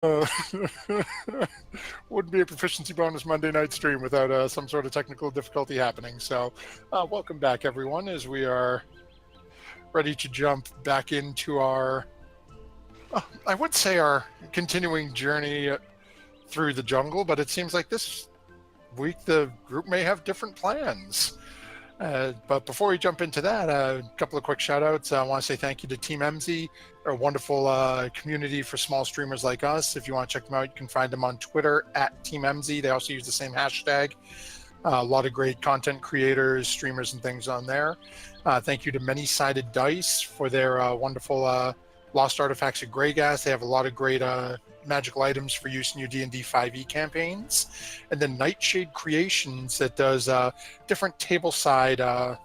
Uh, wouldn't be a proficiency bonus Monday night stream without some sort of technical difficulty happening. So, welcome back, everyone, as we are ready to jump back into our, I would say, our continuing journey through the jungle, but it seems like this week the group may have different plans. But before we jump into that, a couple of quick shout outs. I want to say thank you to Team MZ, a wonderful community for small streamers like us. If you want to check them out, you can find them on Twitter at Team MZ. They also use the same hashtag. A lot of great content creators, streamers, and things on there. Thank you to Many Sided Dice for their wonderful Lost Artifacts of Greygas. They have a lot of great magical items for use in your D&D 5e campaigns. And then Nightshade Creations that does different tableside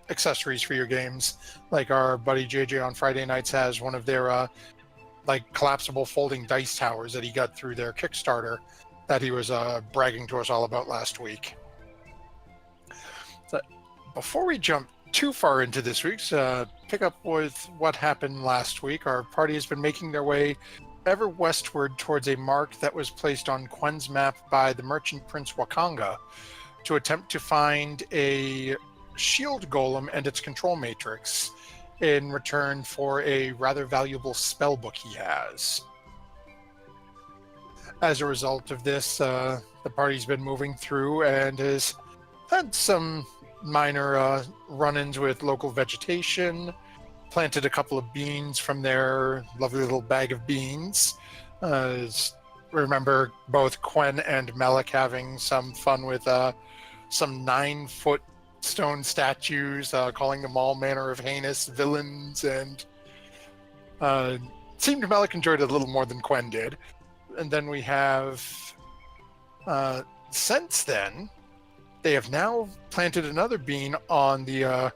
accessories for your games. Like our buddy JJ on Friday nights has one of their like collapsible folding dice towers that he got through their Kickstarter that he was bragging to us all about last week. So before we jump too far into this week's, pick up with what happened last week. Our party has been making their way ever westward towards a mark that was placed on Quen's map by the merchant Prince Wakanga to attempt to find a shield golem and its control matrix in return for a rather valuable spell book he has. As a result of this, the party's been moving through and has had some minor run-ins with local vegetation, planted a couple of beans from their lovely little bag of beans. Remember both Quen and Melik having some fun with some 9-foot stone statues, calling them all manner of heinous villains, and seemed Melik enjoyed it a little more than Quen did. And then we have, since then, they have now planted another bean on the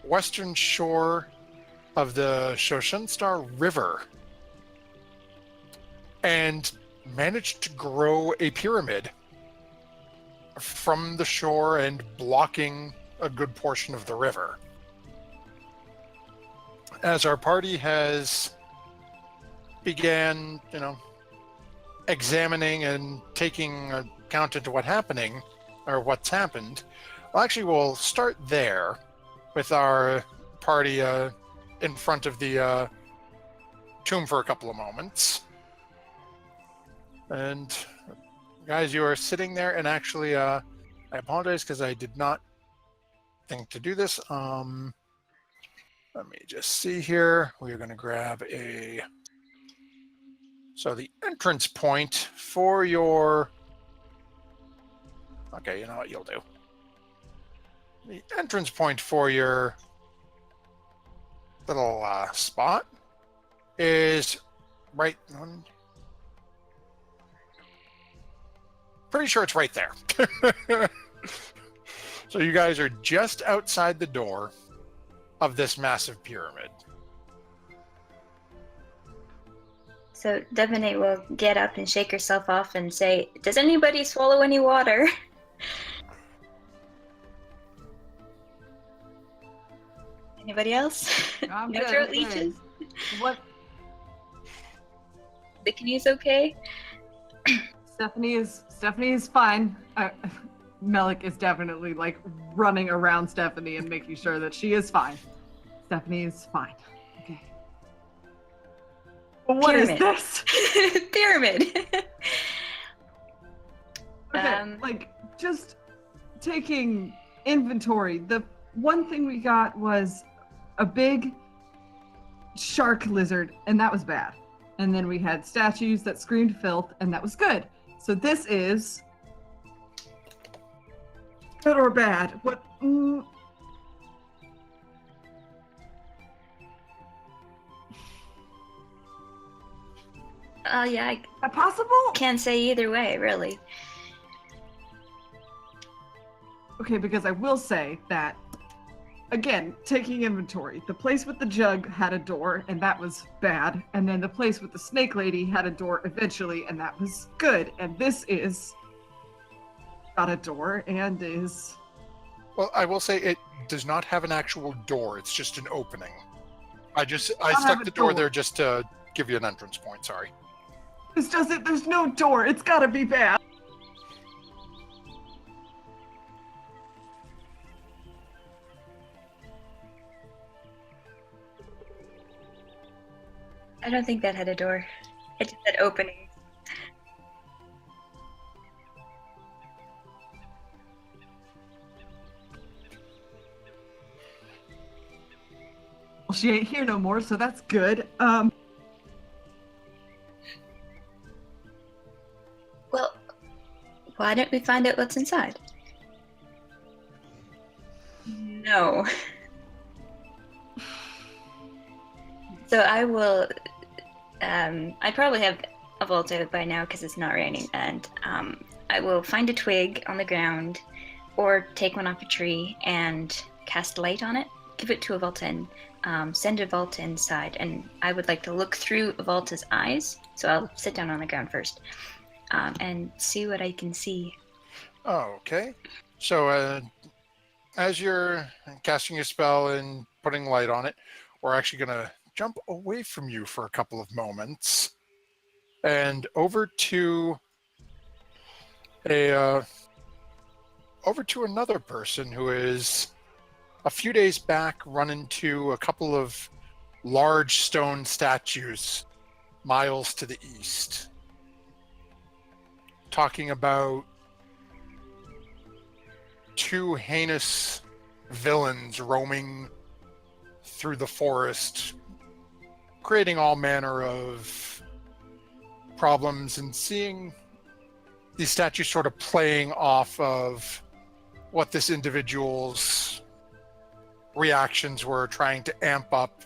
western shore of the Shoshunstar River and managed to grow a pyramid from the shore and blocking a good portion of the river. As our party has began, examining and taking account into what's happened, well, actually we'll start there with our party in front of the tomb for a couple of moments. And guys, you are sitting there, and actually, I apologize because I did not think to do this. Let me just see here. We're going to grab so the entrance point for your... Okay, you know what you'll do. The entrance point for your little spot is right on. Pretty sure it's right there. So you guys are just outside the door of this massive pyramid. So Devonate will get up and shake herself off and say, "Does anybody swallow any water?" Anybody else? I'm No good, throat I'm leeches? good. What? The canoe's okay? Stephanie is fine. Melik is definitely like running around Stephanie and making sure that she is fine. Stephanie is fine. Okay. But what is Pyramid. this? Pyramid. Okay, just taking inventory. The one thing we got was a big shark lizard, and that was bad. And then we had statues that screamed filth, and that was good. So this is good or bad? What? Yeah, I Possible? can't say either way, really. Okay, because I will say that, again, taking inventory, the place with the jug had a door, and that was bad. And then the place with the snake lady had a door eventually, and that was good. And this is got a door and is... Well, I will say it does not have an actual door. It's just an opening. I have stuck a the door door. there just to give you an entrance point. Sorry. This doesn't. There's no door. It's gotta be bad. I don't think that had a door. It just had openings. Well, she ain't here no more, so that's good. Well, why don't we find out what's inside? No. So I will. I probably have a vault out by now because it's not raining, and I will find a twig on the ground, or take one off a tree and cast light on it. Give it to a Volta and send a Volta inside. And I would like to look through a Volta's eyes. So I'll sit down on the ground first and see what I can see. Okay. So as you're casting your spell and putting light on it, we're actually going to jump away from you for a couple of moments and over to another person who is a few days back run into a couple of large stone statues miles to the east, talking about two heinous villains roaming through the forest, creating all manner of problems, and seeing these statues sort of playing off of what this individual's reactions were, trying to amp up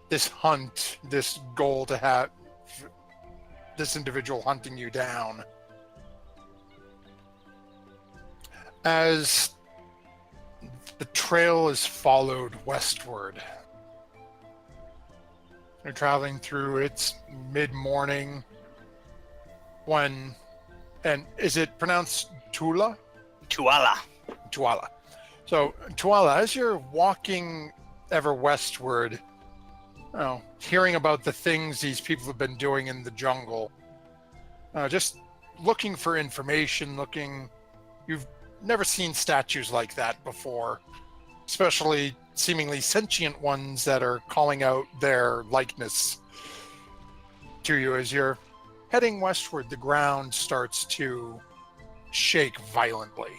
this hunt, this goal to have this individual hunting you down. As the trail is followed westward, you're traveling through, it's mid-morning when, and is it pronounced Tula? Tuala. Tuala. So, Tuala, as you're walking ever westward, hearing about the things these people have been doing in the jungle, just looking for information, you've never seen statues like that before, especially seemingly sentient ones that are calling out their likeness to you. As you're heading westward, the ground starts to shake violently.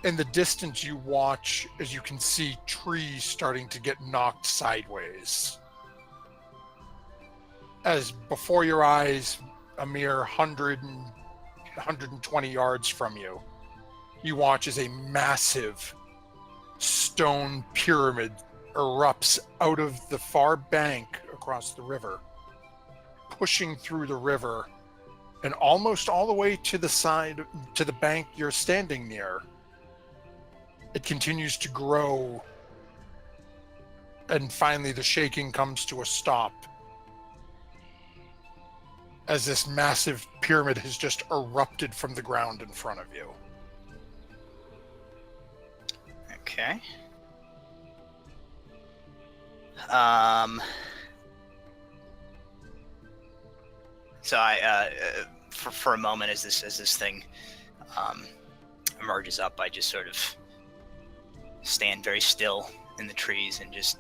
In the distance, you watch as you can see trees starting to get knocked sideways. As before your eyes, a mere 120 yards from you, you watch as a massive stone pyramid erupts out of the far bank across the river, pushing through the river and almost all the way to the side, to the bank you're standing near. It continues to grow, and finally the shaking comes to a stop as this massive pyramid has just erupted from the ground in front of you. Okay. So I, for a moment, as this thing emerges up, I just sort of stand very still in the trees and just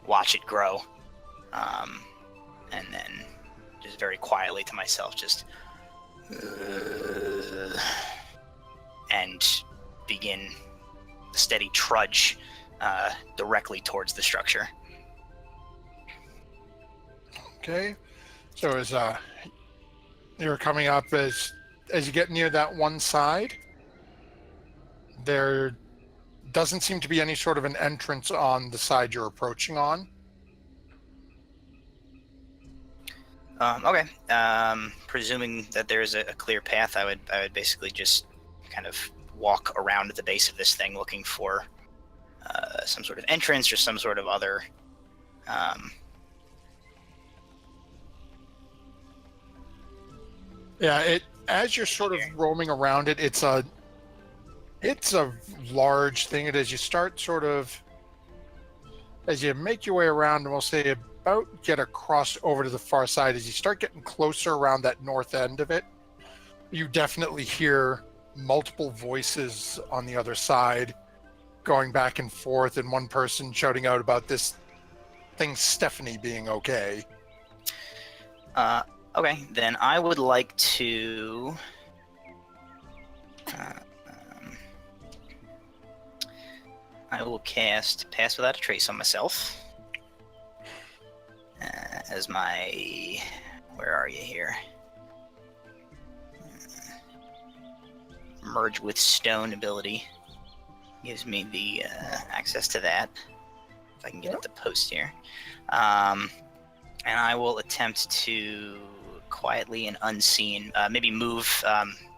watch it grow, and then just very quietly to myself, just and begin a steady trudge directly towards the structure. Okay, so as you're coming up, as you get near that one side, there doesn't seem to be any sort of an entrance on the side you're approaching on. Okay. Presuming that there is a clear path, I would basically just kind of walk around at the base of this thing, looking for some sort of entrance or some sort of other. Yeah, as you're sort of roaming around it, it's a large thing. As you start sort of as you make your way around, and we'll say about get across over to the far side, as you start getting closer around that north end of it, you definitely hear multiple voices on the other side going back and forth, and one person shouting out about this thing Stephanie being okay. Okay, then I would like to... I will cast Pass Without a Trace on myself. As my... Where are you here? Merge with Stone ability. Gives me the access to that. If I can get it to post here. And I will attempt to quietly and unseen, maybe move,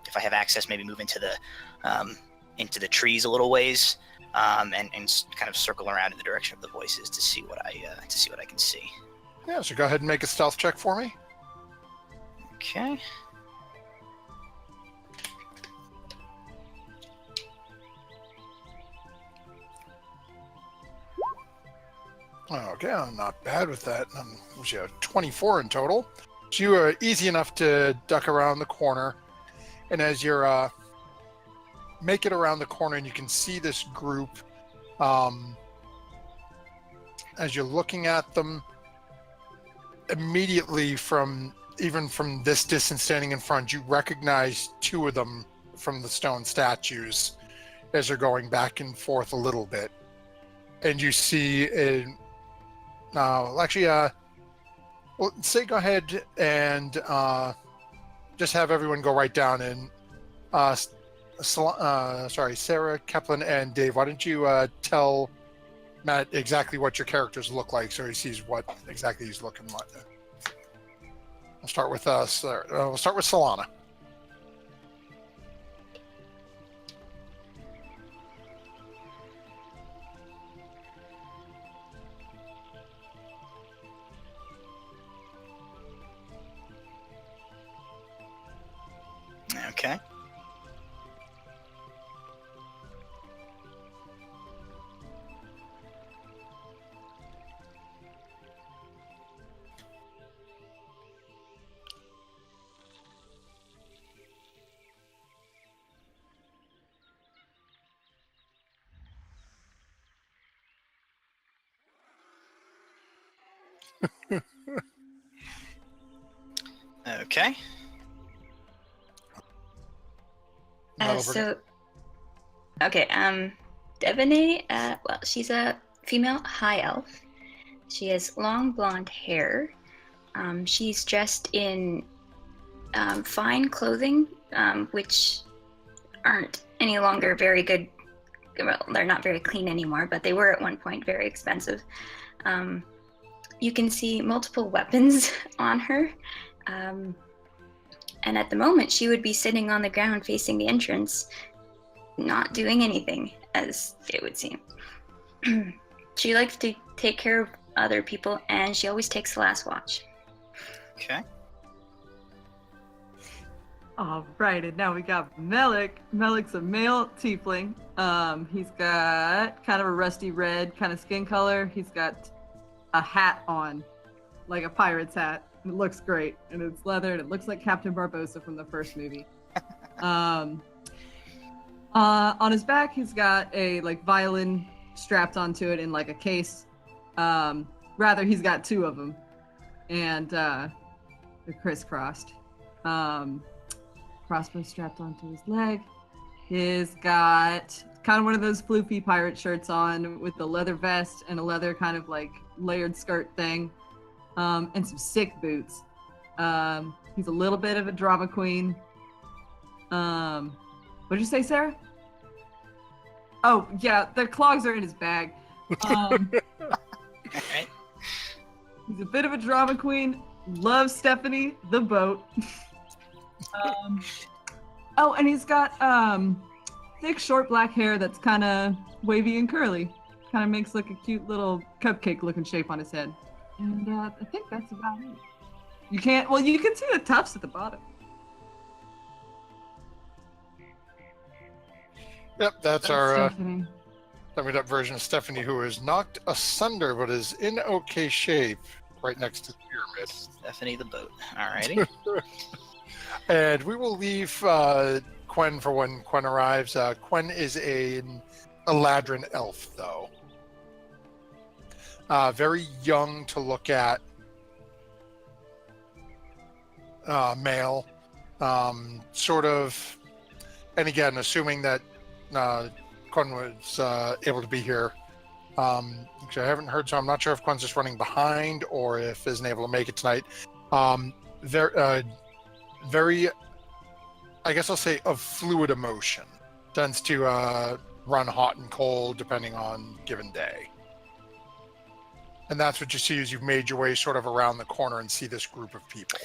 if I have access, maybe move into the trees a little ways. And kind of circle around in the direction of the voices to see what I can see. Yeah, so go ahead and make a stealth check for me. Okay. Okay, I'm not bad with that. You have 24 in total. So you are easy enough to duck around the corner, and as you're make it around the corner, and you can see this group. As you're looking at them, immediately from this distance standing in front, you recognize two of them from the stone statues as they're going back and forth a little bit, and you see go ahead and just have everyone go right down and Sarah, Kaplan, and Dave, why don't you tell Matt exactly what your characters look like so he sees what exactly he's looking like. We'll start with Solana. Okay. Okay. Devaney, well, she's a female high elf. She has long blonde hair. She's dressed in fine clothing, which aren't any longer very good. Well, they're not very clean anymore, but they were at one point very expensive. You can see multiple weapons on her. And at the moment, she would be sitting on the ground facing the entrance, not doing anything, as it would seem. She likes to take care of other people, and she always takes the last watch. Okay. All right, and now we got Melik. Melik's a male tiefling. He's got kind of a rusty red kind of skin color. He's got a hat on, like a pirate's hat. It looks great, and it's leather, and it looks like Captain Barbossa from the first movie. On his back, he's got a violin strapped onto it in a case. Rather, he's got two of them, and they're crisscrossed. Crossbow strapped onto his leg. He's got kind of one of those floofy pirate shirts on with the leather vest and a leather kind of layered skirt thing. And some sick boots. He's a little bit of a drama queen. What'd you say, Sarah? Oh, yeah, the clogs are in his bag. He's a bit of a drama queen. Loves Stephanie, the boat. And he's got thick, short black hair that's kind of wavy and curly. Kind of makes a cute little cupcake-looking shape on his head. And I think that's about it. You can see the tufts at the bottom. Yep, that's our Stephanie. Summed up version of Stephanie, who is knocked asunder but is in okay shape, right next to the pyramid. Stephanie the boat. Alrighty. And we will leave Quen for when Quen arrives. Quen is a Eladrin elf, though. Very young to look at. Male. Sort of. And again, assuming that Quen was able to be here. Actually, I haven't heard, so I'm not sure if Quen's just running behind or if isn't able to make it tonight. Very, I guess I'll say, of fluid emotion. Tends to run hot and cold depending on given day. And that's what you see as you've made your way sort of around the corner and see this group of people.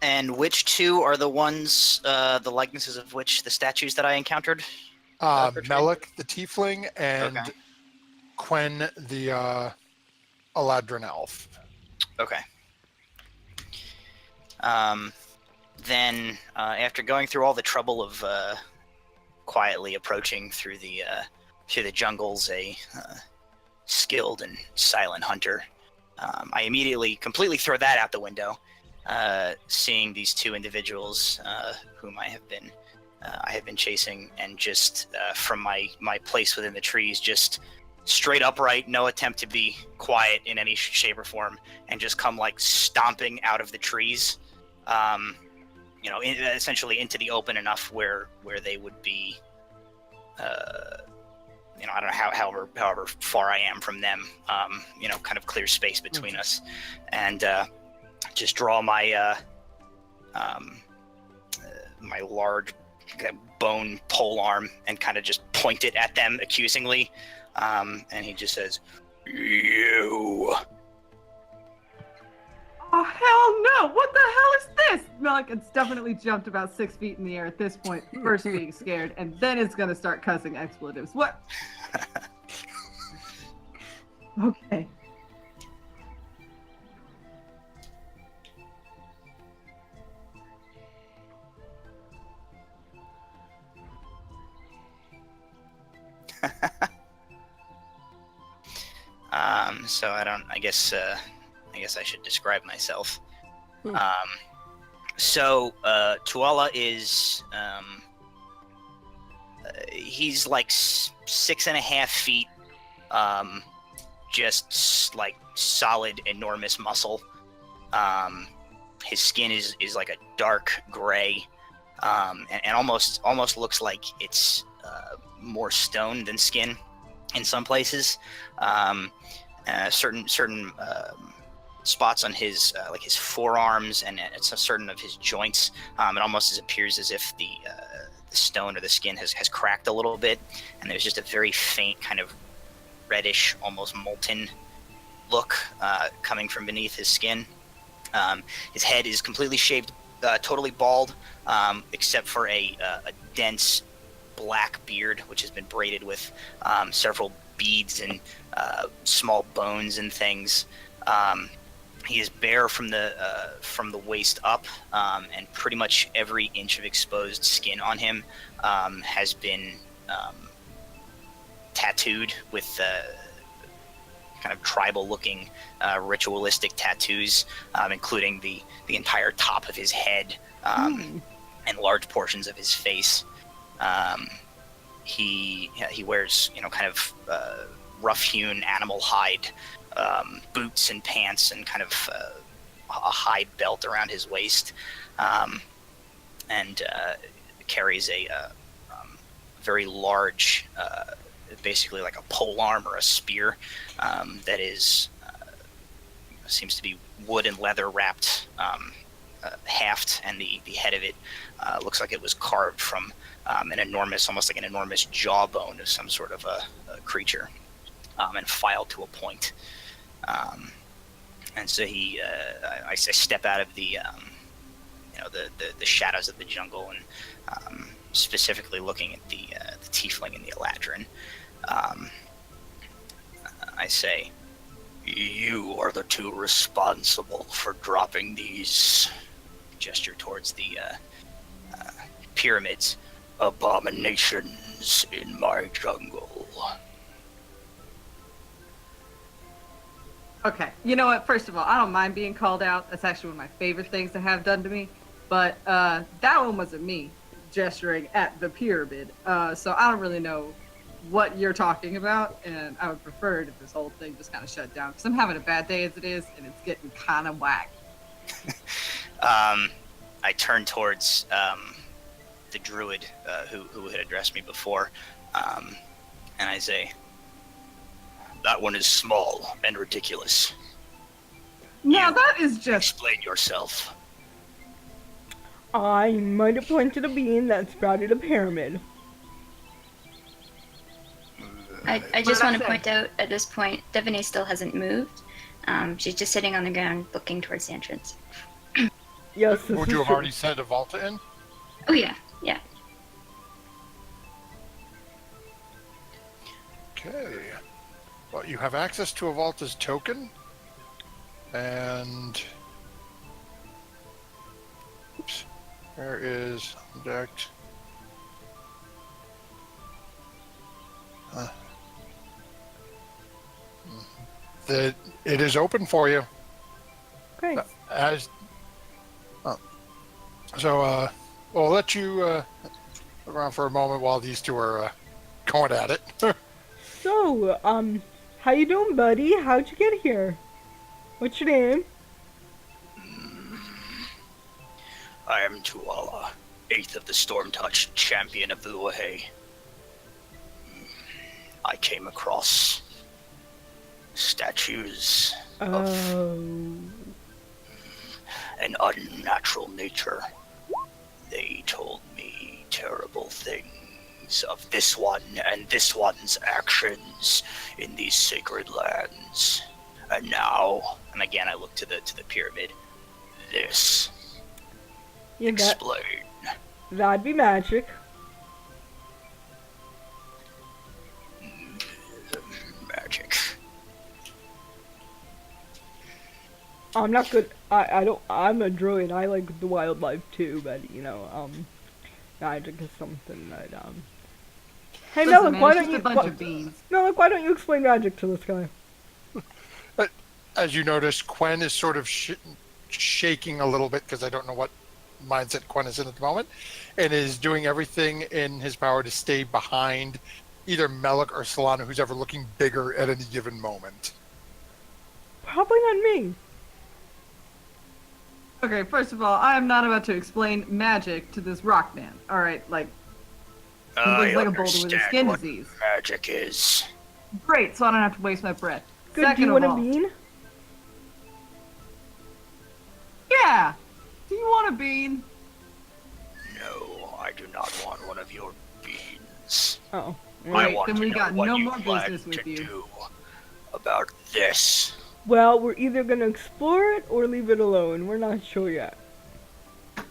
And which two are the ones, the likenesses of which the statues that I encountered? Melik, the tiefling, and Okay. Quen, the Eladrin elf. Okay. Then, after going through all the trouble of quietly approaching through the jungles, a skilled and silent hunter, I immediately completely throw that out the window, seeing these two individuals whom I have been chasing, and just from my place within the trees, just straight upright, no attempt to be quiet in any shape or form, and just come like stomping out of the trees, essentially into the open enough where they would be, I don't know however far I am from them, kind of clear space between us, and just draw my my large bone pole arm and kind of just point it at them accusingly, and he just says, "You." Oh, hell no! What the hell is this? Melik has definitely jumped about 6 feet in the air at this point, first being scared, and then it's gonna start cussing expletives. What? Okay. So I guess I should describe myself. So Tuala is he's like 6.5 feet, just like solid, enormous muscle. His skin is like a dark gray, and almost looks like it's more stone than skin in some places. Certain spots on his like his forearms and certain of his joints, it almost appears as if the stone or the skin has cracked a little bit, and there's just a very faint kind of reddish, almost molten look coming from beneath his skin. His head is completely shaved, totally bald, except for a dense black beard, which has been braided with several beads and small bones and things. He is bare from the waist up, and pretty much every inch of exposed skin on him has been tattooed with kind of tribal-looking, ritualistic tattoos, including the entire top of his head and large portions of his face. He wears kind of rough-hewn animal hide boots and pants, and kind of a hide belt around his waist, and carries a very large, basically like a polearm or a spear, that is seems to be wood and leather wrapped haft, and the head of it looks like it was carved from an enormous, almost like an enormous jawbone of some sort of a creature, and filed to a point. And so I step out of the shadows of the jungle, and specifically looking at the tiefling and the Eladrin. I say, "You are the two responsible for dropping these," gesture towards the pyramids, "abominations in my jungle." Okay. You know what? First of all, I don't mind being called out. That's actually one of my favorite things to have done to me. But that one wasn't me gesturing at the pyramid. So I don't really know what you're talking about, and I would prefer it if this whole thing just kind of shut down because I'm having a bad day as it is, and it's getting kind of whack. I turn towards the druid who had addressed me before, and I say, "That one is small and ridiculous. Now You that is just Explain yourself." I might have planted a bean that sprouted a pyramid. I just want to point out at this point, Devaney still hasn't moved. She's just sitting on the ground looking towards the entrance. Yes, this Would is you have true. already sent a Volta in? Oh yeah, yeah. Okay. Well, you have access to a Volta's token. And... Oops. Where is object? It is open for you. Okay. As so, we'll let you look around for a moment while these two are going at it. So, how you doing, buddy? How'd you get here? What's your name? I am Tuala, 8th of the Storm-Touch, champion of the Luahe. I came across statues of Oh. an unnatural nature. They told me terrible things of this one and this one's actions in these sacred lands. And now, and again I look to the pyramid, this. Yeah, Explain. that'd be magic. Magic. I'm not good. I don't. I'm a druid. I like the wildlife too, but you know, magic is something that Hey, listen, Malik, man, why it's don't just you? a bunch of beans. Malik, why don't you explain magic to this guy? As you notice, Quen is sort of shaking a little bit because I don't know what mindset Quen is in at the moment, and is doing everything in his power to stay behind either Melik or Solana, who's ever looking bigger at any given moment. Probably not me. Okay, first of all, I am not about to explain magic to this rock man. All right, like I looks like a boulder with a understand skin what disease. magic is. Great, so I don't have to waste my breath. Good. Do Second you of want a all, bean? yeah. Do you want a bean? No, I do not want one of your beans. Oh. I Right, want then to we know got what no you more plan business with to you. do about this. Well, we're either gonna explore it or leave it alone. We're not sure yet. What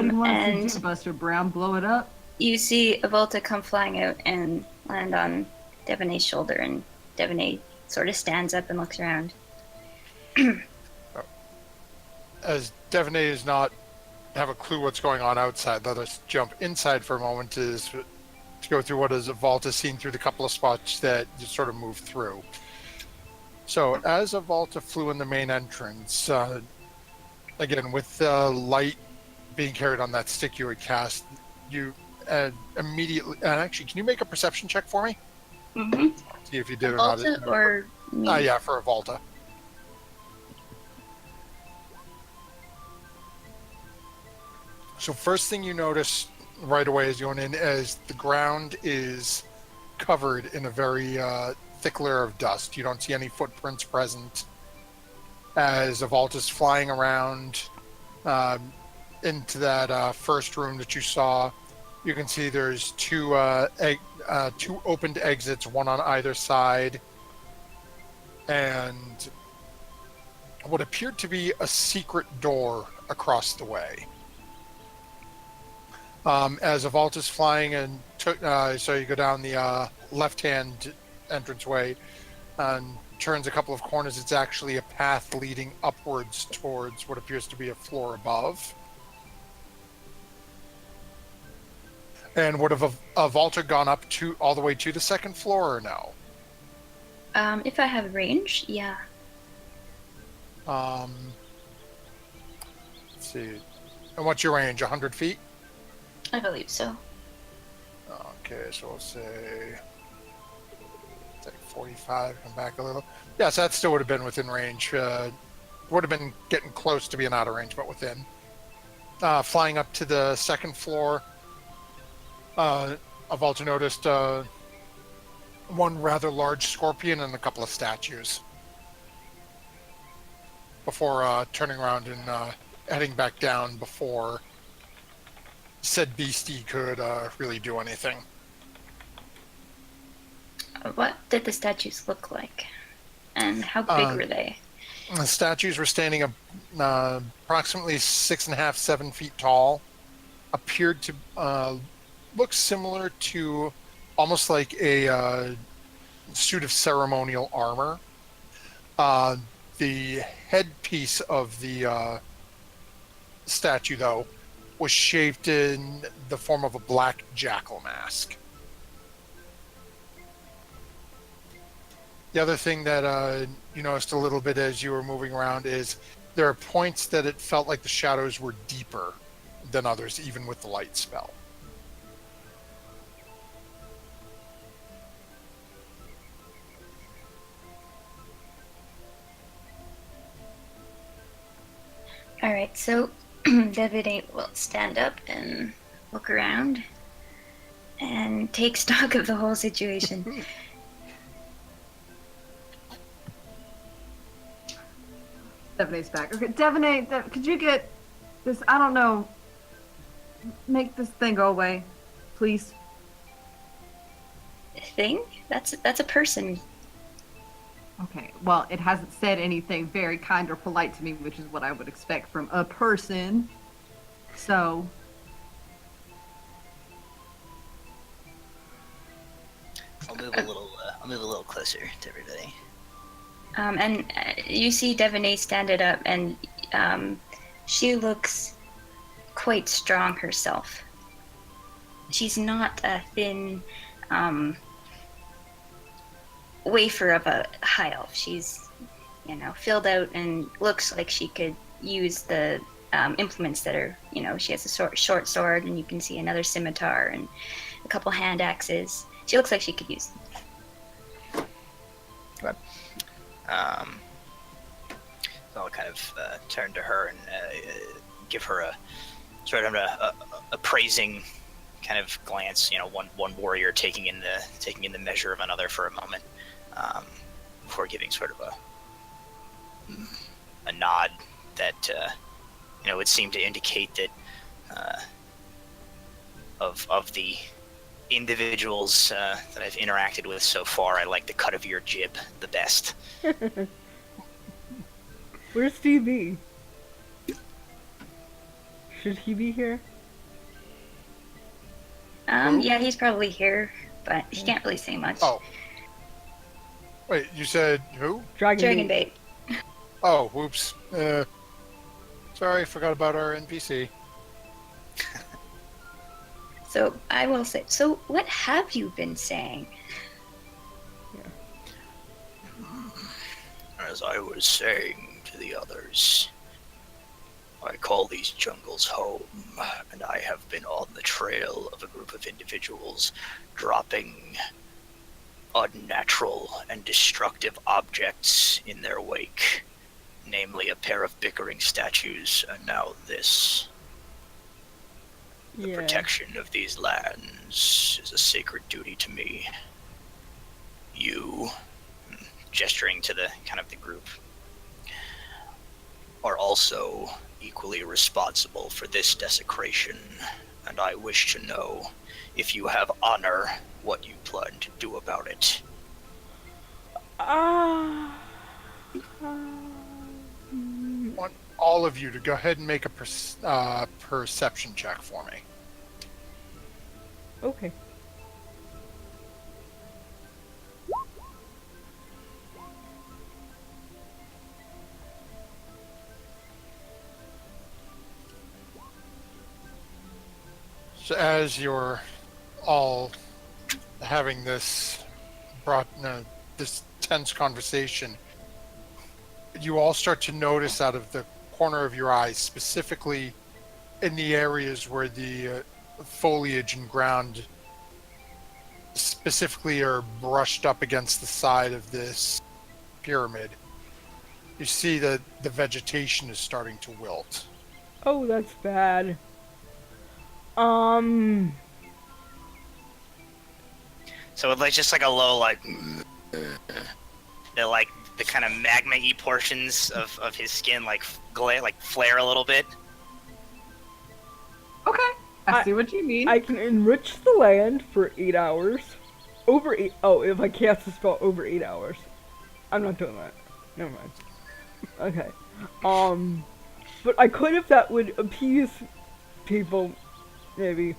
do you want us and- to do, Buster Brown? Blow it up? You see a Volta come flying out and land on Devaney's shoulder, and Devaney sort of stands up and looks around. As Devaney does not have a clue what's going on outside, let us jump inside for a moment to go through what is a Volta seen through the couple of spots that you sort of move through. So as a Volta flew in the main entrance, again, with the light being carried on that stick you had cast, you immediately... And actually, can you make a perception check for me? Mm-hmm. See if you did or not. Volta or me? Yeah, for a Volta. So first thing you notice right away as you're going in is the ground is covered in a very thick layer of dust. You don't see any footprints present. As a vault is flying around into that first room that you saw, you can see there's two opened exits, one on either side, and what appeared to be a secret door across the way. As a vault is flying and so you go down the left-hand entranceway and turns a couple of corners, it's actually a path leading upwards towards what appears to be a floor above. And would have a vaulter gone up to all the way to the second floor or no? If I have range, yeah. Let's see. And what's your range? 100 feet? I believe so. Okay, so we'll say it's like 45, come back a little. Yes, that still would have been within range. Would have been getting close to being out of range, but within. Flying up to the second floor, I've also noticed one rather large scorpion and a couple of statues before turning around and heading back down before said beastie could really do anything. What did the statues look like? And how big were they? The statues were standing approximately 6.5, 7 feet tall. Appeared to look similar to almost like a suit of ceremonial armor. The headpiece of the statue, though, was shaped in the form of a black jackal mask. The other thing that you noticed a little bit as you were moving around is there are points that it felt like the shadows were deeper than others, even with the light spell. Alright, so David will stand up and look around and take stock of the whole situation. Devaney's back. Okay, Devaney, could you get this? I don't know. Make this thing go away, please. Thing? That's a person. Okay, well, it hasn't said anything very kind or polite to me, which is what I would expect from a person. So. I'll move a little closer to everybody. And you see Devaney standing up, and she looks quite strong herself. She's not a thin wafer of a high elf. She's, filled out and looks like she could use the implements that are, she has a short sword, and you can see another scimitar and a couple hand axes. She looks like she could use them. Okay. So I'll kind of turn to her and give her a sort of a appraising kind of glance. One warrior taking in the measure of another for a moment, before giving sort of a nod that would seem to indicate that of the individuals that I've interacted with so far, I like the cut of your jib the best. Where's TV? Should he be here? Yeah, he's probably here, but he can't really say much. Oh. Wait, you said who? Dragon bait. Oh, whoops. Sorry, forgot about our NPC. So I will say, so what have you been saying? As I was saying to the others, I call these jungles home, and I have been on the trail of a group of individuals dropping unnatural and destructive objects in their wake, namely a pair of bickering statues, and now this. The protection of these lands is a sacred duty to me. You, gesturing to the group, are also equally responsible for this desecration, and I wish to know, if you have honor, what you plan to do about it. I want all of you to go ahead and make a perception check for me. Okay. So as you're all having this intense conversation, you all start to notice out of the corner of your eyes, specifically in the areas where the foliage and ground specifically are brushed up against the side of this pyramid, you see that the vegetation is starting to wilt. Oh, that's bad. So it's like just like a low like the like the kind of magma-y portions of his skin like flare a little bit. Okay, I see what you mean. I can enrich the land for 8 hours. Over 8. Oh, if I cast the spell over 8 hours. I'm not doing that. Never mind. Okay. But I could if that would appease people, maybe,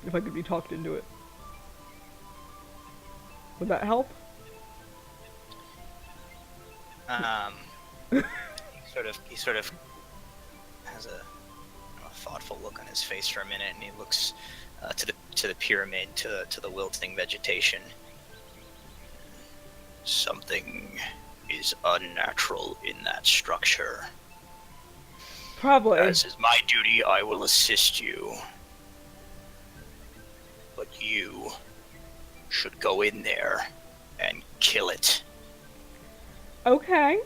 if I could be talked into it. Would that help? He sort of has a thoughtful look on his face for a minute, and he looks to the pyramid, to the wilting vegetation. Something is unnatural in that structure. Probably. As is my duty, I will assist you. But you should go in there and kill it. Okay.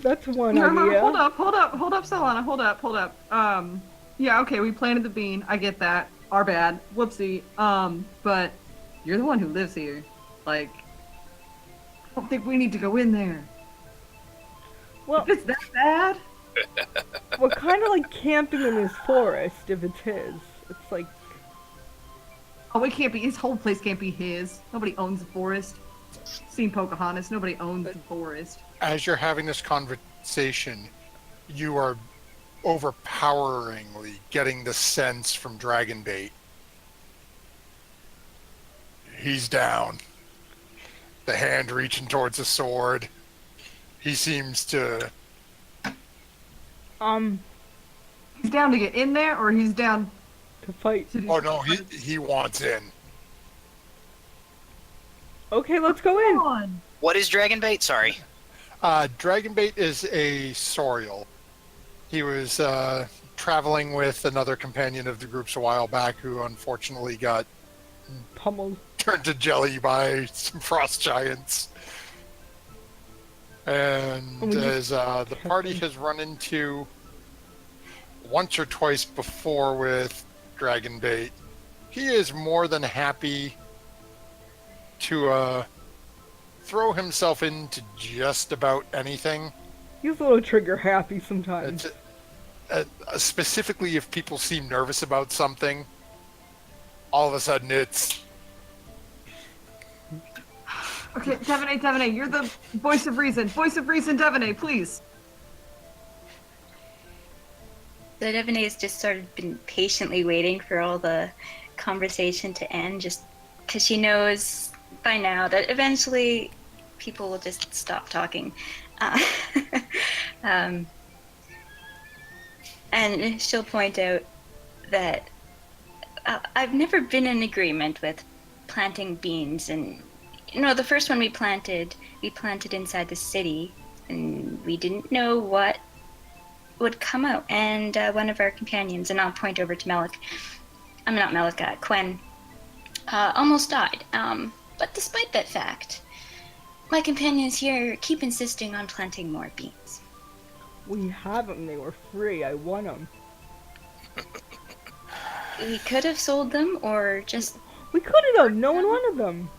That's one No, idea. hold up, Solana, hold up. Yeah, okay, we planted the bean. I get that. Our bad. Whoopsie. But you're the one who lives here. Like, I don't think we need to go in there. Well, If it's that bad? we're kind of like camping in his forest if it's his. It's like, Oh, it can't be. His whole place can't be his. Nobody owns the forest. Seen Pocahontas. Nobody owns the forest. As you're having this conversation, you are overpoweringly getting the sense from Dragonbait. He's down. The hand reaching towards the sword. He seems to... He's down to get in there, or he's down to fight. to do... Oh no, he wants in. Okay, let's go Come in. on. What is Dragonbait? Sorry. Dragonbait is a Sorial. He was traveling with another companion of the groups a while back who unfortunately got Pummeled. turned to jelly by some frost giants. And We just as the party him. has run into once or twice before with Dragonbait, he is more than happy to throw himself into just about anything. He's a little trigger happy sometimes. Specifically if people seem nervous about something, all of a sudden it's... Okay, Devanay, you're the voice of reason. Voice of reason, Devanay, please. So Devanay's just sort of been patiently waiting for all the conversation to end, just because she knows by now that eventually people will just stop talking. And she'll point out that I've never been in agreement with planting beans. And, the first one we planted inside the city, and we didn't know what would come out. And one of our companions, and I'll point over to Melik, Quen, almost died. But despite that fact, my companions here keep insisting on planting more beans. We have them. They were free. I won them. We could have sold them, or just... We could have. No one wanted them.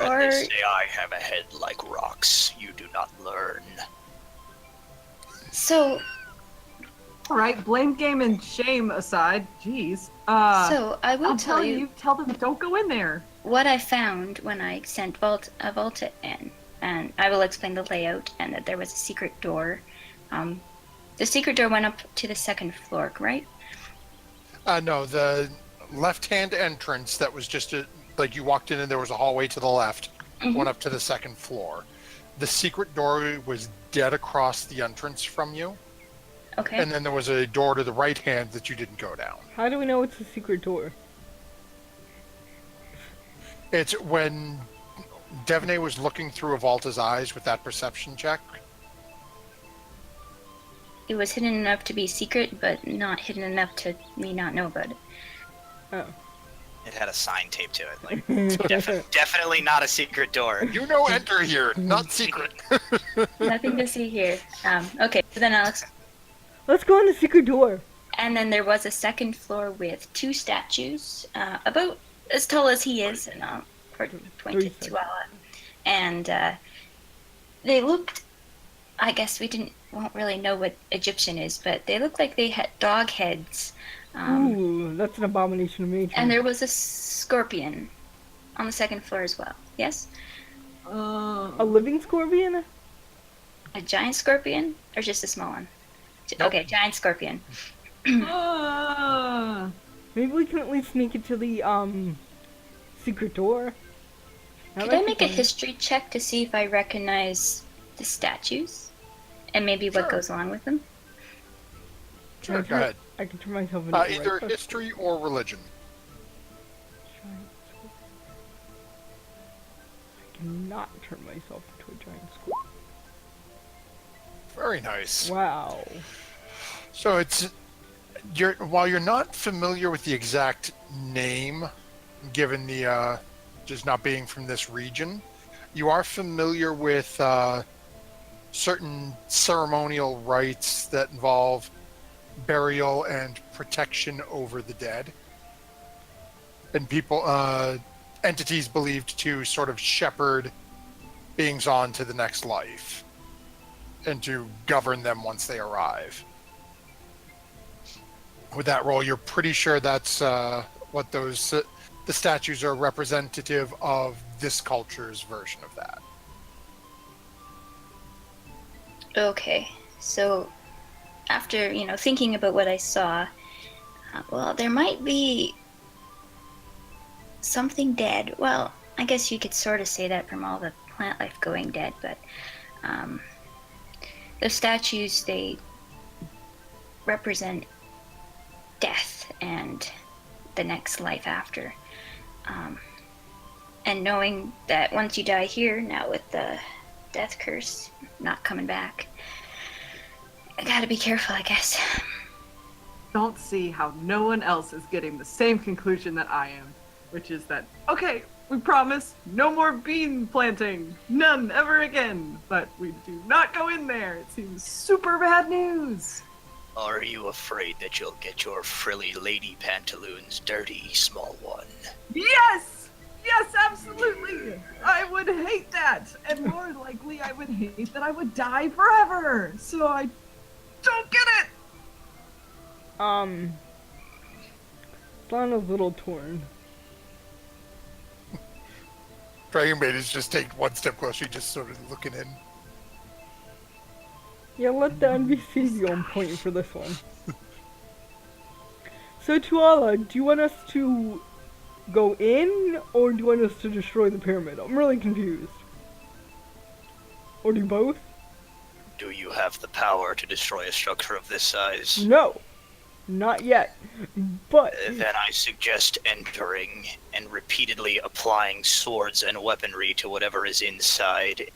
Or... When they say I have a head like rocks, you do not learn. So... Alright, blame game and shame aside, jeez. So, I will I'll tell you, tell them don't go in there. what I found when I sent Volta in, and I will explain the layout, and that there was a secret door. The secret door went up to the second floor, right? No, the left-hand entrance that was just like you walked in and there was a hallway to the left, went up to the second floor. The secret door was dead across the entrance from you. Okay. And then there was a door to the right hand that you didn't go down. How do we know it's a secret door? It's when Devney was looking through Avalta's eyes with that perception check. It was hidden enough to be secret, but not hidden enough to me not know about it. Oh. It had a sign taped to it. Like, definitely not a secret door. You know, enter here, not secret. Nothing to see here. Okay, so then Alex. Let's go on the secret door. And then there was a second floor with 2 statues, about as tall as he is, and pointed to Allah. And they looked, I guess won't really know what Egyptian is, but they looked like they had dog heads. Ooh, that's an abomination of nature. And there was a scorpion on the second floor as well. Yes? A living scorpion? A giant scorpion? Or just a small one? Nope. Okay, giant scorpion. Maybe we can at least sneak into the secret door. Could I make a history check to see if I recognize the statues? And maybe what Sure. goes along with them? Sure, go ahead. I can turn myself into Either history or religion. I cannot turn myself into a giant scorpion. Very nice. Wow. So while you're not familiar with the exact name, given the just not being from this region, you are familiar with certain ceremonial rites that involve burial and protection over the dead, and entities believed to sort of shepherd beings on to the next life and to govern them once they arrive. With that role, you're pretty sure that's what the statues are representative of this culture's version of that. Okay, so after, thinking about what I saw, well, there might be something dead. Well, I guess you could sort of say that from all the plant life going dead, but the statues, they represent death and the next life after. And knowing that once you die here, now with the death curse not coming back, I gotta be careful, I guess. Don't see how no one else is getting the same conclusion that I am, which is that, okay, we promise no more bean planting, none ever again, but we do not go in there. It seems super bad news. Are you afraid that you'll get your frilly lady pantaloons dirty, small one? Yes! Yes, absolutely! I would hate that! And more likely, I would hate that I would die forever! So I don't get it! Lana's a little torn. Dragon Maid is just taking one step closer, just sort of looking in. Yeah, let the NPC be on point for this one. So, Tuala, do you want us to go in, or do you want us to destroy the pyramid? I'm really confused. Or do both? Do you have the power to destroy a structure of this size? No, not yet. But Then I suggest entering and repeatedly applying swords and weaponry to whatever is inside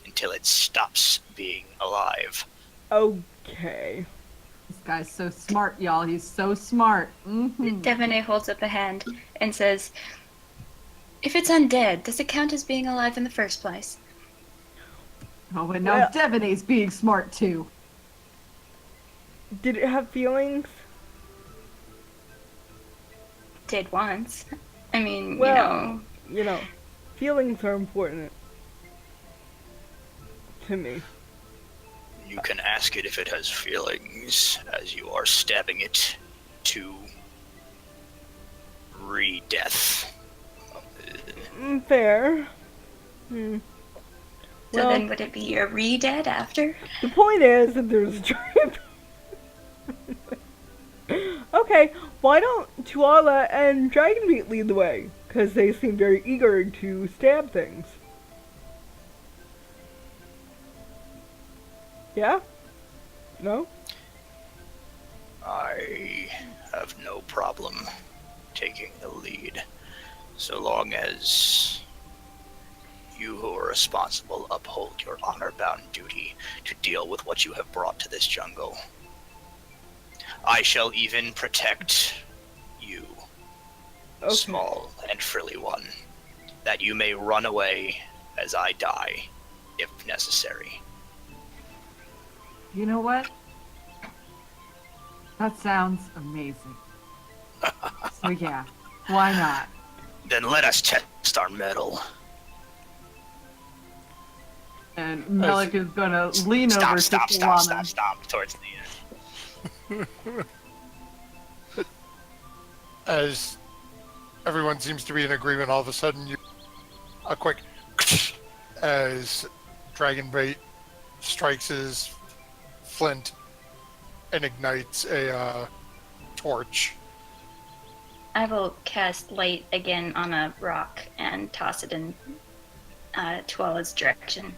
until it stops being alive. okay. This guy's so smart, y'all. He's so smart. Mm-hmm. Devine holds up a hand and says, if it's undead, does it count as being alive in the first place? Oh, and now Well- Devaney's being smart too. Did it have feelings? Did once. I mean, Well, feelings are important to me. You can ask it if it has feelings, as you are stabbing it to re-death. Fair. So Well, then would it be a re-dead after? the point is that there's a giant... Okay, why don't Tuala and Dragonbeat lead the way? Because they seem very eager to stab things. Yeah? No? I have no problem taking the lead, so long as You who are responsible uphold your honor-bound duty to deal with what you have brought to this jungle. I shall even protect you, Okay. small and frilly one, that you may run away as I die, if necessary. You know what? That sounds amazing. So yeah, why not? Then let us test our mettle. And Melik is gonna lean over to Solana. Towards the As everyone seems to be in agreement, all of a sudden a quick as Dragonbait strikes his flint and ignites a torch. I will cast light again on a rock and toss it in Tuala's direction.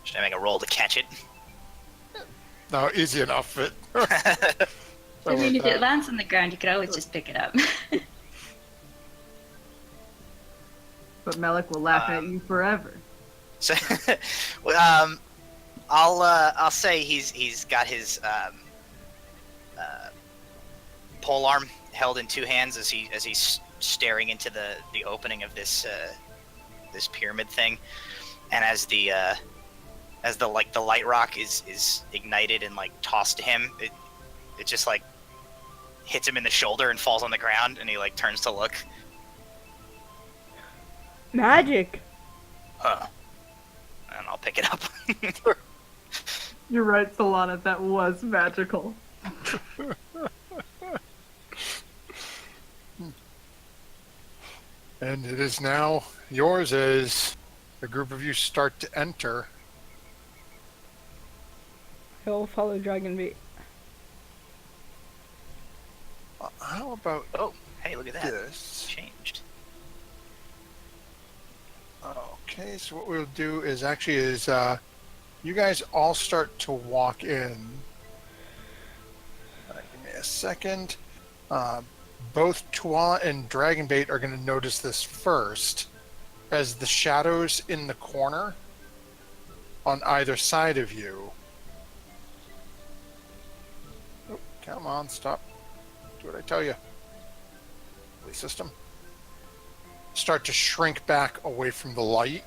Should I make a roll to catch it? No, easy enough. I mean, if it lands on the ground, you could always just pick it up. But Melik will laugh at you forever. So, I'll say he's got his pole arm held in two hands as he's staring into the opening of this this pyramid thing, and as the light rock is ignited and like tossed to him, it just like hits him in the shoulder and falls on the ground, and he like turns to look. Magic. Huh. And I'll pick it up. You're right, Solana, that was magical. And it is now yours as a group of you start to enter. He'll follow Dragonbait. How about Oh, hey, look at that. this? Changed. Okay, so what we'll do is you guys all start to walk in. Give me a second. Both Tuala and Dragonbait are going to notice this first, as the shadows in the corner on either side of you. Oh, come on, stop. Do what I tell you. Police system. Start to shrink back away from the light.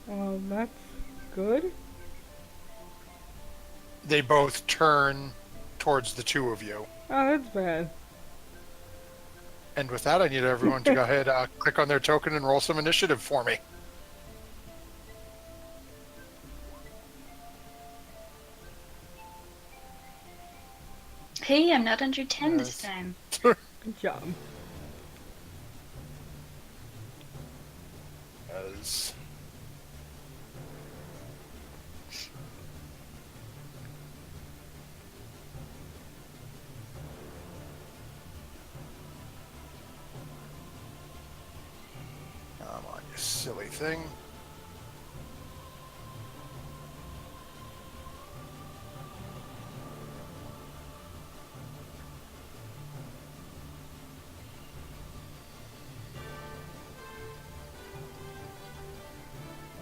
That's good. They both turn towards the two of you. Oh, that's bad. And with that, I need everyone to go ahead, click on their token and roll some initiative for me. Hey, I'm not under 10 this Yes. time. Good job. As come on, you silly thing.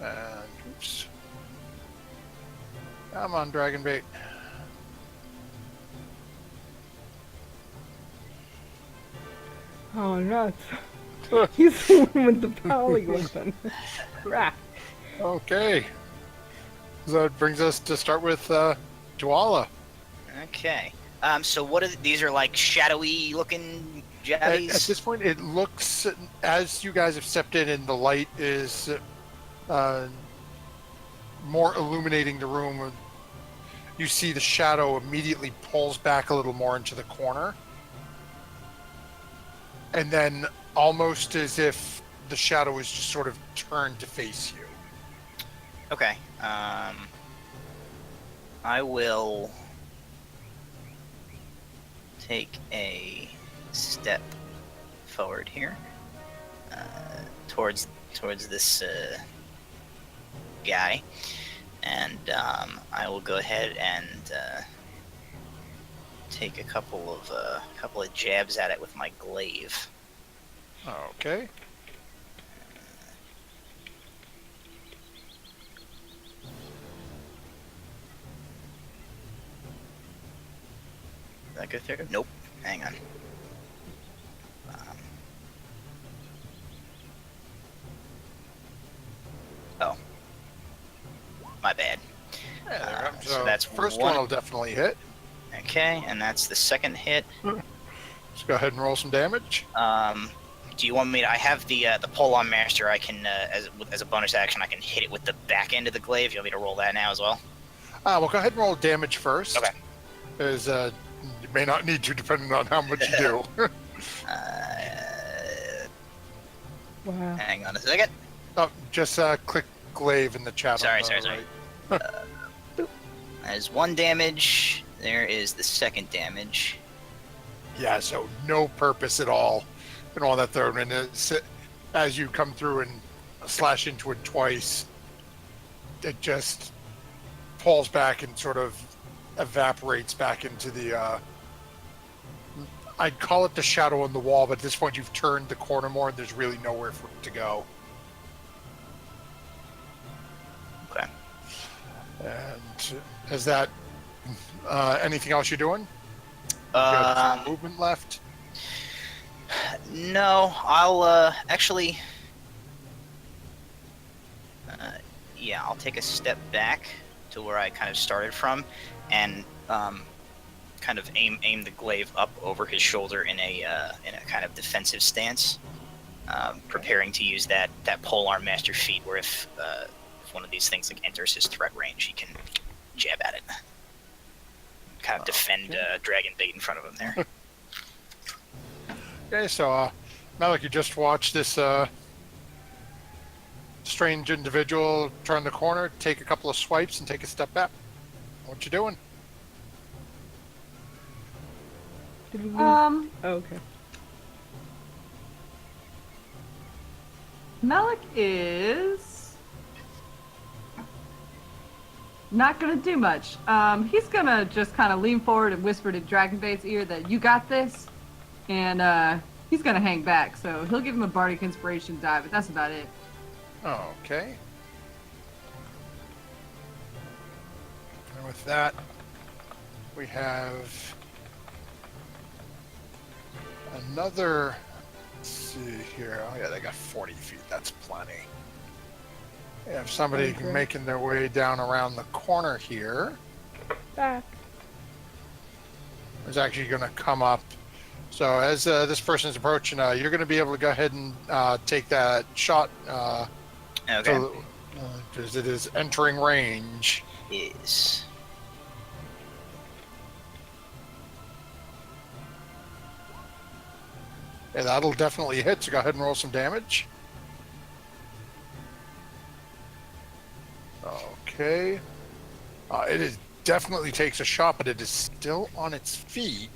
And oops. Come on, Dragonbait. Oh, nuts. He's the one with the poly weapon. Crap. Okay. So that brings us to start with Tuala. Okay. So what are these? Are like shadowy looking At jabbies? this point, it looks, as you guys have stepped in and the light is more illuminating the room, you see the shadow immediately pulls back a little more into the corner. And then, almost as if the shadow is just sort of turned to face you. Okay. I will take a step forward here, towards this guy, and I will go ahead and take a couple of jabs at it with my glaive. Okay. Did that go through? Nope. Hang on. Oh. My bad. Yeah, So that's first one. one will definitely hit. Okay, and that's the second hit. Let's go ahead and roll some damage. Do you want me to? I have the pull-on master. I can, as a bonus action, I can hit it with the back end of the glaive. You want me to roll that now as well? We'll go ahead and roll damage first. Okay. Because you may not need to, depending on how much you do. Wow. Hang on a second. Oh, just click glaive in the chat. Sorry. Right. There's 1 damage. There is the second damage. Yeah, so no purpose at all in all that third one. As you come through and slash into it twice, it just pulls back and sort of evaporates back into the I'd call it the shadow on the wall, but at this point you've turned the corner more and there's really nowhere for it to go. Okay. And is that anything else you're doing? You got some movement left? No, I'll actually. Yeah, I'll take a step back to where I kind of started from, and kind of aim the glaive up over his shoulder in a kind of defensive stance, preparing to use that polearm master feat, where if one of these things like enters his threat range, he can jab at it, kind of defend dragon bait in front of him there. Okay, so Malik, you just watched this strange individual turn the corner, take a couple of swipes, and take a step back. What you doing? Did we lose? Um, Oh, okay. Malik is not gonna do much. He's gonna just kind of lean forward and whisper to Dragonbait's ear that you got this, and he's gonna hang back. So he'll give him a bardic inspiration die, but that's about it. Okay. And with that, we have another. Let's see here. Oh yeah, they got 40 feet. That's plenty. We have somebody Okay. making their way down around the corner here. Back. Is actually going to come up. So as this person is approaching, you're going to be able to go ahead and take that shot. Okay. Because it is entering range. Is Yeah, that'll definitely hit. So go ahead and roll some damage. Okay. It is definitely takes a shot, but it is still on its feet.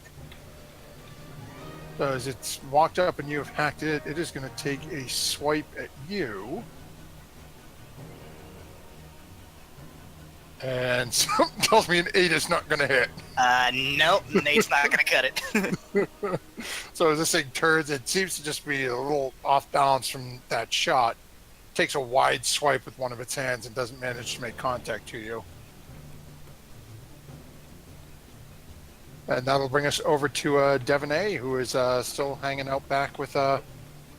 So as it's walked up and you have hacked it, it is going to take a swipe at you. And something tells me an 8 is not going to hit. nope, Nate's not gonna cut it. So as this thing turns, it seems to just be a little off balance from that shot. Takes a wide swipe with one of its hands and doesn't manage to make contact to you. And that'll bring us over to Devonay, who is still hanging out back with...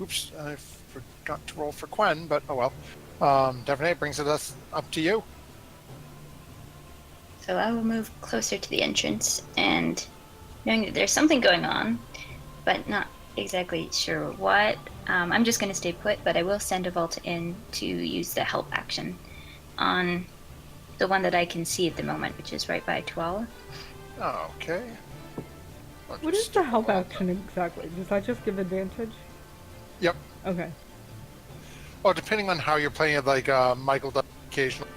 oops, I forgot to roll for Quen, but oh well. Devonay brings us up to you. So I will move closer to the entrance, and knowing that there's something going on, but not exactly sure what, I'm just going to stay put, but I will send a Volta in to use the help action on the one that I can see at the moment, which is right by 12. Okay. What is the help action exactly? Does that just give advantage? Yep. Okay. Well, depending on how you're playing it, like Michael does occasionally,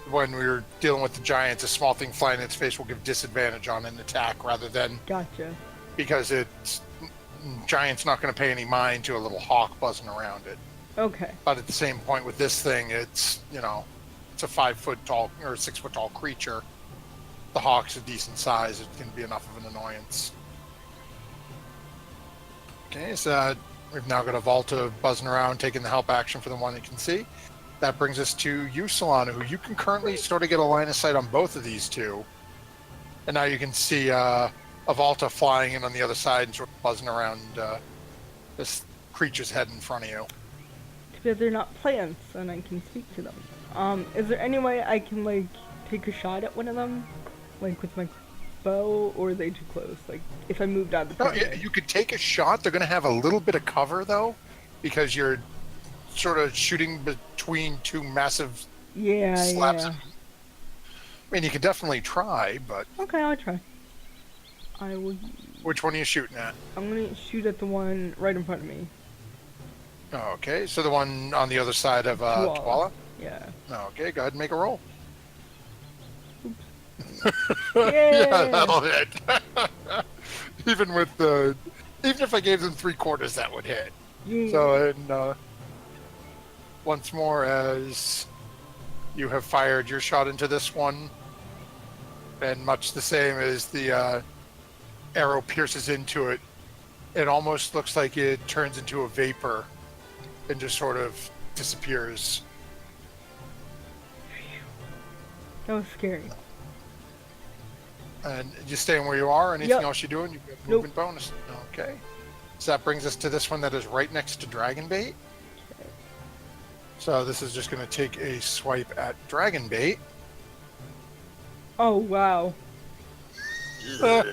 when we were dealing with the giants, a small thing flying in its face will give disadvantage on an attack rather than... Gotcha. Because it's... Giant's not going to pay any mind to a little hawk buzzing around it. Okay. But at the same point with this thing, it's, you know, it's a 5 foot tall or 6 foot tall creature. the hawk's a decent size, it can be enough of an annoyance. Okay, so we've now got a Volta buzzing around, taking the help action for the one that can see. That brings us to you, Solana, who you can currently sort of get a line of sight on both of these two. And now you can see a Volta flying in on the other side and sort of buzzing around this creature's head in front of you. Because they're not plants, and I can speak to them. Is there any way I can, like, take a shot at one of them? Like, with my bow, or are they too close? Like, if I moved out of the No, you could take a shot. They're going to have a little bit of cover, though, because you're sort of shooting between two massive slabs. Yeah. I mean, you could definitely try, but... Okay, I'll try. I will... Which one are you shooting at? I'm gonna shoot at the one right in front of me. Okay, so the one on the other side of Tuala? Yeah. Okay, go ahead and make a roll. Yay! Yeah, that'll hit. Even if I gave them 3/4, that would hit. Yeah. So, and once more, as you have fired your shot into this one, and much the same as the arrow pierces into it, it almost looks like it turns into a vapor and just sort of disappears. That was scary. And just staying where you are. Anything Yep. else you're doing? You've got Nope. movement bonus. Okay. So that brings us to this one that is right next to Dragon Bait. So this is just going to take a swipe at Dragon Bait. Oh, wow. Ugh.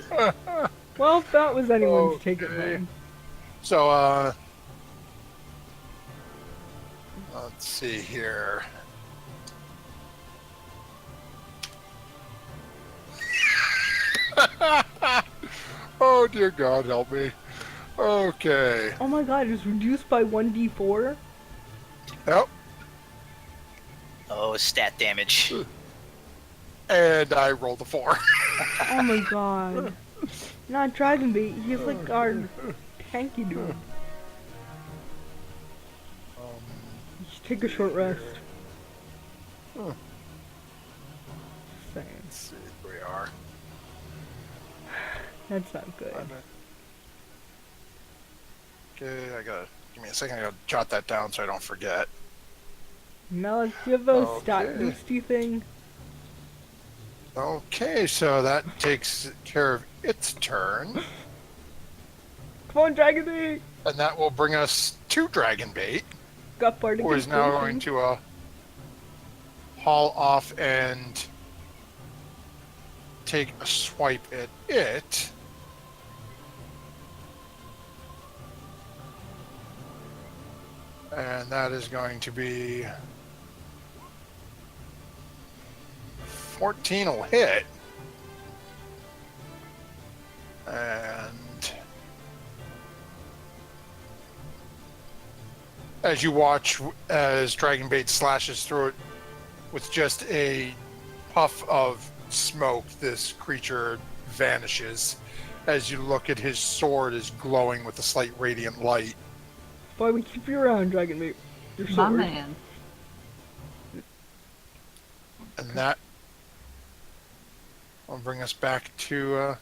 Well, if that was anyone's take it Okay. then. So, let's see here. Oh, dear God, help me. Okay. Oh my god, it's reduced by 1d4? Yep. Oh, stat damage. And I rolled a 4. Oh my god. Not Dragon Bait, he's like our tanky dude. You should take a short rest. Huh. Saying. Let's see where we are. That's not good. Okay, give me a second. I gotta jot that down so I don't forget. Now let's give a stat Okay. boosty thing. Okay, so that takes care of its turn, Come on, Dragon Bait! and that will bring us to Dragon Bait, Got Bardic who is now Inspiration. going to haul off and take a swipe at it. And that is going to be 14 will hit. And as you watch as Dragon Bait slashes through it with just a puff of smoke, this creature vanishes. As you look at his sword is glowing with a slight radiant light. Why we keep you around, Dragon Bait? Your My sword. man. And that will bring us back to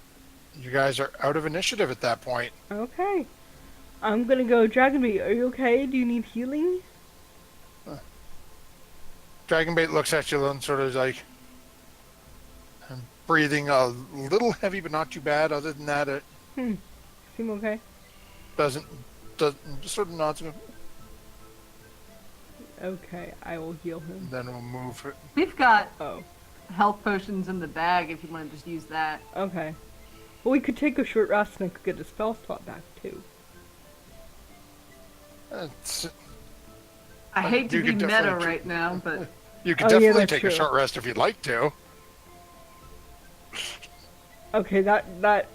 you guys are out of initiative at that point. Okay. I'm gonna go, Dragon Bait, are you okay? Do you need healing? Dragon Bait looks at you and sort of like I'm breathing a little heavy, but not too bad. Other than that, it Seem okay? doesn't just sort of nods. And Okay, I will heal him. then we'll move. We've got Oh, health potions in the bag if you want to just use that. okay. Well, we could take a short rest and I could get a spell slot back, too. It's, I hate to you be could meta definitely right now, but you can Oh, yeah, definitely that's take true. a short rest if you'd like to. Okay, that...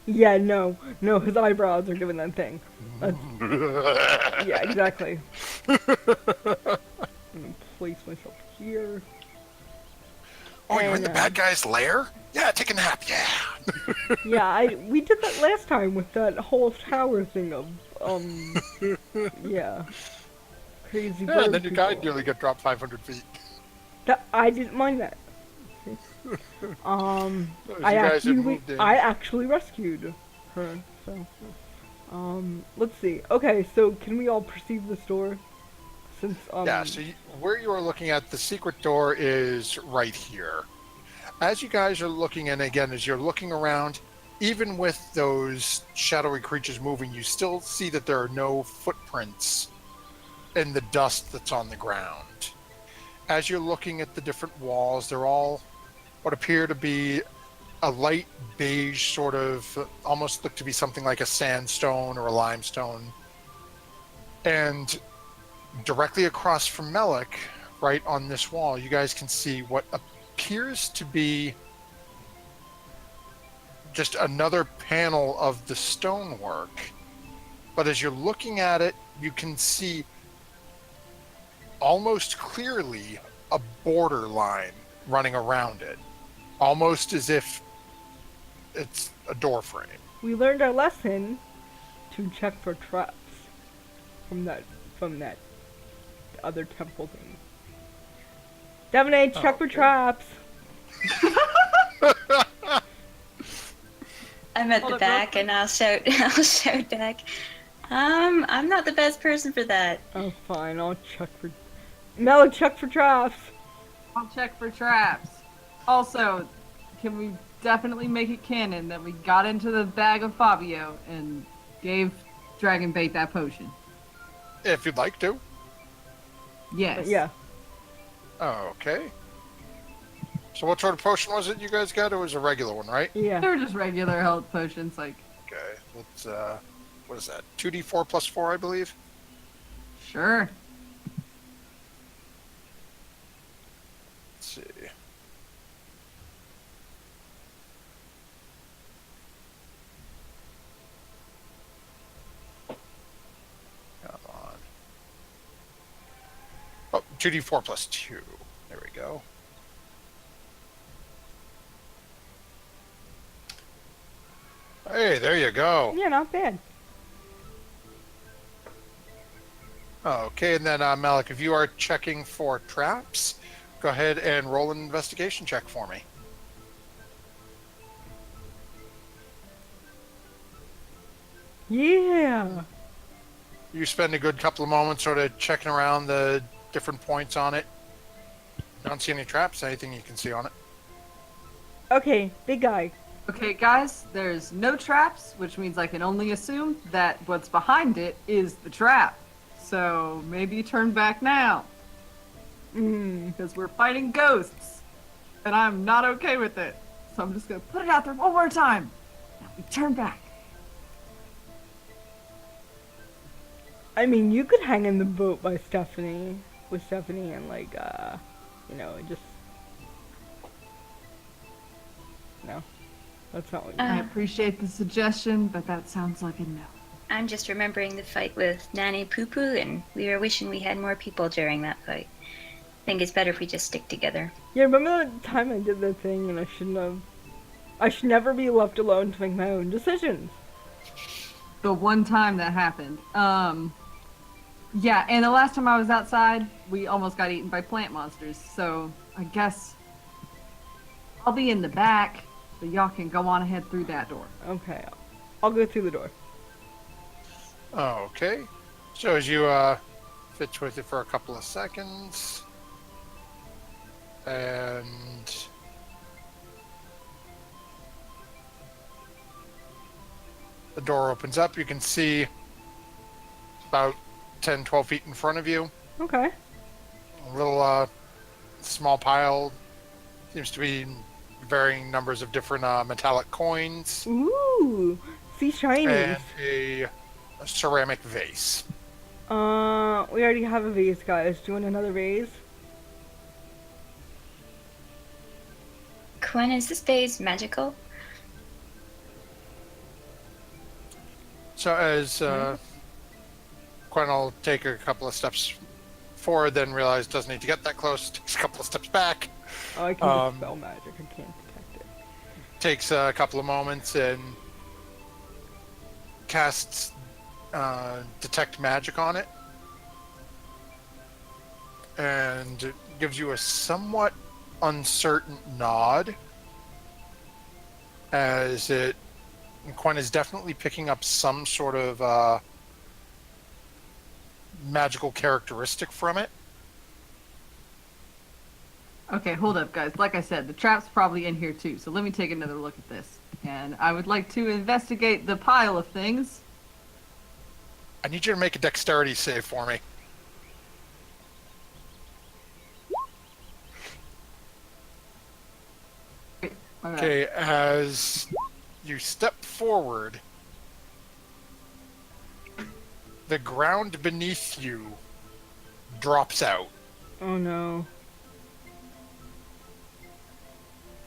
Yeah, no, his eyebrows are doing that thing. Yeah, exactly. Let me place myself here. Oh, you're in And, the bad guy's lair? Yeah, take a nap. Yeah. Yeah, we did that last time with that whole tower thing of, yeah. Crazy Yeah, bird and then your guy people. nearly got dropped 500 feet. I didn't mind that. Okay. As you guys have moved in. I actually rescued her. So, let's see. Okay, so can we all perceive this door? Since Yeah, so where you are looking at, the secret door is right here. As you guys are looking, and again, as you're looking around, even with those shadowy creatures moving, you still see that there are no footprints in the dust that's on the ground. As you're looking at the different walls, they're all what appear to be a light beige sort of, almost look to be something like a sandstone or a limestone. And directly across from Melik, right on this wall, you guys can see what appears to be just another panel of the stonework. But as you're looking at it, you can see almost clearly a border line running around it, almost as if it's a door frame. we learned our lesson to check for traps from that other temple thing. Devanate, check for okay. traps. I'm at Hold the it, back, real and I'll shout. I'll shout back. I'm not the best person for that. Oh, fine. I'll check for. Melo, check for traps. I'll check for traps. Also, can we definitely make it canon that we got into the bag of Fabio and gave Dragonbait that potion? If you'd like to. Yes. Yeah. Okay. So what sort of potion was it you guys got? It was a regular one, right? Yeah. They're just regular health potions, like, Okay. Let's, what is that? 2d4 plus 4, I believe? sure. Let's see. Come on. Oh, 2d4 plus 2. There we go. Hey, there you go. Yeah, not bad. Okay, and then Malik, if you are checking for traps, go ahead and roll an investigation check for me. Yeah. You spend a good couple of moments sort of checking around the different points on it. Don't see any traps, anything you can see on it. Okay, big guy. Okay, guys, there's no traps, which means I can only assume that what's behind it is the trap. So maybe turn back now, because we're fighting ghosts, and I'm not okay with it. So I'm just gonna put it out there one more time. Now we turn back. I mean, you could hang in the boat by Stephanie, with Stephanie, and like, just. No, that's not what you. I appreciate the suggestion, but that sounds like a no. I'm just remembering the fight with Nanny Poo Poo, and we were wishing we had more people during that fight. I think it's better if we just stick together. Yeah, remember the time I did that thing and I shouldn't have. I should never be left alone to make my own decisions. The one time that happened. Yeah, and the last time I was outside, we almost got eaten by plant monsters. So I guess I'll be in the back, but y'all can go on ahead through that door. Okay, I'll go through the door. Okay. So as you fitch with it for a couple of seconds, and the door opens up, you can see about 10, 12 feet in front of you. Okay. A little small pile, seems to be varying numbers of different metallic coins, Ooh, see shinies. and a ceramic vase. We already have a vase, guys. Do you want another vase? Quinn, is this vase magical? So as Quinn will take a couple of steps forward, then realize doesn't need to get that close, takes a couple of steps back, Oh, I can dispel magic. I can't detect it. takes a couple of moments and casts detect magic on it, and it gives you a somewhat uncertain nod as Quen is definitely picking up some sort of magical characteristic from it. Okay, hold up, guys. Like I said, the trap's probably in here too, so let me take another look at this. And I would like to investigate the pile of things. I need you to make a dexterity save for me. Okay, as you step forward, the ground beneath you drops out Oh no.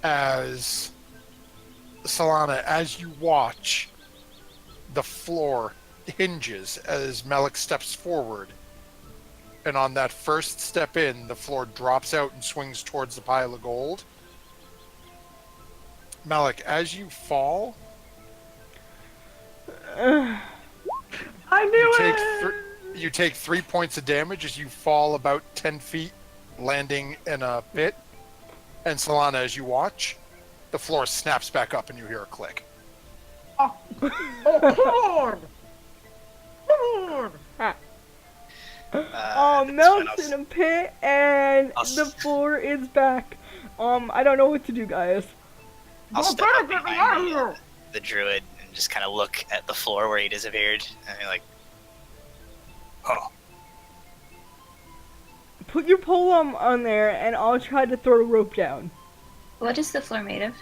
as Solana, as you watch, the floor hinges as Malik steps forward. And on that first step in, the floor drops out and swings towards the pile of gold. Malik, as you fall, I knew it! you take 3 points of damage as you fall about 10 feet, landing in a pit. And Solana, as you watch, the floor snaps back up and you hear a click. Oh, Lord! Lord! Mel's in a pit and the floor is back. I don't know what to do, guys. I'll Well, step better up get me behind out of here! the druid and just kind of look at the floor where he disappeared. And be like, oh. Put your pole on there and I'll try to throw a rope down. What is the floor made of?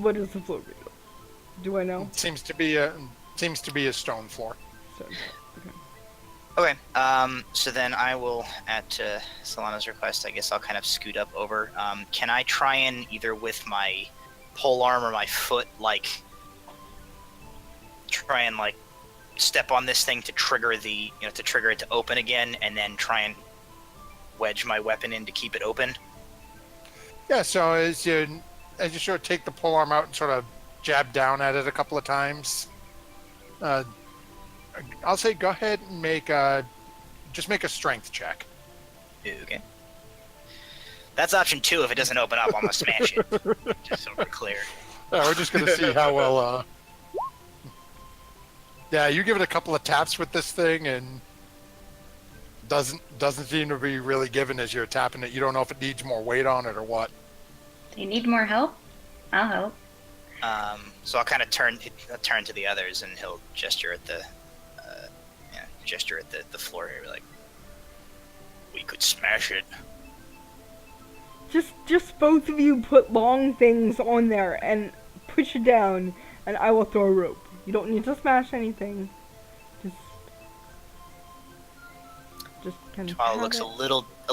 What is the floor made of? Do I know? Seems to be a stone floor. So, Okay, so then I will, at Solana's request, I guess I'll kind of scoot up over. Can I try and, either with my pole arm or my foot, like, try and, like, step on this thing to trigger the, to trigger it to open again, and then try and wedge my weapon in to keep it open? Yeah, so as you sort of take the pole arm out and sort of jab down at it a couple of times, I'll say go ahead and make a strength check. Okay. That's option 2. If it doesn't open up, I'm gonna smash it. Just so we're clear. Yeah, we're just gonna see how well. Yeah, you give it a couple of taps with this thing, and doesn't seem to be really given as you're tapping it. You don't know if it needs more weight on it or what. Do you need more help? I'll help. So I'll kind of turn to the others, and he'll gesture at the floor here, like, we could smash it. Just both of you put long things on there and push it down, and I will throw a rope. You don't need to smash anything. Just kind of. Twala looks a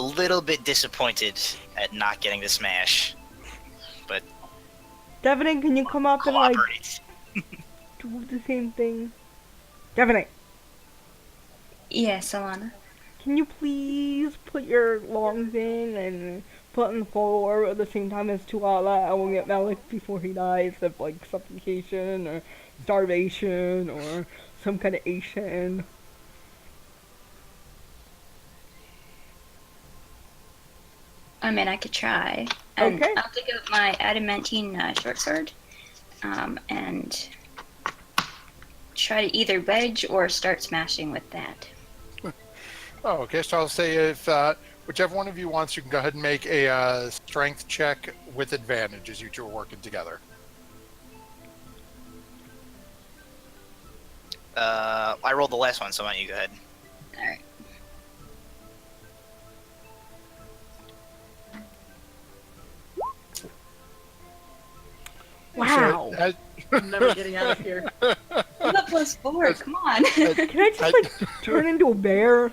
little bit disappointed at not getting to smash, but Devaney, can you come up and like cooperate. do the same thing? Devaney, Yes, Alana. can you please put your long thing and put on the floor at the same time as Tuala? I will get Malik before he dies of like suffocation or starvation or some kind of Asian. I mean, I could try. And Okay. I'll dig out my adamantine short sword and try to either wedge or start smashing with that. Oh, okay. So I'll say if whichever one of you wants, you can go ahead and make a strength check with advantage as you two are working together. I rolled the last one, so why don't you go ahead? All right. Wow. So, I'm never getting out of here. I'm up +4. Come on. Can I just like turn into a bear?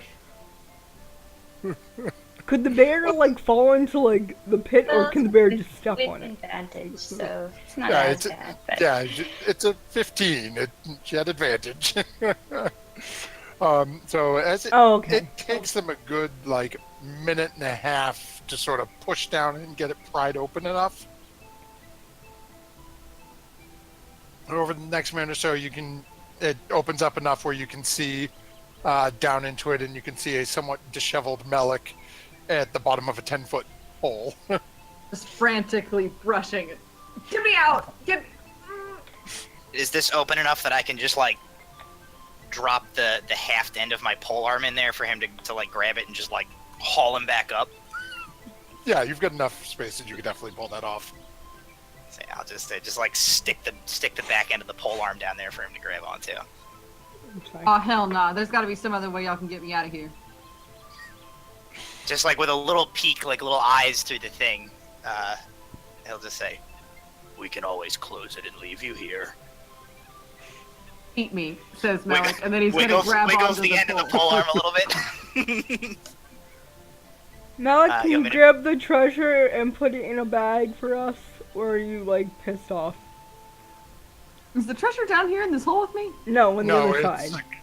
Could the bear like fall into like the pit, or can the bear just step with on it? advantage, so it's not Yeah, as bad. But yeah, it's a 15. She had advantage. So as Oh, okay. it takes them a good like minute and a half to sort of push down and get it pried open enough. Over the next minute or so, it opens up enough where you can see down into it, and you can see a somewhat disheveled Melik at the bottom of a 10-foot hole. Just frantically brushing it. Get me out! Get. Is this open enough that I can just like drop the haft end of my pole arm in there for him to like grab it and just like haul him back up? Yeah, you've got enough space that you could definitely pull that off. So I'll just like stick the back end of the pole arm down there for him to grab onto. Okay. Oh hell nah! There's got to be some other way y'all can get me out of here. Just like with a little peek, like little eyes through the thing. He'll just say, "We can always close it and leave you here." Eat me, says Wiggle- Malik, and then he's gonna Wiggles, grab wiggles onto the end of the pole arm a little bit. Malik, can you you want me to- grab the treasure and put it in a bag for us? Or are you, like, pissed off? Is the treasure down here in this hole with me? No, on the No, other it's side. like,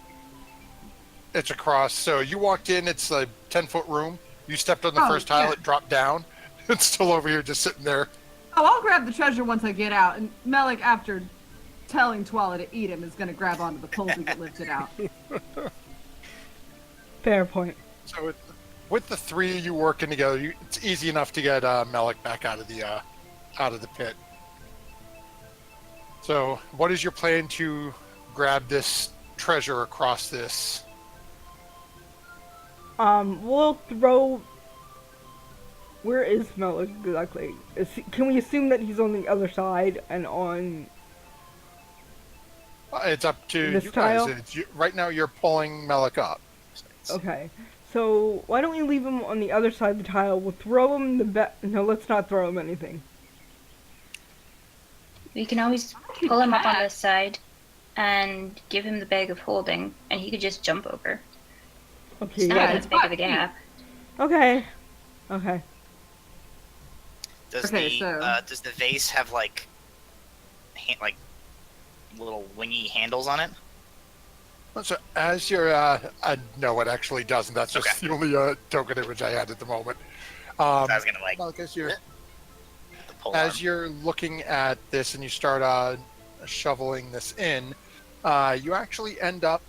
it's across. So you walked in. It's a 10-foot room. You stepped on the Oh, first tile. yeah. It dropped down. It's still over here, just sitting there. Oh, I'll grab the treasure once I get out, and Malik, after telling Twala to eat him, is gonna grab onto the pole to get lifted out. Fair point. So with the three of you working together, it's easy enough to get Melik back out of the pit. So, what is your plan to grab this treasure across this? We'll throw... Where is Malik exactly? Can we assume that he's on the other side and on... It's up to This you guys. tile? Right now, you're pulling Melik up. Okay. So, why don't we leave him on the other side of the tile? We'll throw him No, let's not throw him anything. We can always pull him up on this side and give him the bag of holding, and he could just jump over. Okay, It's not yeah. as big of a gap. Okay. Okay. Does the vase have like little wingy handles on it? So as you're, no, it actually doesn't. That's just Okay. the only token image I had at the moment. I was gonna like Melik, the pole arm. as you're looking at this and you start shoveling this in, you actually end up,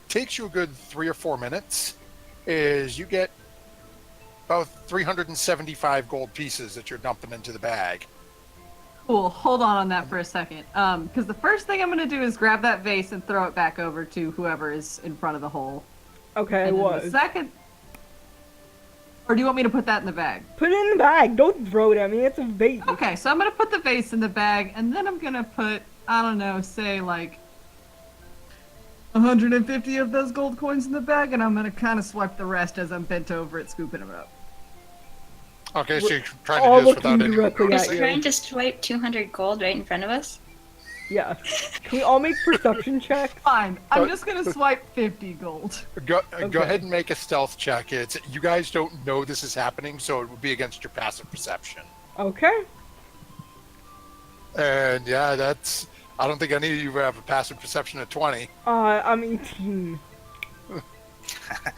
takes you a good 3 or 4 minutes, is you get about 375 gold pieces that you're dumping into the bag. Cool, hold on that for a second. Because the first thing I'm gonna do is grab that vase and throw it back over to whoever is in front of the hole. Okay, And then what? the second... Or do you want me to put that in the bag? Put it in the bag. Don't throw it at me. It's a vase. Okay, so I'm gonna put the vase in the bag, and then I'm gonna put, I don't know, say like 150 of those gold coins in the bag, and I'm gonna kind of swipe the rest as I'm bent over it, scooping them up. Okay, so you're trying All to do this without looking any... directly Just at you. trying to swipe 200 gold right in front of us? Yeah. Can we all make perception checks? Fine, I'm So- just gonna swipe 50 gold. Go Okay. ahead and make a stealth check. You guys don't know this is happening, so it would be against your passive perception. Okay. And yeah, that's... I don't think any of you have a passive perception of 20. I'm 18.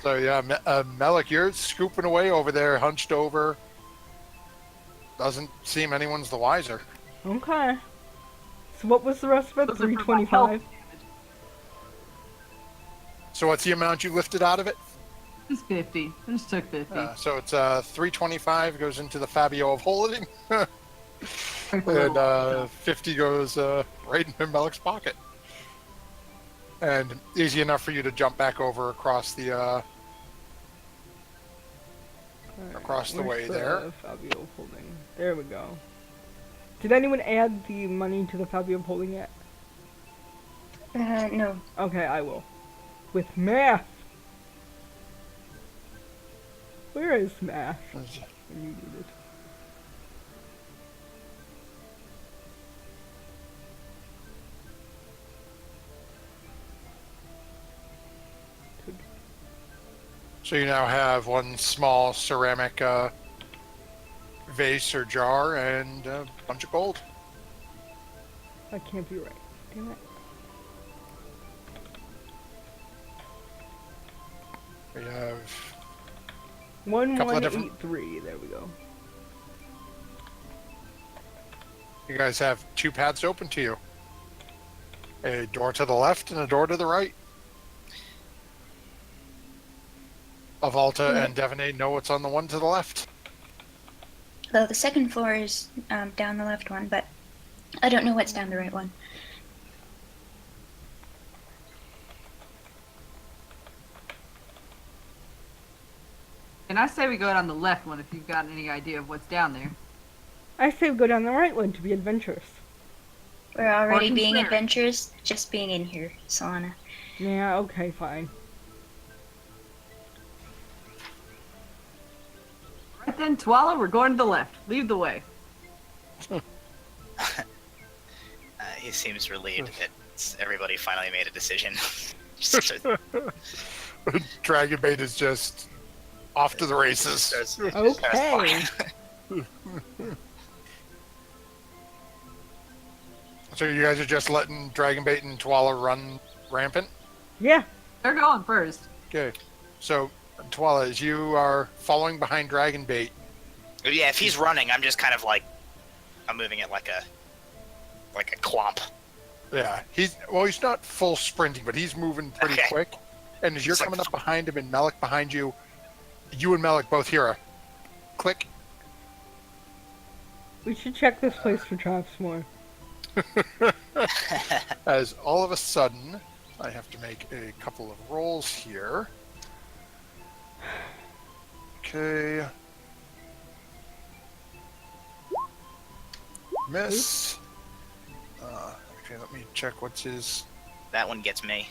So yeah, Melik, you're scooping away over there, hunched over. Doesn't seem anyone's the wiser. Okay. So what was the rest of it? Those are for my 325? health. So what's the amount you lifted out of it? Just 50. I just took 50. So it's 325 goes into the Fabio of holding, Right for the and little- 50 goes right in Melik's pocket. And easy enough for you to jump back over across the Alright, across the where's way there. Fabio holding. There we go. Did anyone add the money to the Fabio holding yet? No. Okay, I will. With math. Where is math? When you need it. So you now have one small ceramic vase or jar and a bunch of gold. That can't be right. Damn it. We have 1183. There we go. you guys have two paths open to you. A door to the left and a door to the right. Avalta and Devanay know what's on the one to the left. Though the second floor is down the left one, but I don't know what's down the right one. And I say we go down the left one if you've got any idea of what's down there. I say we go down the right one to be adventurous. We're already being consider. adventurous, just being in here, Solana. Yeah, okay, fine. Right then, Twala, we're going to the left. Lead the way. He seems relieved that everybody finally made a decision. Just to- Dragonbait is just off to the races. starts- Okay. starts fine. So you guys are just letting Dragonbait and Twala run rampant? Yeah. They're going first. Okay. So, Twala, as you are following behind Dragonbait, Yeah, if he's running, I'm just kind of like, I'm moving it like a clomp. yeah, he's not full sprinting, but he's moving pretty Okay. quick. And as you're It's like- coming up behind him and Melik behind you, you and Melik both hear a click. We should check this place for traps more. As all of a sudden, I have to make a couple of rolls here. Okay. Miss. Okay, let me check what's his. That one gets me.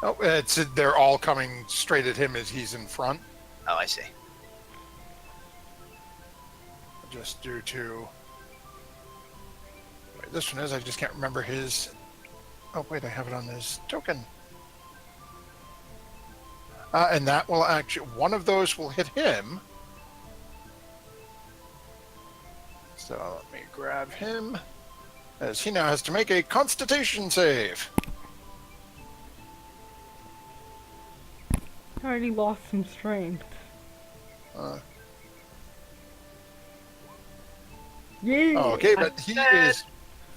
Oh, they're all coming straight at him as he's in front. Oh, I see. Just due to. Wait, this one is. I just can't remember his. Oh wait, I have it on his token. And that will actually. One of those will hit him. So let me grab him. As he now has to make a Constitution save. I already lost some strength. Uh, Yeah. Oh, okay, but he is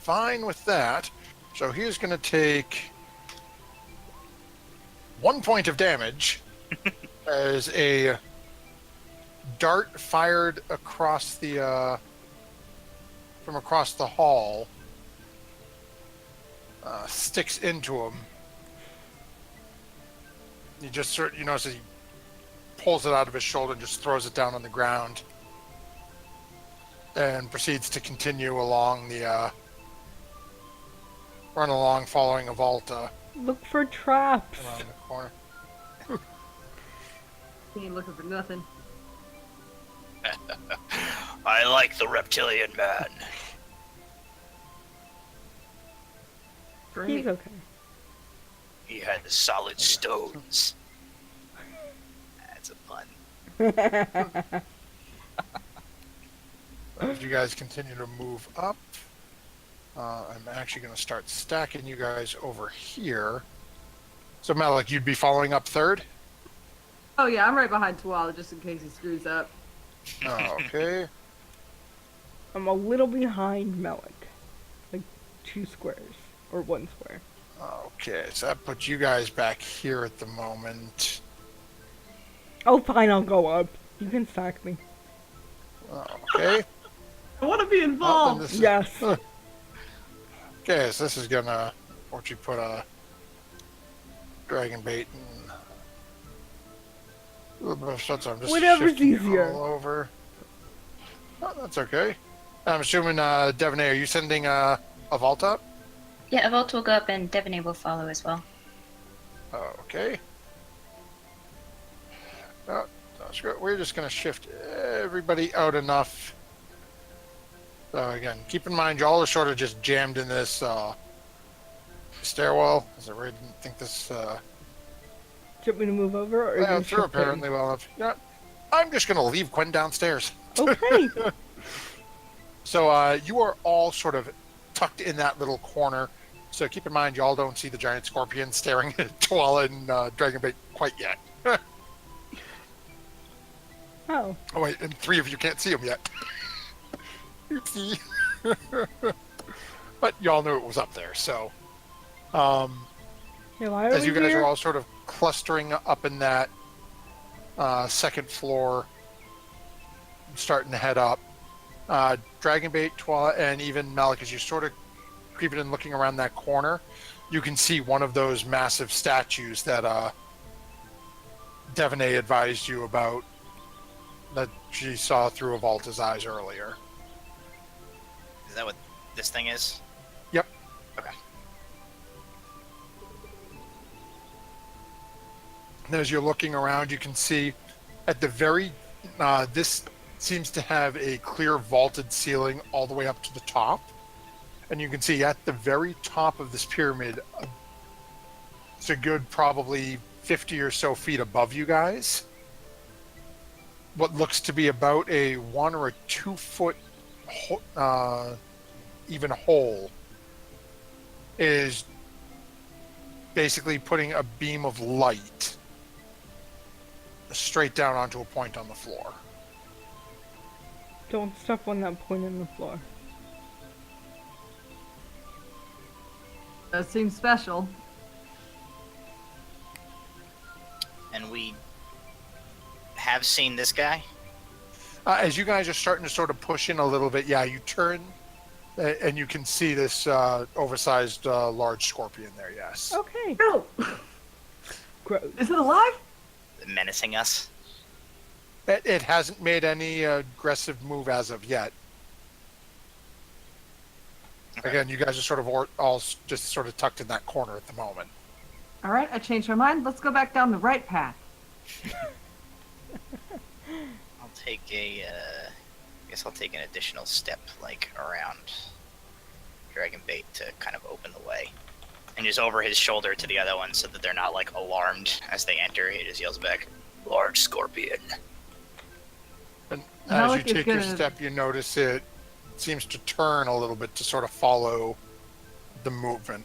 fine with that. So he is going to take 1 point of damage as a dart fired across the from across the hall sticks into him. He just you notice he pulls it out of his shoulder and just throws it down on the ground. And proceeds to continue along the run along following Avalta Look for traps. around the corner. He ain't looking for nothing. I like the reptilian man. Great. He's okay. He had solid stones. That's a pun. As you guys continue to move up, I'm actually going to start stacking you guys over here. So Melik, you'd be following up third? Oh yeah, I'm right behind Twala just in case he screws up. Okay. I'm a little behind Melik. Like 2 squares. Or 1 square. Okay, so that puts you guys back here at the moment. Oh, fine, I'll go up. You can stack me. Okay. I want to be Well, then involved. this is- Yes. Okay, so this is gonna what you put a dragon bait and a little bit of stuff, so I'm just Whatever's shifting it easier. all over. Oh, that's okay. I'm assuming Devanay, are you sending Avalta up? Yeah, Evolt will go up and Devanay will follow as well. Okay. That's good. We're just gonna shift everybody out enough. So again, keep in mind y'all are sort of just jammed in this stairwell. As I really didn't think this Do you want me to move over? Or are you well, gonna through shift in? apparently well enough. Yeah, I'm just gonna leave Gwen downstairs. Okay. So you are all sort of tucked in that little corner. So keep in mind y'all don't see the giant scorpion staring at Twala and Dragonbait quite yet. Oh. Oh wait, and 3 of you can't see him yet. Oopsie. But y'all knew it was up there, so Yeah, why are as we you guys here? are all sort of clustering up in that second floor starting to head up. Dragonbait, Twala, and even Malik, as you sort of creeping and looking around that corner, you can see one of those massive statues that Devaney advised you about, that she saw through Avalta's eyes earlier. Is that what this thing is? Yep. Okay. And as you're looking around, you can see at the very, this seems to have a clear vaulted ceiling all the way up to the top. And you can see at the very top of this pyramid, it's a good probably 50 or so feet above you guys, what looks to be about a 1 or a 2 foot even hole is basically putting a beam of light straight down onto a point on the floor. Don't step on that point in the floor. That seems special. And we have seen this guy? As you guys are starting to sort of push in a little bit, yeah, you turn and you can see this oversized large scorpion there, yes. Okay. No! Gross. Is it alive? Menacing us? It hasn't made any aggressive move as of yet. Okay. Again, you guys are sort of all just sort of tucked in that corner at the moment. Alright, I changed my mind. Let's go back down the right path. I'll take a, I guess I'll take an additional step, like, around Dragonbait to kind of open the way. And just over his shoulder to the other one so that they're not, like, alarmed as they enter. He just yells back, "Large scorpion." And Malik as you is take your gonna- step, you notice it seems to turn a little bit to sort of follow the movement.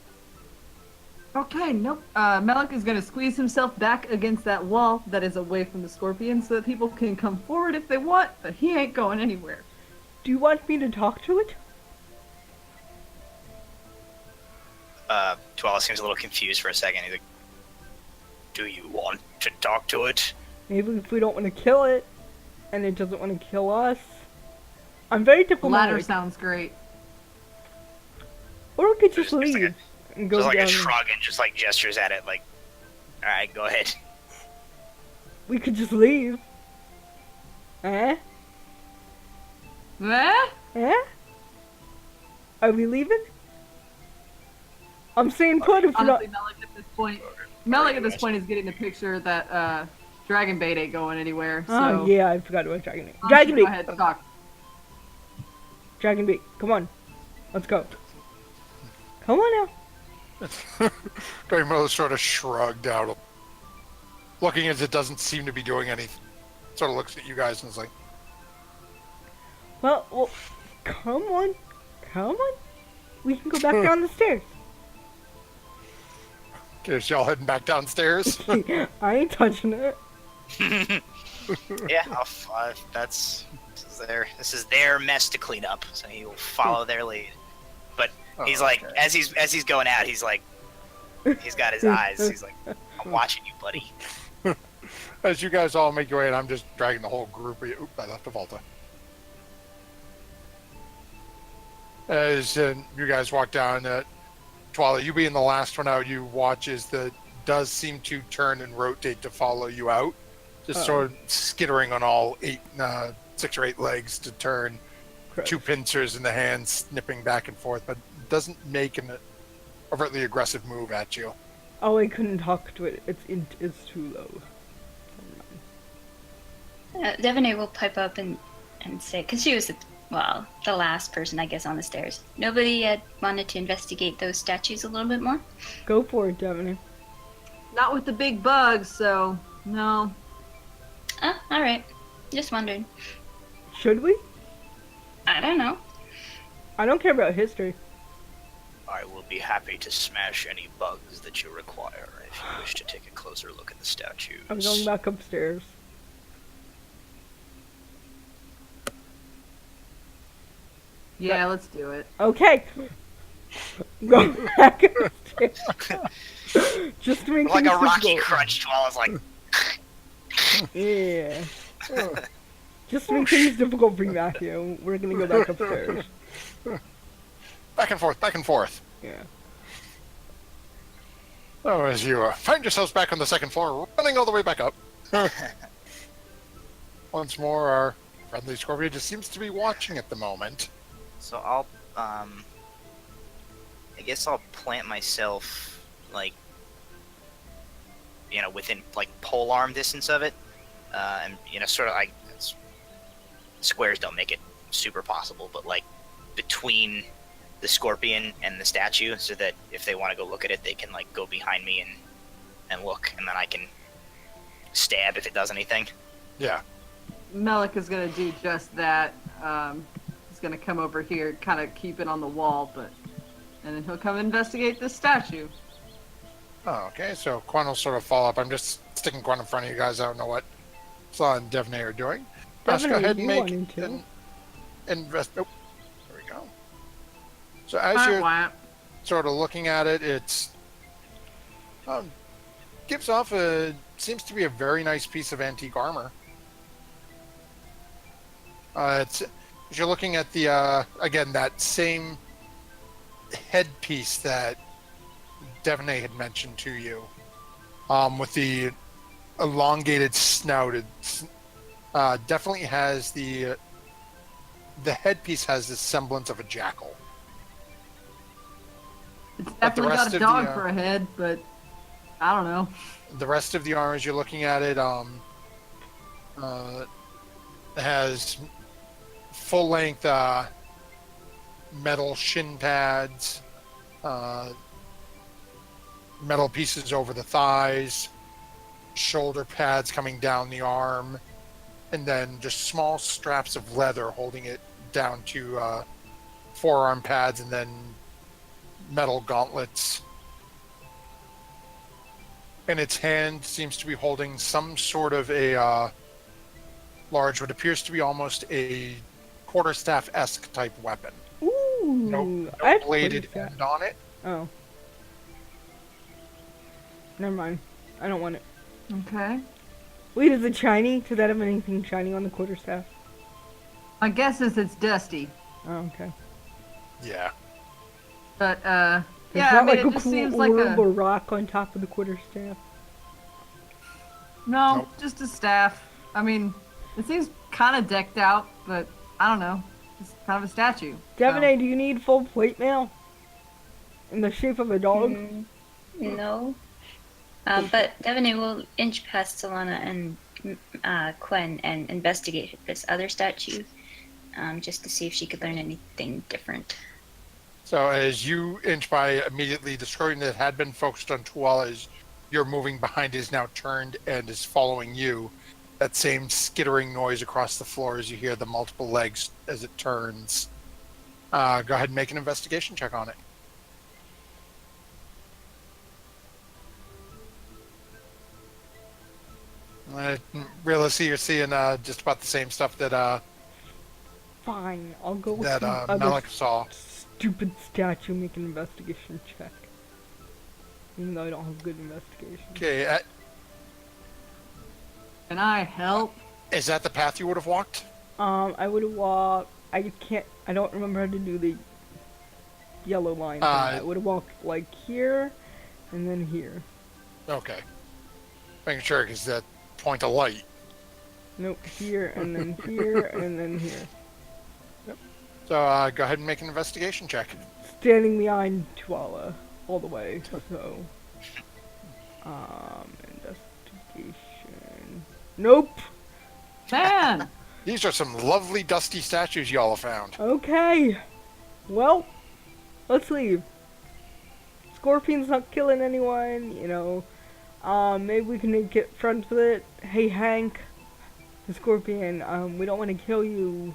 Okay, nope. Malik is going to squeeze himself back against that wall that is away from the scorpion so that people can come forward if they want, but he ain't going anywhere. Do you want me to talk to it? Twala seems a little confused for a second. He's like, "Do you want to talk to it?" Maybe if we don't want to kill it, and it doesn't want to kill us. I'm very The latter diplomatic. sounds great. Or we could just Just like leave and go Just like down. a shrug and just like gestures at it, like, "Alright, go ahead." We could just leave. Eh? Eh? Eh? Are we leaving? I'm saying put if not. Honestly, Malik at this point is getting the picture that Dragonbait ain't going anywhere. So Oh yeah, I forgot about Dragon Bait. why don't Dragon you go ahead Bait. and talk. Dragon Bait. Come on. Let's go. Come on now. Dragonbait sort of shrugged out, looking as it doesn't seem to be doing anything. Sort of looks at you guys and is like, Well, come on. Come on. We can go back down the stairs. "Okay, so y'all heading back downstairs?" I ain't touching it. Yeah, this is their mess to clean up, so he will follow their lead. But he's like, okay. as he's going out, he's like, he's got his eyes. He's like, "I'm watching you, buddy." As you guys all make your way, and I'm just dragging the whole group. Oop, I left Avalta. As you guys walk down, Twala, you being the last one out, you watch as the does seem to turn and rotate to follow you out, just sort of skittering on all 6 or 8 legs to turn, Correct. 2 pincers in the hands, snipping back and forth, but doesn't make an overtly aggressive move at you. Oh, I couldn't talk to it. It's too low. Devaney will pipe up and say, because she was the last person, I guess, on the stairs. Nobody wanted to investigate those statues a little bit more? Go for it, Devaney. Not with the big bugs, so no. Oh, alright. Just wondered. Should we? I don't know. I don't care about history. I will be happy to smash any bugs that you require if you wish to take a closer look at the statues. I'm going back upstairs. Yeah, let's do it. Okay. Go back upstairs. Just to make Like a things Rocky difficult. Crunch, Twala's like, Yeah. Just to make things difficult for you, Matthew, we're gonna go back upstairs. Back and forth, back and forth. Yeah. Oh, as you find yourselves back on the second floor, running all the way back up. Once more, our friendly Scorpion just seems to be watching at the moment. So I'll, I guess I'll plant myself, like, within, like, pole arm distance of it. And, sort of, like, squares don't make it super possible, but, like, between the Scorpion and the statue, so that if they want to go look at it, they can, like, go behind me and look, and then I can stab if it does anything. Yeah. Melik is gonna do just that. He's gonna come over here, kind of keep it on the wall, and then he'll come investigate this statue. Oh, okay, so Quan will sort of follow up. I'm just sticking Quan in front of you guys. I don't know what Slaw and Devney are doing. Let's go ahead and make an invest. Oh, there we go. So as you're sort of looking at it, it's gives off seems to be a very nice piece of antique armor. It's as you're looking at the again that same headpiece that Devney had mentioned to you, with the elongated snout. It definitely has the headpiece has the semblance of a jackal. It's definitely got a dog for a head, but I don't know. The rest of the armor, as you're looking at it, has full-length metal shin pads, metal pieces over the thighs, shoulder pads coming down the arm, and then just small straps of leather holding it down to forearm pads, and then metal gauntlets. And its hand seems to be holding some sort of a large, what appears to be almost a quarterstaff-esque type weapon. Ooh, No bladed end on it. Oh. Never mind. I don't want it. Okay. Wait, is it shiny? Does that have anything shiny on the quarterstaff? My guess is it's dusty. Oh, okay. Yeah. But, Is yeah, that I mean, like it a just cool seems like orb or rock on top of the quarterstaff? No, Nope. just a staff. I mean, it seems kind of decked out, but I don't know. It's kind of a statue. Devonay, do you need full plate mail? In the shape of a dog? No. But Devonay will inch past Solana and Quen and investigate this other statue, just to see if she could learn anything different. So as you inch by, immediately the Scorpion that had been focused on Tuala, as you're moving behind, is now turned and is following you. That same skittering noise across the floor as you hear the multiple legs as it turns. Go ahead and make an investigation check on it. Realistically, you're seeing just about the same stuff that Fine, I'll go with that the other Melik saw. stupid statue. Make an investigation check. Even though I don't have good investigation. Okay, Can I help? is that the path you would have walked? I would have walked. I don't remember how to do the yellow line thing. I would have walked like here, and then here. Okay. Making sure, because that point of light. Nope, here, and then here, and then here. So go ahead and make an investigation check. Standing behind Tuala all the way, so... investigation... Nope! Man! These are some lovely dusty statues y'all have found. Okay! Well, let's leave. Scorpion's not killing anyone, you know. Maybe we can get friends with it. Hey, Hank, the Scorpion, we don't want to kill you.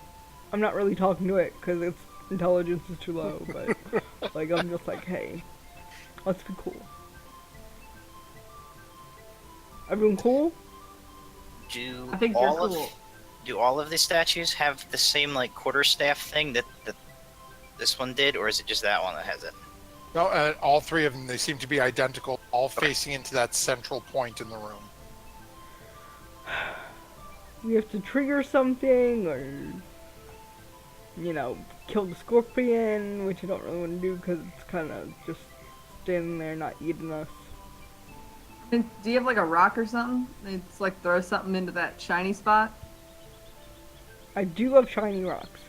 I'm not really talking to it, because its intelligence is too low, but, like, I'm just like, hey, let's be cool. Everyone cool? Do I think they're all cool. of do all of the statues have the same like quarterstaff thing that this one did, or is it just that one that has it? No, all three of them, they seem to be identical, all facing into that central point in the room. we have to trigger something, or kill the scorpion, which I don't really want to do because it's kind of just standing there not eating us. And do you have like a rock or something? It's like throw something into that shiny spot. I do have shiny rocks.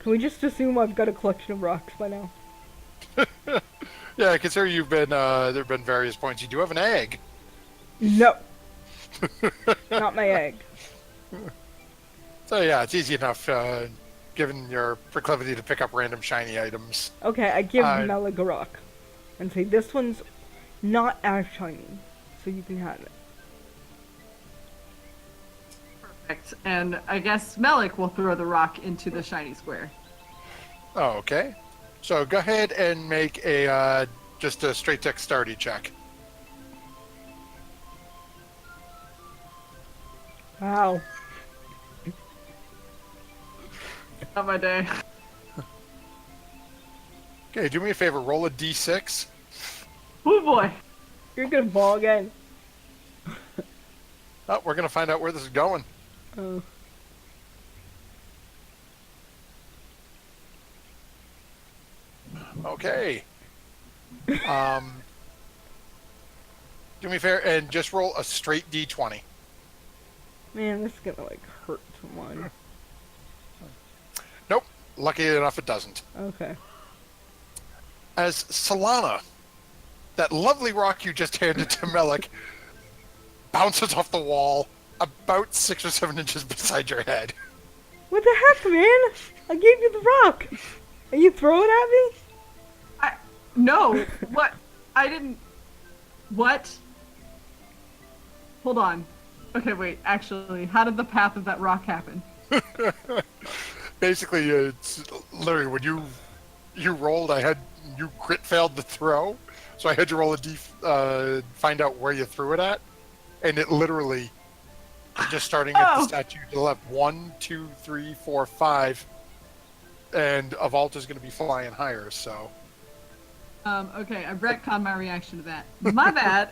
Can we just assume I've got a collection of rocks by now? Yeah, consider you've been, there have been various points. You do have an egg. No. Not my egg. So yeah, it's easy enough, given your proclivity to pick up random shiny items. Okay, I give Melik a rock. And say, this one's not as shiny, so you can have it. Perfect. And I guess Melik will throw the rock into the shiny square. Oh, okay. So go ahead and make a, just a straight dexterity check. Wow. Not my day. Okay, do me a favor, roll a d6. Oh boy. You're gonna fall again. Oh, we're gonna find out where this is going. Oh. Okay. Do me a favor and just roll a straight d20. Man, this is gonna hurt someone. Nope. Lucky enough it doesn't. Okay. As Solana, that lovely rock you just handed to Melik, bounces off the wall about 6 or 7 inches beside your head. What the heck, man? I gave you the rock. Are you throwing at me? No. What? I didn't. What? Hold on. Okay, wait. Actually, how did the path of that rock happen? Basically, it's literally when you rolled, you crit failed the throw, so I had to roll find out where you threw it at, and it literally just starting at the statue to the left, 1, 2, 3, 4, 5, and a vault is going to be flying higher. So. Okay, I retconned my reaction to that. My bad.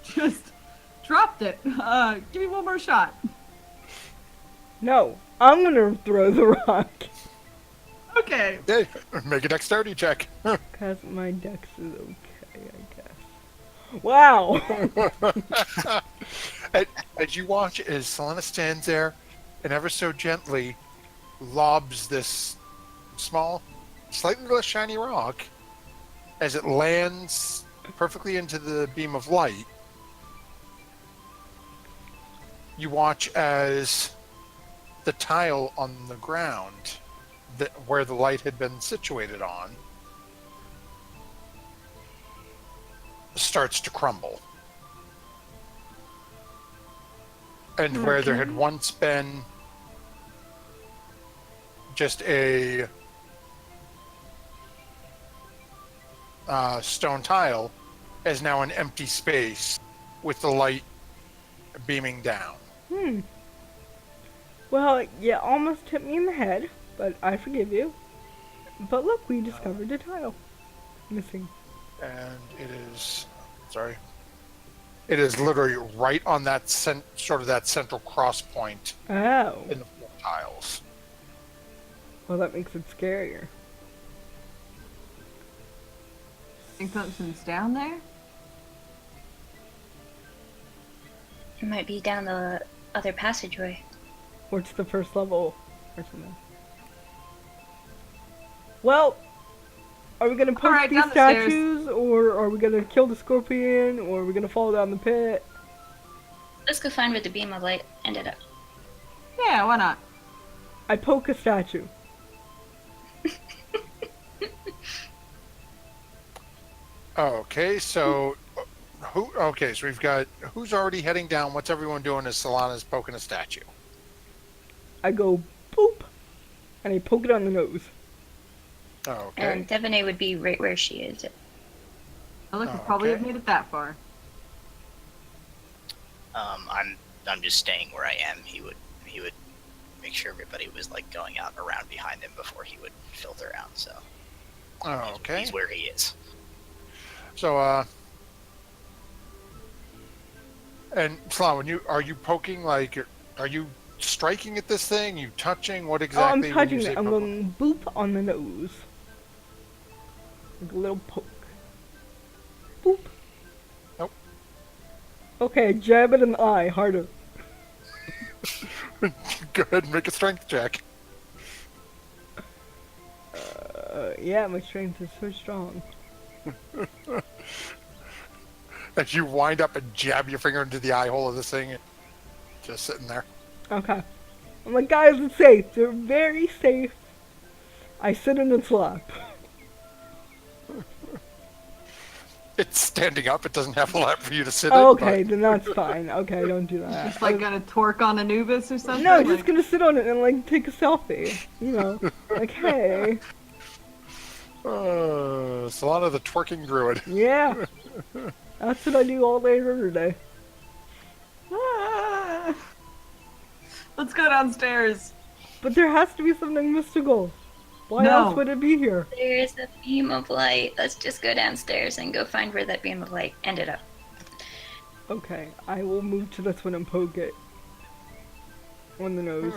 Just dropped it. Give me one more shot. No, I'm gonna throw the rock. Okay. Hey, make a dexterity check. Cause my dex is okay, I guess. Wow. As you watch, as Selena stands there, and ever so gently lobs this small, slightly less shiny rock, as it lands perfectly into the beam of light, you watch as the tile on the ground where the light had been situated on starts to crumble. And where there had once been just a stone tile is now an empty space with the light beaming down. Well, you almost hit me in the head, but I forgive you. But look, we discovered a tile. Missing. And it is literally right on that sort of that central cross point Oh. in the 4 tiles. Well, that makes it scarier. Think something's down there? It might be down the other passageway. Or it's the first level or something. Well, are we gonna poke Alright, these down the stairs. statues, or are we gonna kill the scorpion, or are we gonna fall down the pit? Let's go find where the beam of light ended up. Yeah, why not? I poke a statue. Okay, so so we've got who's already heading down. What's everyone doing as Solana's poking a statue? I go boop, and I poke it on the nose. Okay. And Devaney would be right where she is. I look, probably okay. have made it that far. I'm just staying where I am. He would make sure everybody was going out around behind him before he would filter out. So Okay. he's where he is. So And Flan, are you poking, like, are you striking at this thing? You touching? What exactly? I'm when you touching say it. I'm poke? going boop on the nose. Like a little poke. Boop. Nope. Okay, jab it in the eye, harder. Go ahead and make a strength check. Yeah, my strength is so strong. As you wind up and jab your finger into the eye hole of this thing, just sitting there. Okay. I'm like, guys, it's safe. They're very safe. I sit in its lap. It's standing up. It doesn't have a lap for you to sit Oh, in. okay, then that's fine. Okay, don't do that. Just like gonna torque on Anubis or something? No, like... just gonna sit on it and like take a selfie. You know, like hey, Solana the twerking druid. yeah, that's what I do all day every day. Ah. Let's go downstairs. But there has to be something mystical. Why No. else would it be here? There's a beam of light. Let's just go downstairs and go find where that beam of light ended up. Okay, I will move to this one and poke it on the nose.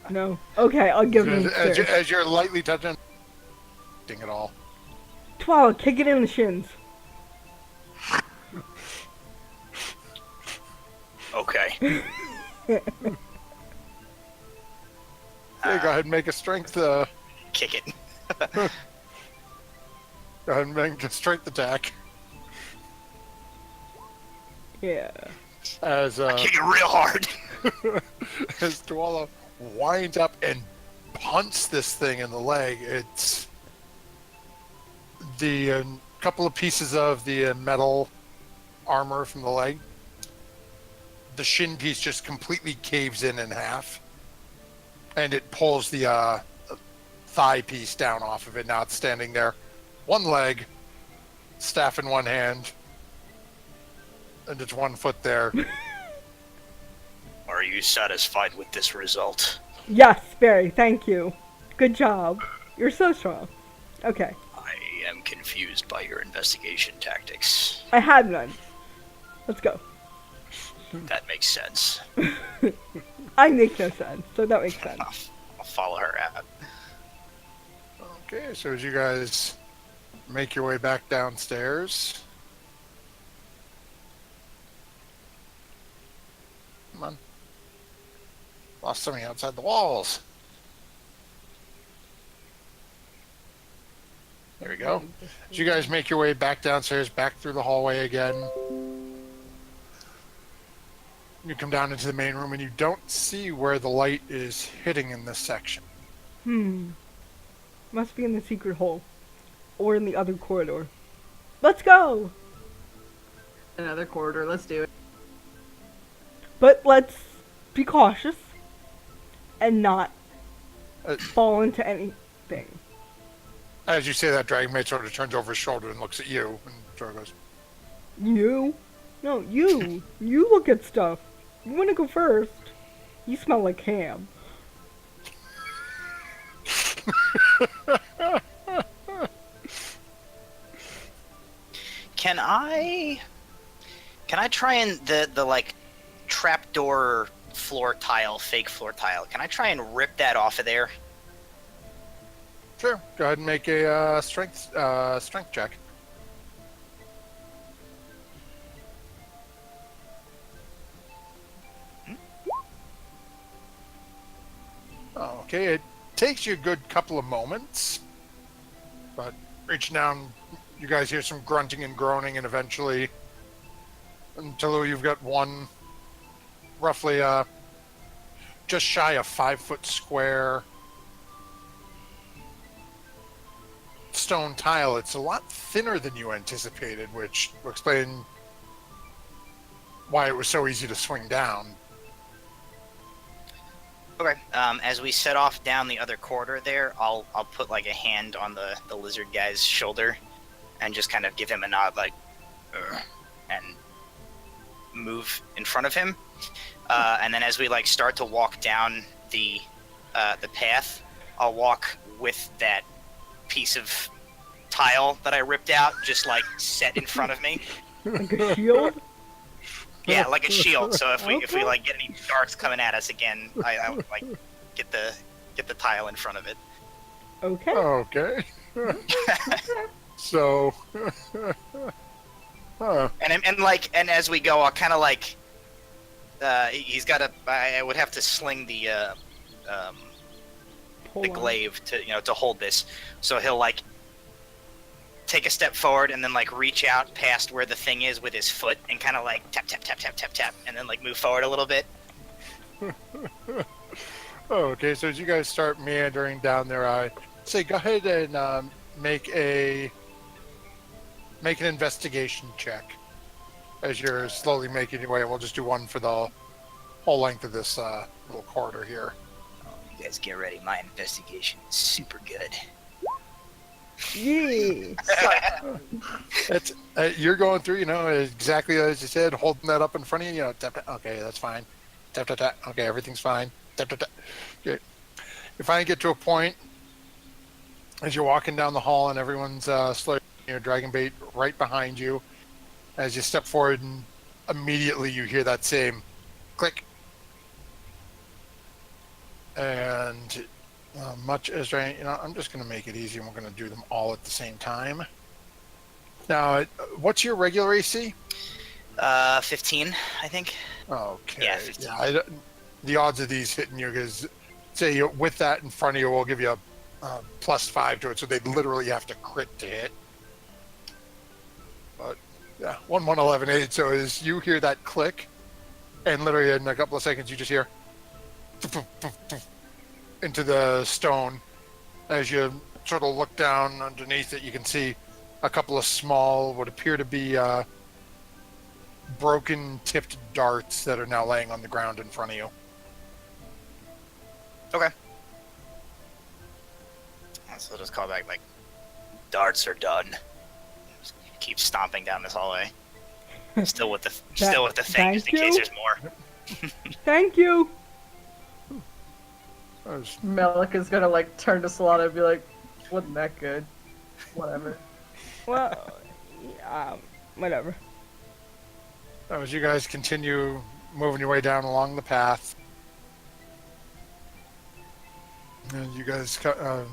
No. Okay, I'll give him As you're lightly touching it all. Twala, kick it in the shins. Okay. Okay, go ahead and make a strength. Kick it. Go ahead and make a strength attack. Yeah. As Kick it real hard. as Dwala winds up and punts this thing in the leg, it's the couple of pieces of the metal armor from the leg. The shin piece just completely caves in half, and it pulls the thigh piece down off of it. Now it's standing there, one leg, staff in one hand, and it's 1 foot there. Are you satisfied with this result? Yes, very. Thank you. Good job. You're so strong. Okay. I am confused by your investigation tactics. I had none. Let's go. That makes sense. I make no sense, so that makes sense. I'll follow her out. Okay, so as you guys make your way back downstairs. Come on. Lost something outside the walls. There we go. As you guys make your way back downstairs, back through the hallway again. You come down into the main room and you don't see where the light is hitting in this section. Must be in the secret hole. Or in the other corridor. Let's go! Another corridor, let's do it. But let's be cautious. And not Uh, fall into anything. As you say that, Dragonmate sort of turns over his shoulder and looks at you and sort of goes, You? No, you. You look at stuff. You wanna go first. You smell like ham. Can I try and the like trapdoor floor tile, fake floor tile? Can I try and rip that off of there? sure, go ahead and make a strength check. Okay, it takes you a good couple of moments, but reaching down, you guys hear some grunting and groaning, and eventually, until you've got one roughly just shy of 5 foot square stone tile. It's a lot thinner than you anticipated, which will explain why it was so easy to swing down. Okay. As we set off down the other corridor there, I'll put like a hand on the lizard guy's shoulder, and just kind of give him a nod, like, and move in front of him. And then as we like start to walk down the path, I'll walk with that piece of tile that I ripped out, just like set in front of me. Like a shield? Yeah, like a shield. So if we Okay. like get any darts coming at us again, I would like get the tile in front of it. Okay. Okay. So, and as we go, I'll kind of like he's got I would have to sling the Hold on. glaive to hold this. So he'll like take a step forward and then like reach out past where the thing is with his foot and kind of like tap tap tap tap tap tap and then like move forward a little bit. okay. So as you guys start meandering down there, I say go ahead and make an investigation check as you're slowly making your way. And we'll just do one for the whole length of this little corridor here. You guys get ready. My investigation is super good. Yeah. It's you're going through, exactly as you said, holding that up in front of you. Tap, tap, okay, that's fine. Tap, tap, tap. Okay, everything's fine. Tap, tap, tap. Okay. You finally get to a point as you're walking down the hall and everyone's slowly, dragon bait right behind you. As you step forward, and immediately you hear that same click. And much as I'm just going to make it easy, and we're going to do them all at the same time. Now, what's your regular AC? 15, I think. Okay. Yeah, 15. Yeah, the odds of these hitting you, because say with that in front of you, we'll give you a +5 to it, so they literally have to crit to hit. But yeah, 1, 1, 11, 8. So as you hear that click, and literally in a couple of seconds, you just hear into the stone. As you sort of look down underneath it, you can see a couple of small, what appear to be broken tipped darts that are now laying on the ground in front of you. Okay. So just call back like, darts are done. Just keep stomping down this hallway. Still with the thing, just in case there's more. Thank you. Melika's gonna like turn to Solana and be like, wasn't that good? Whatever. Well, whatever. As you guys continue moving your way down along the path, and you guys Twala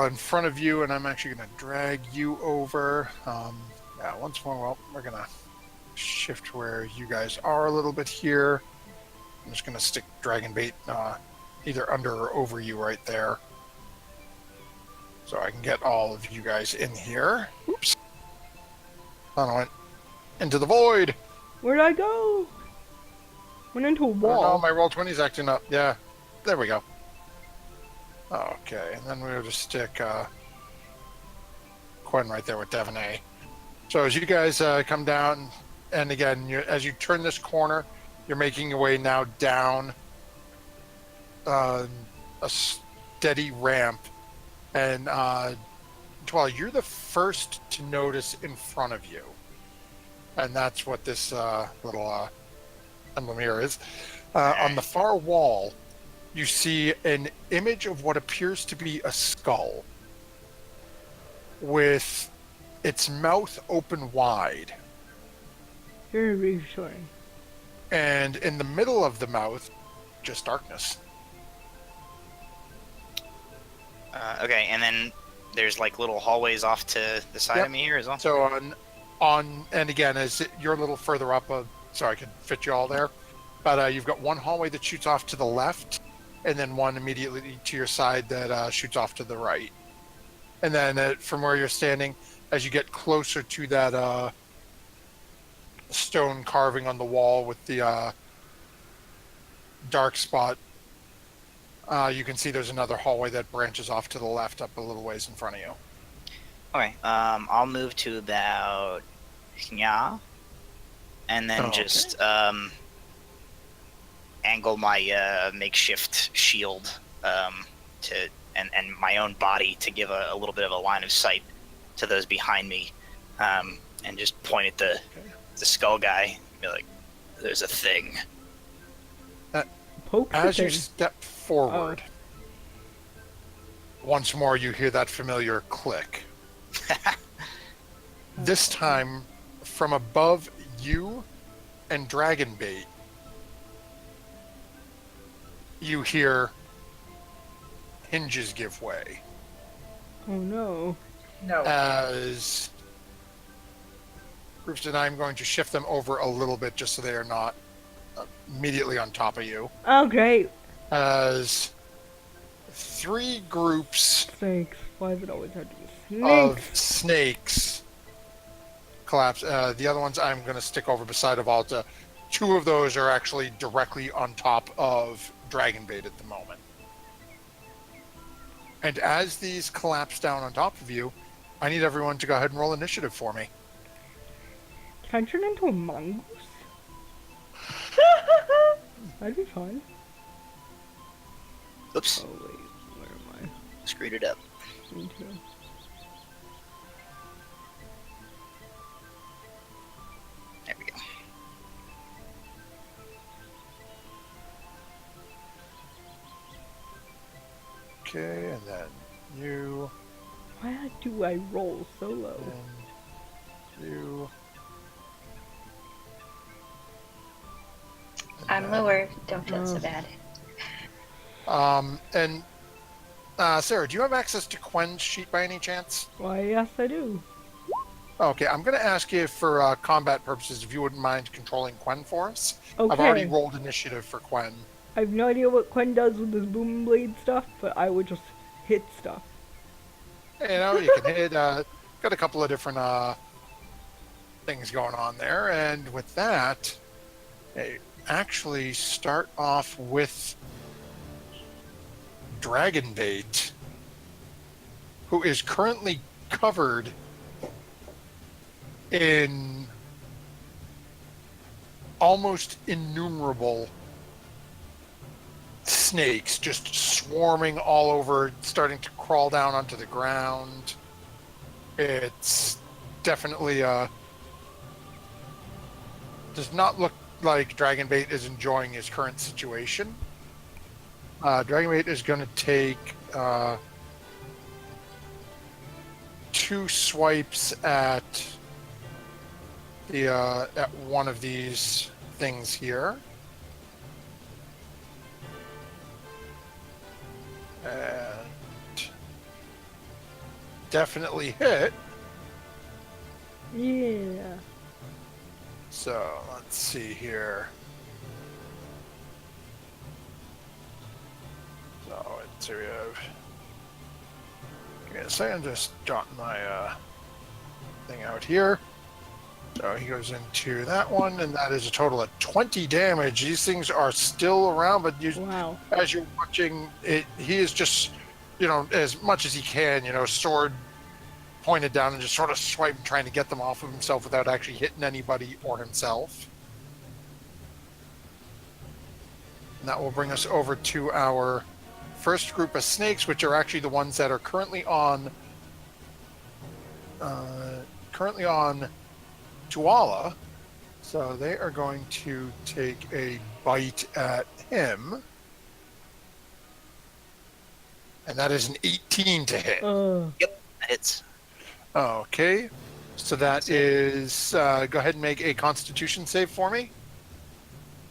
in front of you, and I'm actually going to drag you over. Yeah, once more, well, we're going to shift where you guys are a little bit here. I'm just going to stick dragon bait either under or over you right there, so I can get all of you guys in here. Oops. I went into the void. Where'd I go? Went into a Oh, wall. no, my roll 20's acting up. Yeah, there we go. Okay, and then we'll just stick Quinn right there with Devonay. So as you guys come down, and again, as you turn this corner, you're making your way now down a steady ramp, and well, you're the first to notice in front of you, and that's what this little emblem here is. On the far wall, you see an image of what appears to be a skull with its mouth open wide. Very reassuring. And in the middle of the mouth, just darkness. Okay, and then there's like little hallways off to the side Yep. of me here as well. So on and again, as you're a little further up, so I can fit you all there. But you've got one hallway that shoots off to the left, and then one immediately to your side that shoots off to the right. And then from where you're standing, as you get closer to that stone carving on the wall with the dark spot, you can see there's another hallway that branches off to the left up a little ways in front of you. Okay, I'll move to about yeah, and then just angle my makeshift shield to and my own body to give a little bit of a line of sight to those behind me, and just point at the skull guy and be like, "There's a thing." Poke As the you thing. step forward, once more you hear that familiar click. This time, from above you and Dragonbait, you hear hinges give way. Oh no. No. As Rufus and I am going to shift them over a little bit just so they are not immediately on top of you. Oh great. As 3 groups Snakes. Why does it always have to be of snakes? snakes collapse. The other ones I'm going to stick over beside of Alta. 2 of those are actually directly on top of Dragonbait at the moment. And as these collapse down on top of you, I need everyone to go ahead and roll initiative for me. Can I turn into a mongoose? That'd be fun. Oops, Oh wait, where am screwed it up. I? Me too. There we go. Okay, and then you, Why do I roll so low? and you. and I'm then- lower. Don't feel so Oh. bad. And Sarah, do you have access to Quen's sheet by any chance? Why, yes I do. Okay, I'm going to ask you for combat purposes if you wouldn't mind controlling Quen for us. Okay. I've already rolled initiative for Quen. I have no idea what Quen does with his boom blade stuff, but I would just hit stuff. You know, you can hit, got a couple of different things going on there. And with that, hey, actually start off with Dragonbait, who is currently covered in almost innumerable snakes just swarming all over, starting to crawl down onto the ground. It's definitely does not look like Dragonbait is enjoying his current situation. Dragonbait is going to take 2 swipes at the at one of these things here. And definitely hit. Yeah. So let's see here. So it's we have. Give me a second, just jotting my thing out here. So he goes into that one, and that is a total of 20 damage. These things are still around, but you, Wow. as you're watching it, he is just, you know, as much as he can, you know, sword pointed down and just sort of swiping, trying to get them off of himself without actually hitting anybody or himself. And that will bring us over to our first group of snakes, which are actually the ones that are currently on Tuala. So they are going to take a bite at him. And that is an 18 to hit. Yep, that hits. Okay. So that is, go ahead and make a constitution save for me.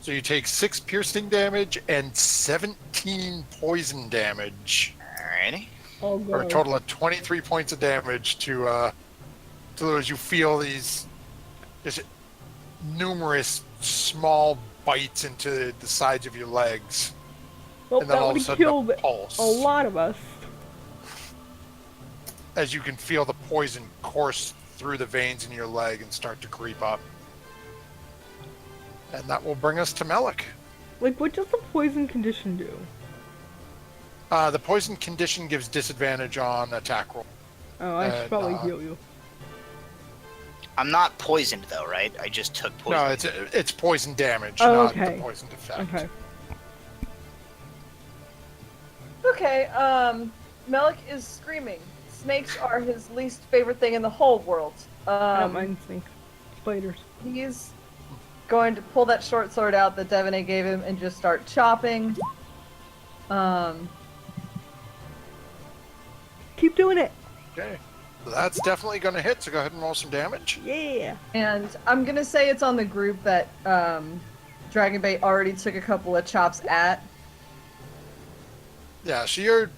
So you take 6 piercing damage and 17 poison damage. Alrighty. Oh Or a god. total of 23 points of damage to those. You feel these just numerous small bites into the sides of your legs. Well, And then that all of would a have sudden killed a pulse. a lot of us. As you can feel the poison course through the veins in your leg and start to creep up. And that will bring us to Melik. Like, what does the poison condition do? The poison condition gives disadvantage on attack roll. Oh, I should And, probably heal you. I'm not poisoned though, right? I just took poison. No, it's poison damage, Oh, not okay. the poison effect. Okay. Okay, Melik is screaming. Snakes are his least favorite thing in the whole world. I don't mind snakes. Spiders. He's going to pull that short sword out that Devaney gave him and just start chopping. Keep doing it. Okay. That's definitely going to hit, so go ahead and roll some damage. Yeah. And I'm gonna say it's on the group that Dragonbait already took a couple of chops at. Yeah, so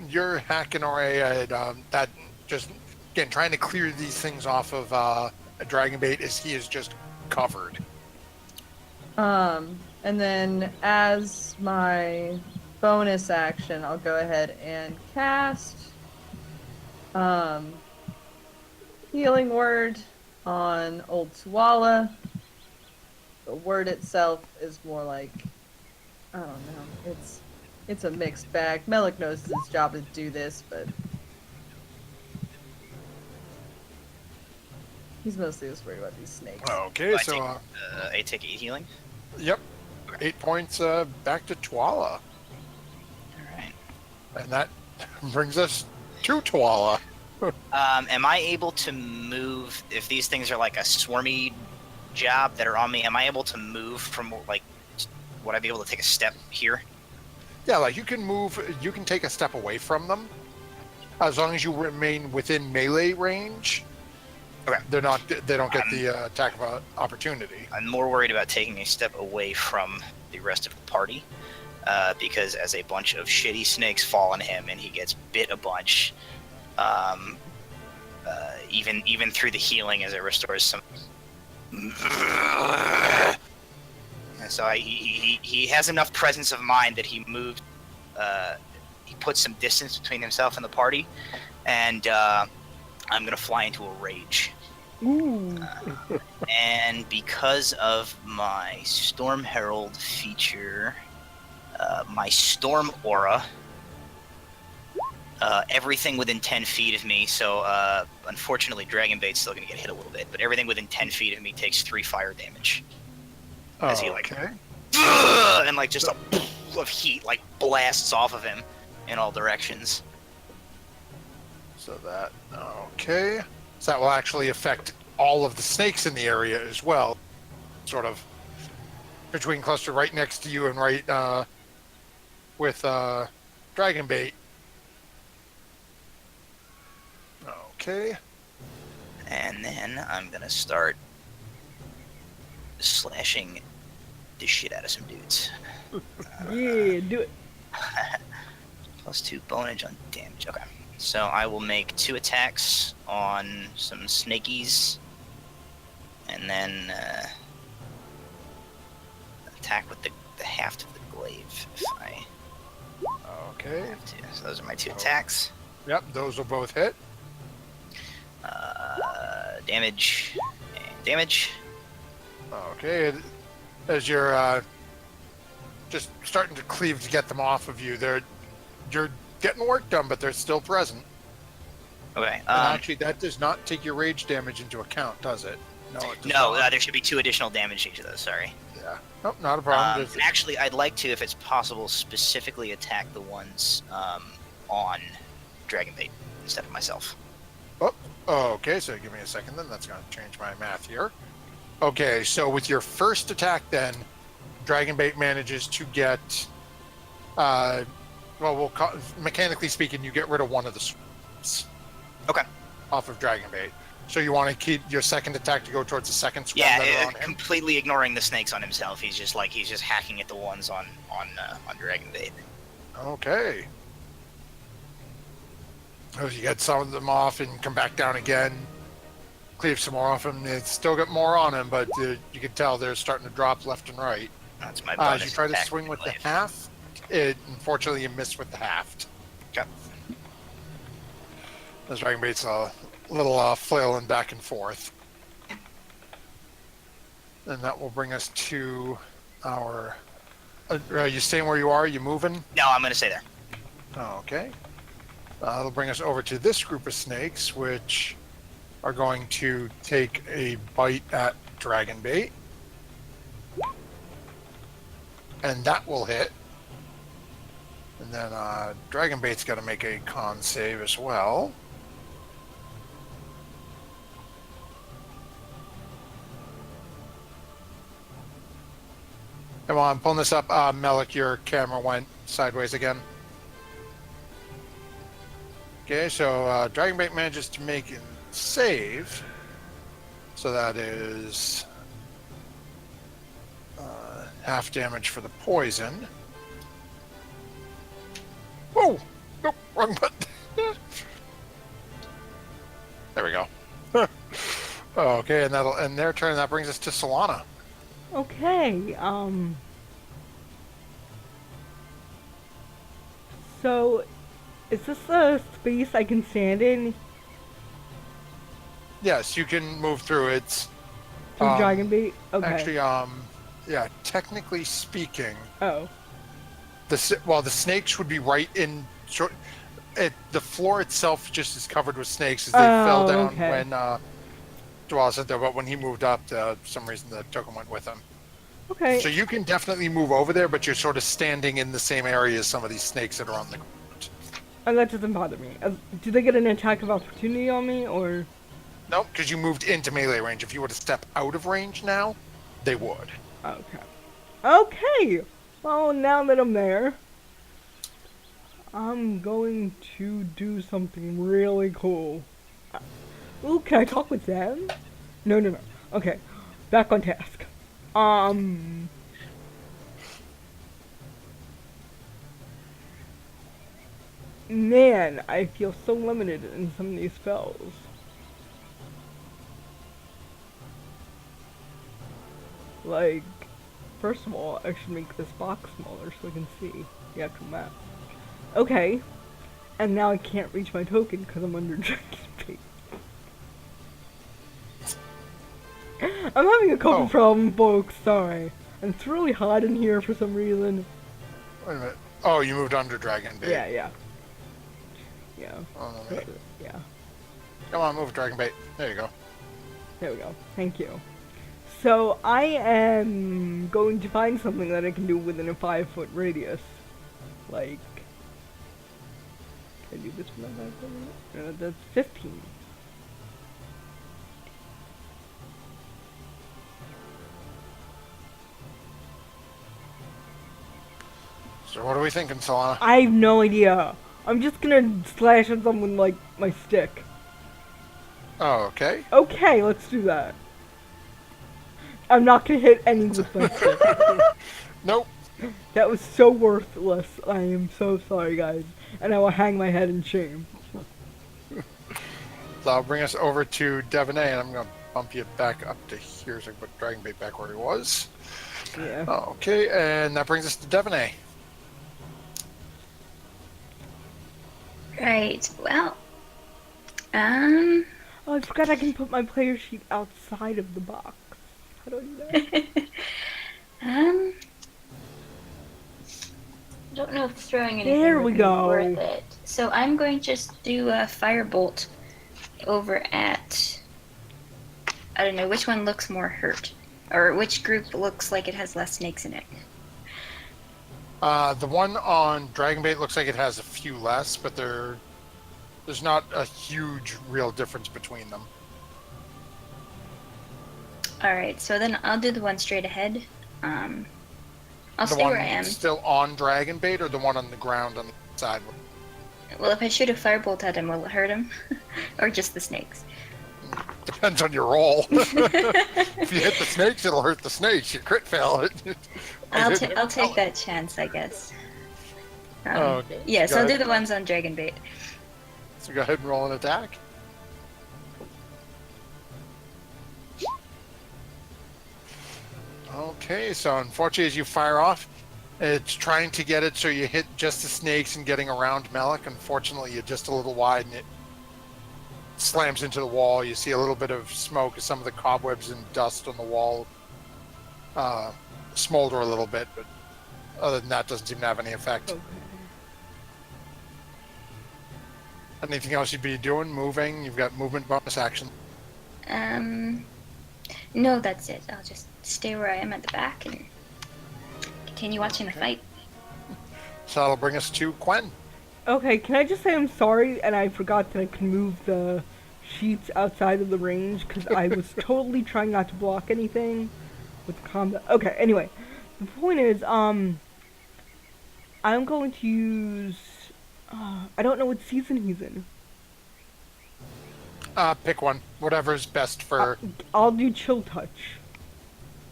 you're hacking away at that, just, again, trying to clear these things off of a dragon bait as he is just covered. And then as my bonus action, I'll go ahead and cast Healing Word on Old Tuala. The word itself is more like, I don't know, it's a mixed bag. Melik knows it's his job to do this, but he's mostly just worried about these snakes. Okay, I so take 8 healing. yep, 8 points back to Tuala, All right. and that brings us to Tuala. Am I able to move if these things are like a swarmy job that are on me? Am I able to move from like? Would I be able to take a step here? Yeah, like you can move, you can take a step away from them, as long as you remain within melee range. Okay. They don't get the attack of opportunity. I'm more worried about taking a step away from the rest of the party, because as a bunch of shitty snakes fall on him and he gets bit a bunch, even through the healing as it restores some. And so he has enough presence of mind that he moves. He puts some distance between himself and the party, and I'm gonna fly into a rage. Ooh. And because of my Storm Herald feature, my Storm Aura, everything within 10 feet of me, so unfortunately Dragonbait's still going to get hit a little bit, but everything within 10 feet of me takes 3 fire damage. As he, like, Okay. and like just a of heat like blasts off of him in all directions. So that, okay. So that will actually affect all of the snakes in the area as well. Sort of between cluster right next to you and right with Dragonbait. Okay. And then I'm going to start slashing the shit out of some dudes. Yeah, do it. +2 bonus on damage. Okay. So I will make 2 attacks on some snakies, and then attack with the haft of the glaive if I Okay. have to. So those are my 2 attacks. Yep, those will both hit. Damage and damage. Okay. As you're just starting to cleave to get them off of you, you're getting work done, but they're still present. Okay. And actually, that does not take your rage damage into account, does it? No, it does No, not. there should be 2 additional damage each of those. Sorry. Yeah. Nope, not a problem. Just- Actually, I'd like to, if it's possible, specifically attack the ones on Dragonbait instead of myself. Oh, okay, so give me a second then. That's going to change my math here. Okay, so with your first attack then, Dragonbait manages to get, mechanically speaking, you get rid of one of the swarms. Okay. Off of Dragonbait. So you want to keep your second attack to go towards the second swarm that are on him? Completely ignoring the snakes on himself. He's just hacking at the ones on Dragonbait. Okay. Oh, you get some of them off and come back down again. Cleave some more off him. It's still got more on him, but you can tell they're starting to drop left and right. That's my As bonus you try to attack swing with the glaive. haft, unfortunately you miss with the haft. Okay. The Dragonbait's a little flailing back and forth. And that will bring us to our... are you staying where you are? Are you moving? No, I'm gonna stay there. Okay. That'll bring us over to this group of snakes, which are going to take a bite at Dragonbait. And that will hit. And then Dragonbait's got to make a con save as well. Come on, pulling this up. Melik, your camera went sideways again. Okay, so Dragonbait manages to make a save. So that is half damage for the poison. Oh! Nope, wrong button. There we go. Okay, and that'll end their turn. That brings us to Solana. Okay, so, is this a space I can stand in Yes, you can move through it. through Dragon Bait? Okay. Actually, yeah, technically speaking, Oh. the snakes would be right in short. The floor itself just is covered with snakes as they fell down okay. when Dwell sat there. But when he moved up, for some reason the token went with him. Okay. So you can definitely move over there, but you're sort of standing in the same area as some of these snakes that are on the ground. And that doesn't bother me. Do they get an attack of opportunity on me, or? Nope, because you moved into melee range. If you were to step out of range now, they would. Okay. Okay! Well, now that I'm there, I'm going to do something really cool. Ooh, can I talk with them? No. Okay, back on task. Man, I feel so limited in some of these spells. Like, first of all, I should make this box smaller so I can see the actual map. Okay, and now I can't reach my token because I'm under Dragon Bait. I'm having a couple problem, folks, sorry. And it's really hot in here for some reason. Wait a minute. Oh, you moved under Dragon Bait. Yeah. Oh, no, wait. Yeah. Come on, move Dragon Bait. There you go. There we go. Thank you. So, I am going to find something that I can do within a 5-foot radius. Like... Can I do this with my 5 foot radius? No, that's 15. So what are we thinking, Solana? I have no idea. I'm just gonna slash at someone like my stick. Oh, okay. Okay, let's do that. I'm not gonna hit any with my stick. Nope. That was so worthless. I am so sorry, guys. And I will hang my head in shame. So I'll bring us over to Devaney, and I'm going to bump you back up to here so I can put Dragon Bait back where he was. Yeah. Okay, and that brings us to Devaney. Right. Well. Oh, I forgot I can put my player sheet outside of the box. How do I do that? I don't know if throwing anything There would we be go. worth it. So I'm going to just do a firebolt over at. I don't know which one looks more hurt, or which group looks like it has less snakes in it. The one on Dragon Bait looks like it has a few less, but there's not a huge real difference between them. All right. So then I'll do the one straight ahead. I'll The stay one where I am. still on Dragon Bait, or the one on the ground on the side? Well, if I shoot a firebolt at him, will it hurt him, or just the snakes? Depends on your roll. If you hit the snakes, it'll hurt the snakes. You crit fail it. I'll take that chance, I guess. Okay. Yeah, so Go I'll do ahead. the ones on Dragon Bait. So go ahead and roll an attack. Okay, so unfortunately as you fire off, it's trying to get it so you hit just the snakes and getting around Melik. Unfortunately, you're just a little wide and it slams into the wall. You see a little bit of smoke as some of the cobwebs and dust on the wall smolder a little bit, but other than that, doesn't seem to have any effect. Okay. Anything else you'd be doing? Moving? You've got movement bonus action. No, that's it. I'll just stay where I am at the back and continue watching the fight. So that'll bring us to Quen. Okay, can I just say I'm sorry and I forgot that I can move the sheets outside of the range because I was totally trying not to block anything with combat. Okay, anyway, the point is, I'm going to use, I don't know what season he's in. Pick one. Whatever's best for... I'll do chill touch.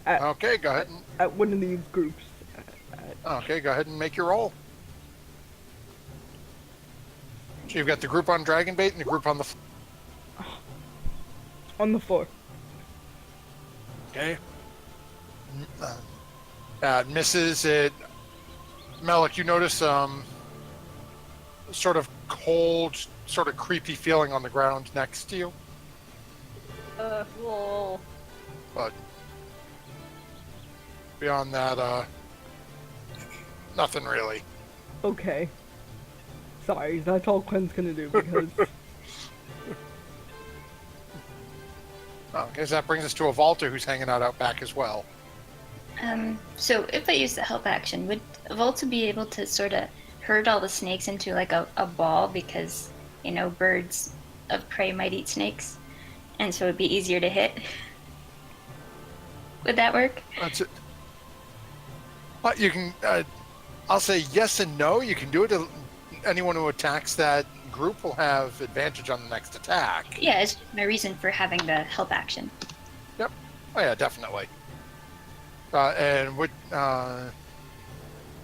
Okay, go ahead. At one of these groups. Okay, go ahead and make your roll. So you've got the group on Dragon Bait and the group on the... On the floor. Okay. Misses it. Malik, you notice sort of cold, sort of creepy feeling on the ground next to you. Well. But beyond that, nothing really. Okay. Sorry, that's all Quinn's gonna do because... Okay, so that brings us to a Volta who's hanging out back as well. So if I use the help action, would Volta be able to sort of herd all the snakes into like a ball because, you know, birds of prey might eat snakes, and so it'd be easier to hit? Would that work? That's it. But you can, I'll say yes and no. You can do it. Anyone who attacks that group will have advantage on the next attack. Yeah, it's my reason for having the help action. Yep. Oh yeah, definitely. And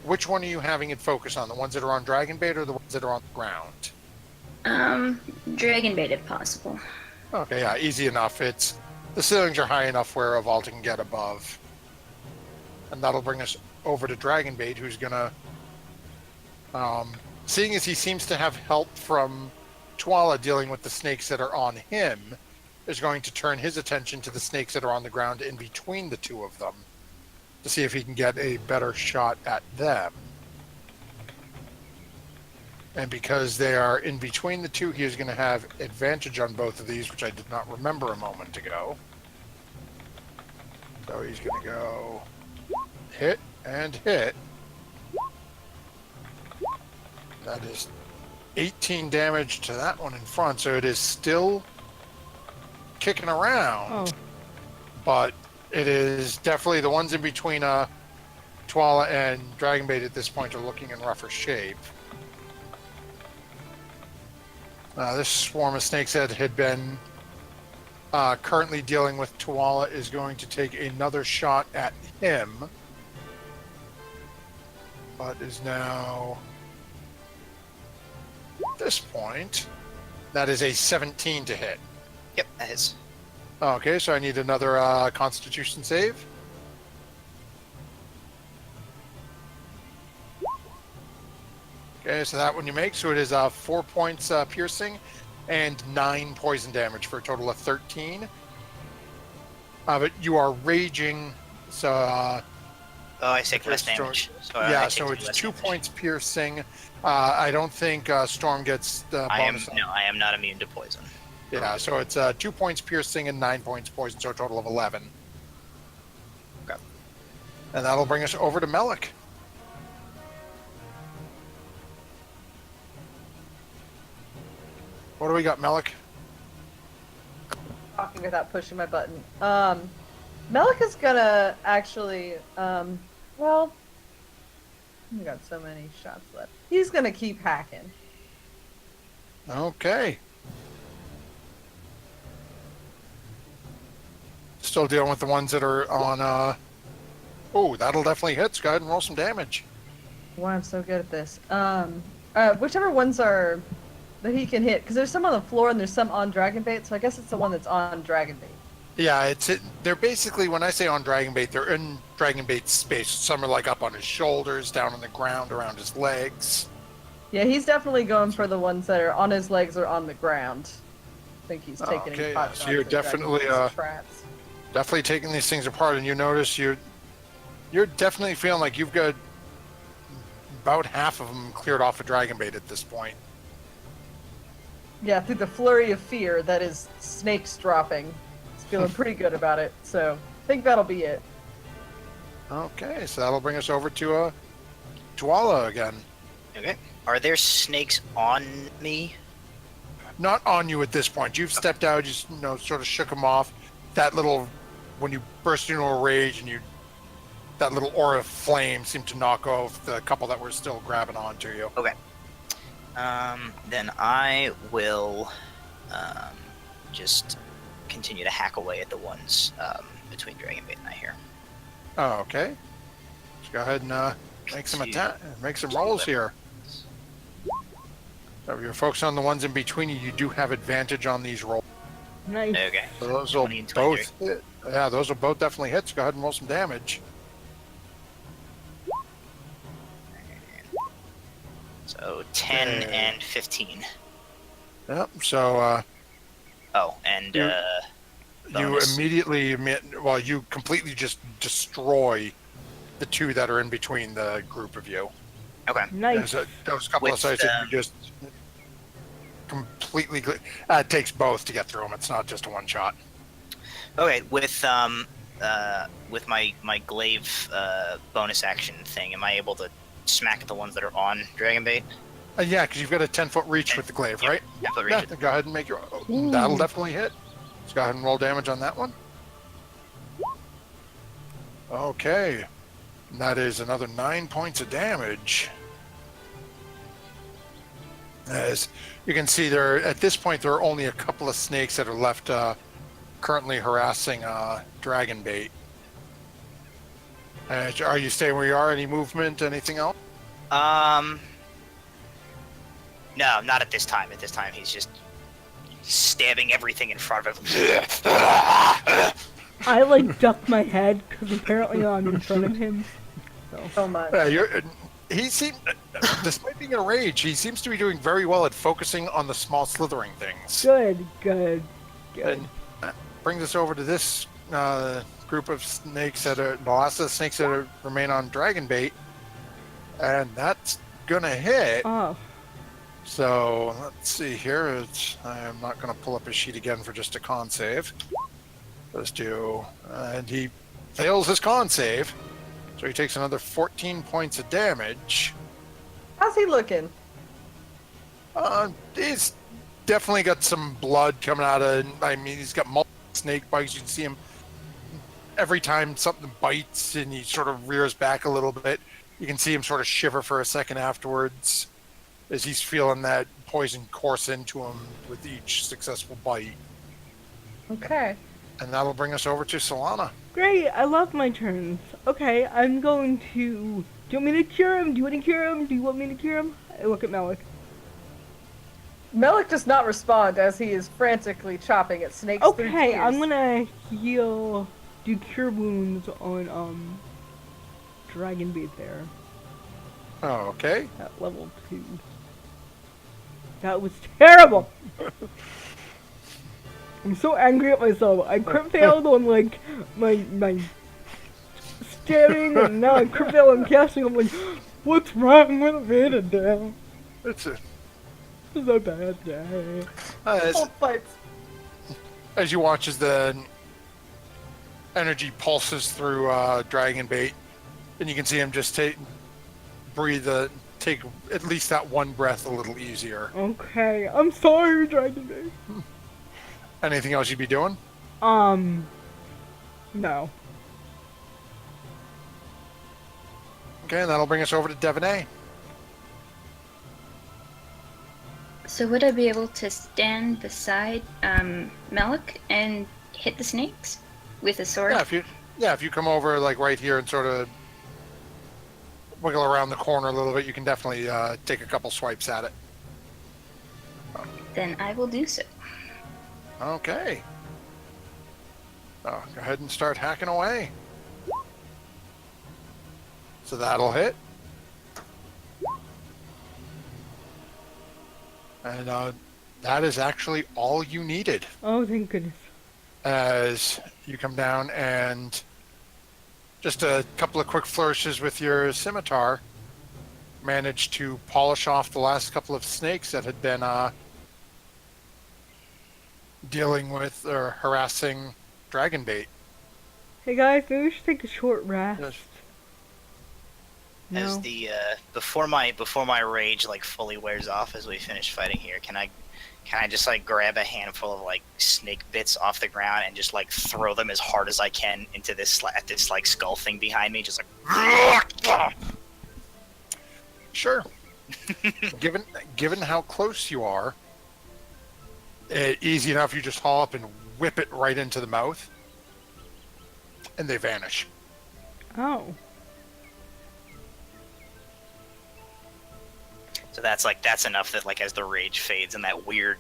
which one are you having it focus on? The ones that are on Dragon Bait or the ones that are on the ground? Dragon bait if possible. Okay, yeah, easy enough. It's the ceilings are high enough where a Vault can get above, and that'll bring us over to Dragon Bait, who's gonna, seeing as he seems to have help from Tuala dealing with the snakes that are on him, is going to turn his attention to the snakes that are on the ground in between the two of them, to see if he can get a better shot at them. And because they are in between the two, he is going to have advantage on both of these, which I did not remember a moment ago. So he's going to go hit and hit. That is 18 damage to that one in front, so it is still kicking around. Oh. But it is definitely the ones in between Tuala and Dragonbait at this point are looking in rougher shape. This swarm of snakes that had been currently dealing with Tuala is going to take another shot at him, but is now, at this point, that is a 17 to hit. Yep, that is. Okay, so I need another Constitution save. Okay, so that one you make, so it is 4 points piercing and 9 poison damage for a total of 13. But you are raging, so... oh, I take less damage. So yeah, so it's 2 points piercing. I don't think Storm gets the bonus. I am not immune to poison. Yeah, so it's 2 points piercing and 9 points poison, so a total of 11. Okay. And that'll bring us over to Melik. What do we got, Melik? Talking without pushing my button. Melik is gonna actually, well, we got so many shots left. He's gonna keep hacking. Okay. Still dealing with the ones that are on, oh, that'll definitely hit. Go ahead and roll some damage. Why I'm so good at this. Whichever ones are that he can hit, because there's some on the floor and there's some on Dragon Bait, so I guess it's the one that's on Dragon Bait. Yeah, they're basically, when I say on Dragon Bait, they're in Dragon Bait's space. Some are like up on his shoulders, down on the ground, around his legs. Yeah, he's definitely going for the ones that are on his legs or on the ground. I think he's taking okay, pot yeah, so shots you're at Dragon definitely, Bait's traps. Definitely taking these things apart, and you notice you're definitely feeling like you've got about half of them cleared off of Dragon Bait at this point. Yeah, through the flurry of fear that is snakes dropping. He's feeling pretty good about it, so I think that'll be it. Okay, so that'll bring us over to Tuala again. Okay. Are there snakes on me? Not on you at this point. You've stepped out, just sort of shook them off. That little, when you burst into a rage and that little aura of flame seemed to knock off the couple that were still grabbing onto you. Okay. Then I will just continue to hack away at the ones between Dragonbait and I here. Oh, okay. Let's go ahead and make some make some rolls here. So if you're focusing on the ones in between you, you do have advantage on these rolls. Nice. Okay. So those will 20 and 23. both hit. Yeah, those will both definitely hit. So go ahead and roll some damage. So 10 Okay. and 15. Yep. So Oh, and You- you bonus. immediately you completely just destroy the two that are in between the group of you. Okay. Nice. Those couple of With, sites that you just completely. It takes both to get through them. It's not just a one shot. Okay, with my glaive bonus action thing, am I able to smack at the ones that are on Dragonbait? Yeah, because you've got a 10-foot reach with the glaive, Yep. right? Yeah, but Yeah, reach it. then go ahead and make your. That'll definitely hit. Let's go ahead and roll damage on that one. Okay. And that is another 9 points of damage. As you can see, at this point there are only a couple of snakes that are left currently harassing Dragonbait. Are you staying where you are? Any movement? Anything else? No, not at this time. At this time, he's just stabbing everything in front of him. I like duck my head because apparently I'm in front of him. So much. He seems, despite being in a rage, he seems to be doing very well at focusing on the small slithering things. Good. And brings us over to this group of snakes that are the last of the snakes that remain on Dragonbait, and that's gonna hit. Oh, So let's see here. I'm not gonna pull up his sheet again for just a con save. Let's do, and he fails his con save, so he takes another 14 points of damage. How's he looking? He's definitely got some blood coming out of. I mean, he's got multiple snake bites. You can see him every time something bites, and he sort of rears back a little bit. You can see him sort of shiver for a second afterwards, as he's feeling that poison course into him with each successful bite. Okay. And that'll bring us over to Solana. great. I love my turns. Okay, I'm going to. Do you want me to cure him? Do you want to cure him? Do you want me to cure him? I look at Malik. Melik does not respond as he is frantically chopping at snakes through Okay, tears. I'm gonna heal. Do cure wounds on Dragon Beat there Oh, okay. at level 2. That was terrible. I'm so angry at myself. I crit failed on like my stabbing, and now I crit failed on casting. I'm like, what's wrong with me today? It's a, This is a bad day. Full fights. as you watch as the energy pulses through Dragonbait, and you can see him just take at least that one breath a little easier. Okay, I'm sorry, Dragon Beat. Anything else you'd be doing? No. Okay, and that'll bring us over to Devonay. So would I be able to stand beside Malik and hit the snakes with a sword? Yeah, if you come over like right here and sort of wiggle around the corner a little bit, you can definitely take a couple swipes at it. Then I will do so. Okay. So go ahead and start hacking away. So that'll hit. And that is actually all you needed. Oh, thank goodness. As you come down and just a couple of quick flourishes with your scimitar managed to polish off the last couple of snakes that had been dealing with or harassing Dragonbait. Hey guys, maybe we should take a short rest. Yes. As No. the before my rage like fully wears off as we finish fighting here, can I just like grab a handful of like snake bits off the ground and just like throw them as hard as I can into this like skull thing behind me, just like Sure. Given how close you are, Easy enough, you just haul up and whip it right into the mouth, and they vanish. Oh. So that's enough that like as the rage fades and the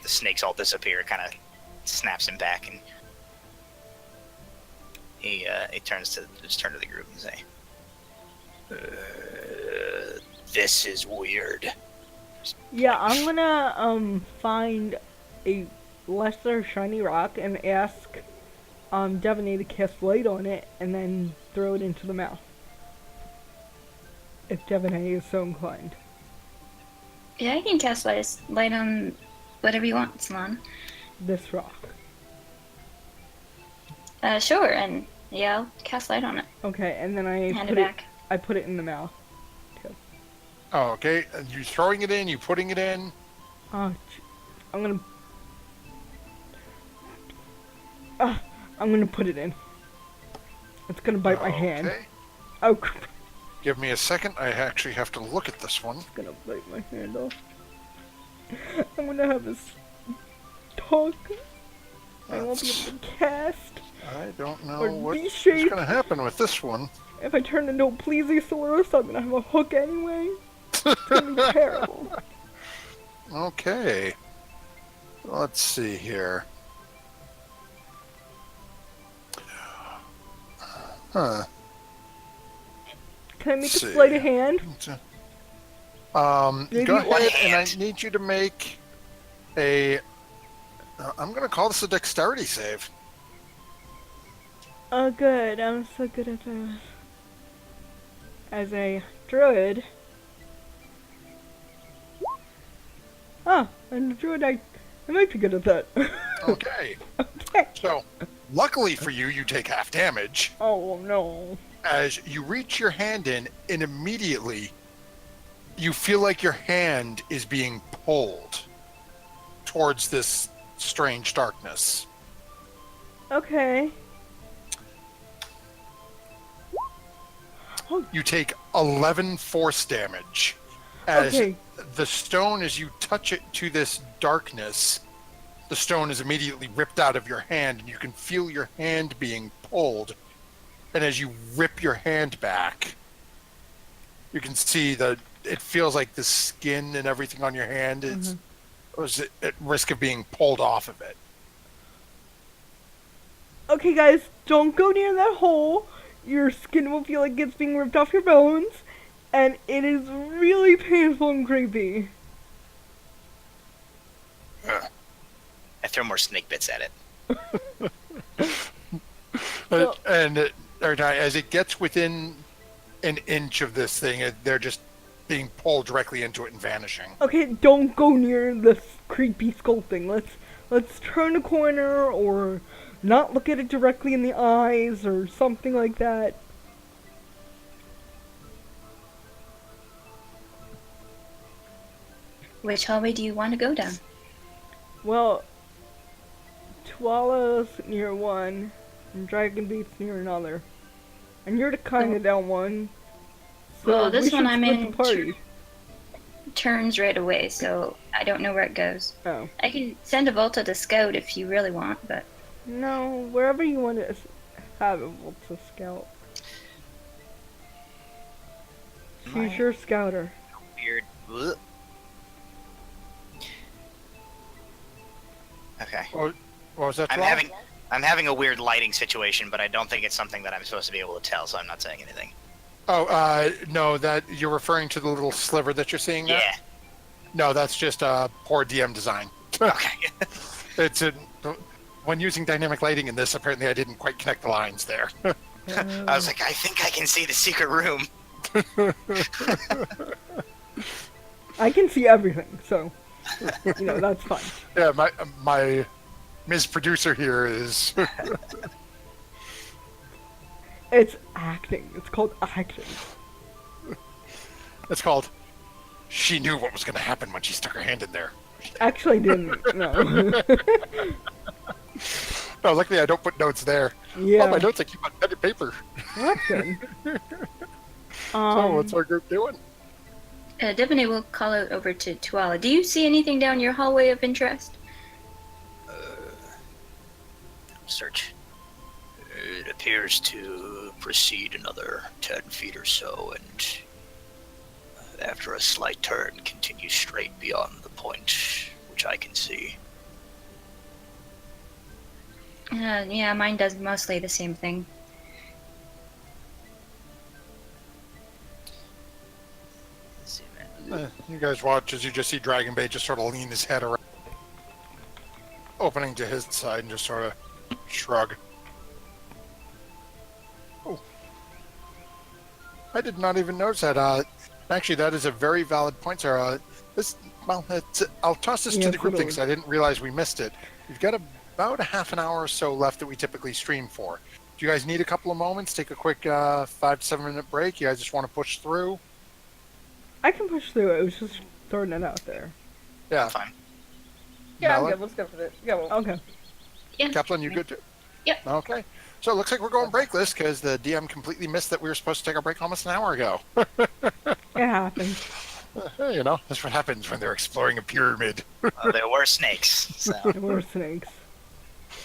snakes all disappear, it kind of snaps him back, and he turn to the group and say, "This is weird." Yeah, I'm gonna find a lesser shiny rock and ask Devaney to cast light on it and then throw it into the mouth. If Devaney is so inclined. Yeah, I can cast light on whatever you want, Salon. This rock. Sure, and yeah, I'll cast light on it. Okay, and then I Hand put it it back. I put it in the mouth. Oh, okay. And you throwing it in? You putting it in? I'm gonna put it in. It's gonna bite my hand. Okay. Oh crap. Give me a second. I actually have to look at this one. It's gonna bite my hand off. I'm gonna have this talk. I won't be able to cast. I don't know Or what's V-shape. going to happen with this one. If I turn into a plesiosaurus, I'm gonna have a hook anyway. It's gonna be terrible. Okay. Let's see here. Huh. Can I make a See. sleight of hand? Maybe Go one ahead, and I need you to make a... I'm going to call this a dexterity save. Oh good, I'm so good at that. As a druid. Oh, and a druid, I might be good at that. Okay. Okay. So, luckily for you, you take half damage Oh no. as you reach your hand in, and immediately you feel like your hand is being pulled towards this strange darkness. Okay. You take 11 force damage as Okay. the stone, as you touch it to this darkness, the stone is immediately ripped out of your hand, and you can feel your hand being pulled. And as you rip your hand back, you can see that it feels like the skin and everything on your hand is was at risk of being pulled off of it. Okay guys, don't go near that hole. Your skin will feel like it's being ripped off your bones. And it is really painful and creepy. I throw more snake bits at it. Well- Every time, as it gets within an inch of this thing, they're just being pulled directly into it and vanishing. Okay, don't go near this creepy skull thing. Let's turn a corner or not look at it directly in the eyes or something like that. Which hallway do you want to go down? Well, Tuala's near one, and Dragon Beat's near another. And you're the kind of down one. So Well, this we one should I'm split in the party. Turns right away, so I don't know where it goes. Oh. I can send a Volta to scout if you really want, but No, wherever you want to have it, to scout. She's your scouter. Weird. Ugh. Okay. What was that? I'm 12? having a weird lighting situation, but I don't think it's something that I'm supposed to be able to tell, so I'm not saying anything. Oh, no, that you're referring to the little sliver that you're seeing there? Yeah. No, that's just poor DM design. Okay. When using dynamic lighting in this, apparently I didn't quite connect the lines there. I was like, I think I can see the secret room. I can see everything, so that's fine. Yeah, my Ms. Producer here is... It's acting. It's called acting. It's called... She knew what was going to happen when she stuck her hand in there. Actually, didn't. No. No, luckily I don't put notes there. Yeah. All my notes I keep on pen and paper. That's good. So what's our group doing? Devaney will call out over to Tuala. Do you see anything down your hallway of interest? search. It appears to proceed another 10 feet or so, and after a slight turn, continue straight beyond the point, which I can see. Yeah, mine does mostly the same thing. Zoom in. You guys watch as you just see Dragonbait just sort of lean his head around, opening to his side, and just sort of shrug. Oh, I did not even notice that. Actually, that is a very valid point, Sarah. I'll toss this to the group thing because I didn't realize we missed it. We've got about a half an hour or so left that we typically stream for. Do you guys need a couple of moments? Take a quick 5 to 7 minute break? You guys just want to push through? I can push through it. I was just throwing it out there. Yeah. Fine. Yeah, I'm Malik? good. Let's go for it. Yeah, well, Okay. Yeah. Kaplan, you good too? Yep. Okay. So it looks like we're going breakless because the DM completely missed that we were supposed to take our break almost an hour ago. It happens. You know, that's what happens when they're exploring a pyramid. There were snakes, so... There were snakes.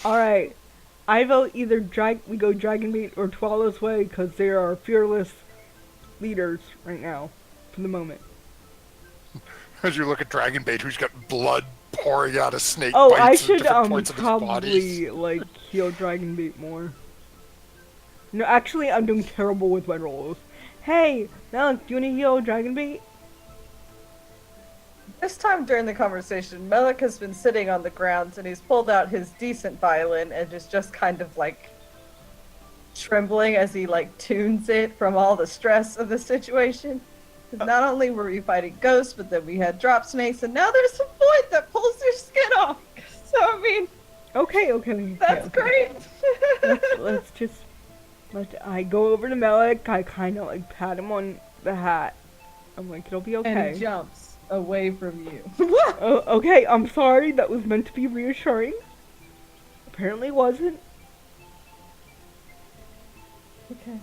Alright. I vote either we go Dragonbait or Twala's way because they are fearless leaders right now, for the moment. As you look at Dragonbait, who's got blood pouring out of snake Oh, I bites at should different points of his body. probably like heal Dragonbait more. No, actually, I'm doing terrible with my rolls. Hey, Malik, do you want to heal Dragonbait? this time during the conversation, Melik has been sitting on the ground and he's pulled out his decent violin and is just kind of like trembling as he like tunes it from all the stress of the situation. 'Cause not only were we fighting ghosts, but then we had drop snakes, and now there's a void that pulls your skin off. So I mean, Okay. that's great. Let's just I go over to Malik. I kind of like pat him on the hat. I'm like, it'll be And okay. he jumps away from you. Oh, okay. I'm sorry. That was meant to be reassuring. Apparently, wasn't. Okay.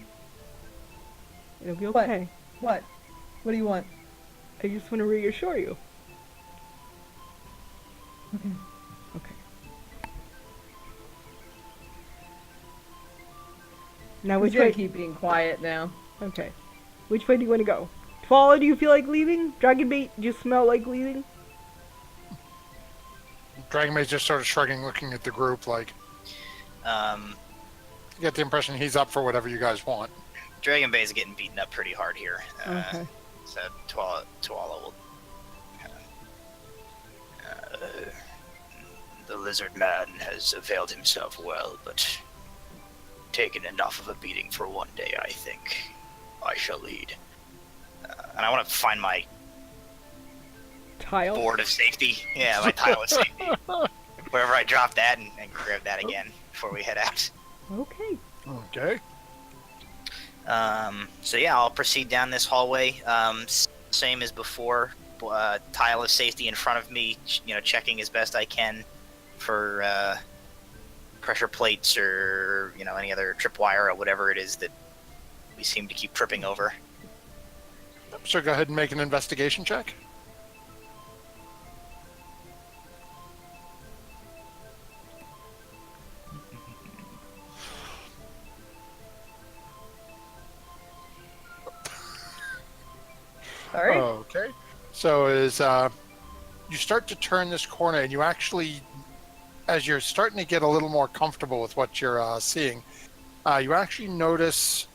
It'll be What? okay. What? What do you want? I just want to reassure you. Okay. Okay. Now, He's which gonna way? keep being quiet now. Okay. Which way do you want to go? Twala, do you feel like leaving? Dragonbait, do you smell like leaving? Dragonbait's just sort of shrugging, looking at the group like, you get the impression he's up for whatever you guys want. Dragon Bay is getting beaten up pretty hard here. Okay. So Tuala will the lizard man has availed himself well, but taken enough of a beating for one day, I think. I shall lead. And I want to find my Tile? board of safety. Yeah, my tile of safety. Wherever I drop that and grab that again before we head out. Okay. Okay. So yeah, I'll proceed down this hallway. Same as before. Tile of safety in front of me. Checking as best I can for pressure plates or any other tripwire or whatever it is that we seem to keep tripping over. So go ahead and make an investigation check. Sorry. Okay. So as you start to turn this corner, and you actually, as you're starting to get a little more comfortable with what you're seeing, you actually notice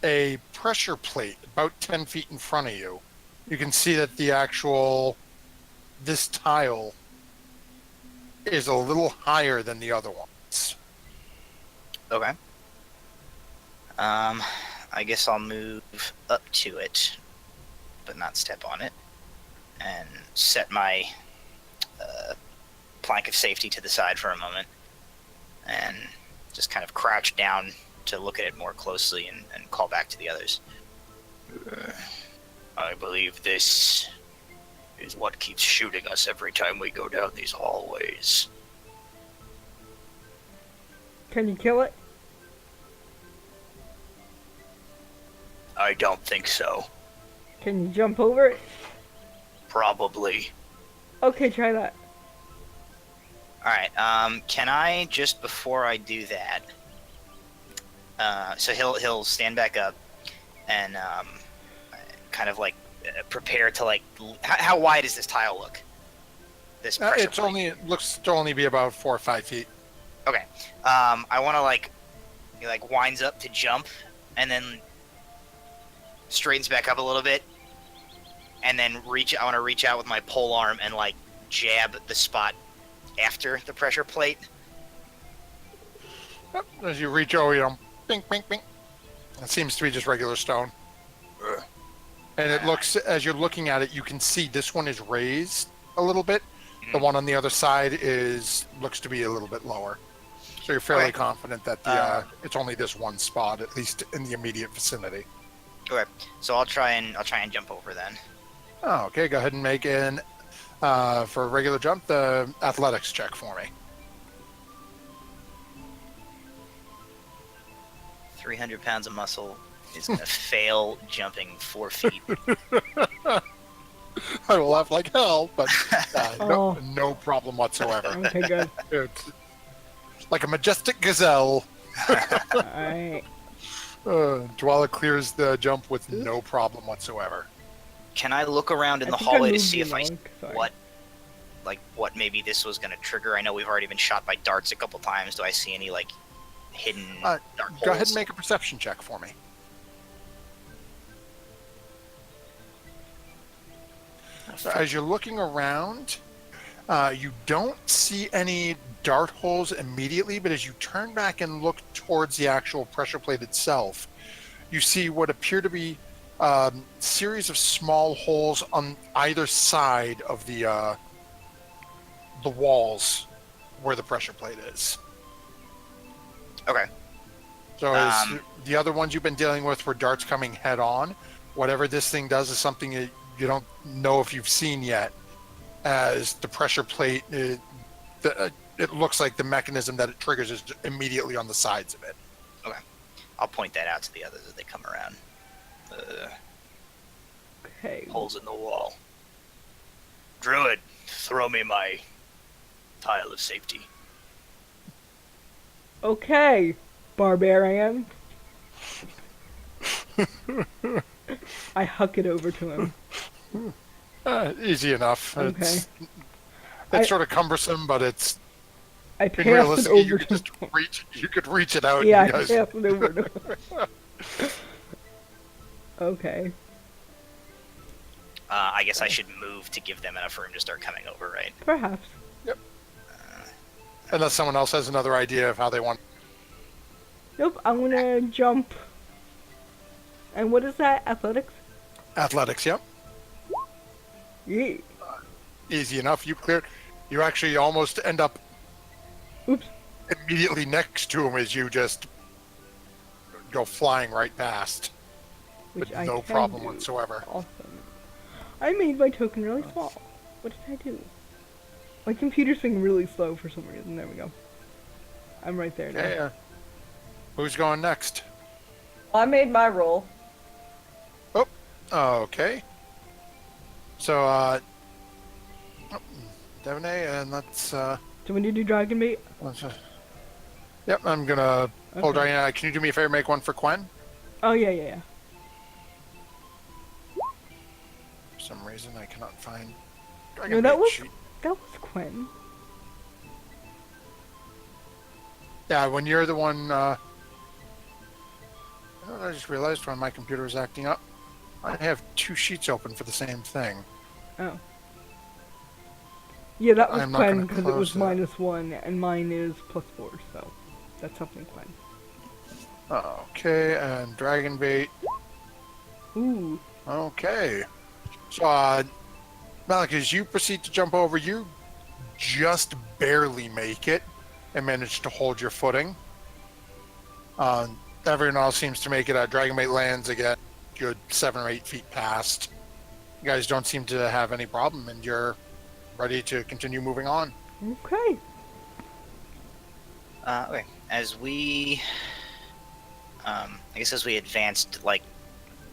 a pressure plate about 10 feet in front of you. You can see that this tile is a little higher than the other ones. Okay. I guess I'll move up to it, but not step on it, and set my plank of safety to the side for a moment, and just kind of crouch down to look at it more closely and call back to the others. I believe this is what keeps shooting us every time we go down these hallways. Can you kill it? I don't think so. Can you jump over it? Probably. Okay, try that. All right. Can I just before I do that? So he'll stand back up and kind of like prepare to like. How wide does this tile look? This pressure It's plate? only it looks to only be about 4 or 5 feet. Okay. I want to like he like winds up to jump, and then straightens back up a little bit, and then reach. I want to reach out with my pole arm and like jab the spot after the pressure plate. Yep, as you reach over, bing, bing, bing. It seems to be just regular stone. And it looks, as you're looking at it, you can see this one is raised a little bit. The one on the other side looks to be a little bit lower. So you're fairly confident that it's only this one spot, at least in the immediate vicinity. Okay, so I'll try and jump over then. Oh, okay. Go ahead and make for a regular jump, the athletics check for me. 300 pounds of muscle is gonna fail jumping 4 feet. I will laugh like hell, but no problem whatsoever. Okay, good. It's like a majestic gazelle. Alright. Dwala clears the jump with no problem whatsoever. Can I look around in I the think I hallway to moved see you if I along. Sorry. what maybe this was gonna trigger? I know we've already been shot by darts a couple times. Do I see any like hidden dark holes? Go ahead and make a perception check for me. As you're looking around, you don't see any dart holes immediately, but as you turn back and look towards the actual pressure plate itself, you see what appear to be a series of small holes on either side of the walls where the pressure plate is. Okay. So as the other ones you've been dealing with were darts coming head on, whatever this thing does is something you don't know if you've seen yet. As the pressure plate, it looks like the mechanism that it triggers is immediately on the sides of it. Okay. I'll point that out to the others as they come around. Okay. Holes in the wall. Druid, throw me my tile of safety. Okay, barbarian. I huck it over to him. Easy enough. Okay. It's sort of cumbersome, but it's I in pass it realistically over you could to just him. reach. You could reach it out. Yeah, and I you pass guys... it over to him. Okay. I guess I should move to give them enough room to start coming over, right? Perhaps. Unless someone else has another idea of how they want. Nope, I'm gonna jump. And what is that? Athletics? Athletics, yep. Yeah. Easy enough. You clear. You actually almost end up Oops. immediately next to him as you just go flying right past Which with I no can problem do. whatsoever. Awesome. I made my token really small. What did I do? My computer's being really slow for some reason. There we go. I'm right there now. Yeah. Who's going next? I made my roll. Okay. So, Devonay, and let's, So when you do Dragon Bait? yep, I'm gonna pull Okay. Dragon. Can you do me a favor, make one for Quen? Oh, yeah. For some reason, I cannot find No, Dragon that Bait was sheet. Quinn. Yeah, when you're the one, I just realized when my computer was acting up, I have two sheets open for the same thing. Oh. Yeah, that was I'm not Quinn gonna because it was close that. -1 and mine is +4, so that's something Quinn. Okay, and Dragon Bait. Ooh. Okay. So, Malik, as you proceed to jump over, you just barely make it and manage to hold your footing. Everyone else seems to make it. Dragon Bait lands again, good 7 or 8 feet past. You guys don't seem to have any problem, and you're ready to continue moving on. Okay. Okay. As we, I guess as we advanced, like,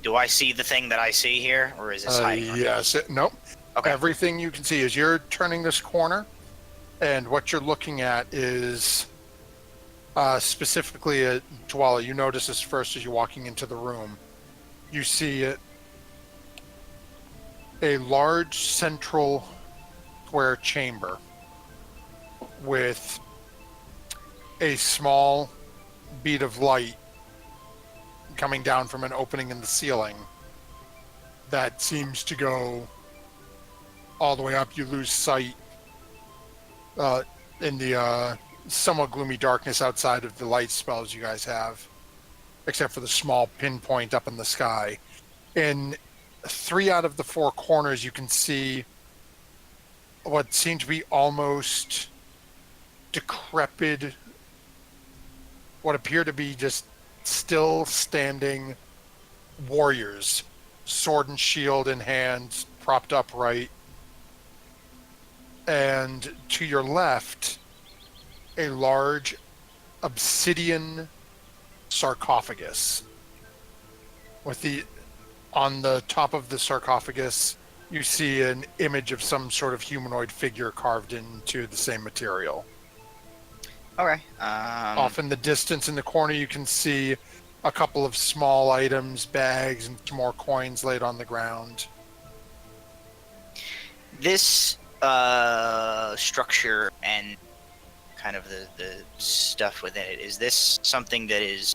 do I see the thing that I see here, or is this hiding? from me? Yes. Nope. Okay. Everything you can see as you're turning this corner, And what you're looking at is specifically at Dwala. You notice this first as you're walking into the room. You see a large central square chamber with a small bead of light coming down from an opening in the ceiling that seems to go all the way up. You lose sight in the somewhat gloomy darkness outside of the light spells you guys have, except for the small pinpoint up in the sky. In 3 out of the 4 corners, you can see what seem to be almost decrepit, what appear to be just still standing warriors, sword and shield in hand, propped upright. And to your left, a large obsidian sarcophagus. On the top of the sarcophagus, you see an image of some sort of humanoid figure carved into the same material. Okay. Off in the distance in the corner, you can see a couple of small items, bags, and some more coins laid on the ground. This structure and kind of the stuff within it, is this something that is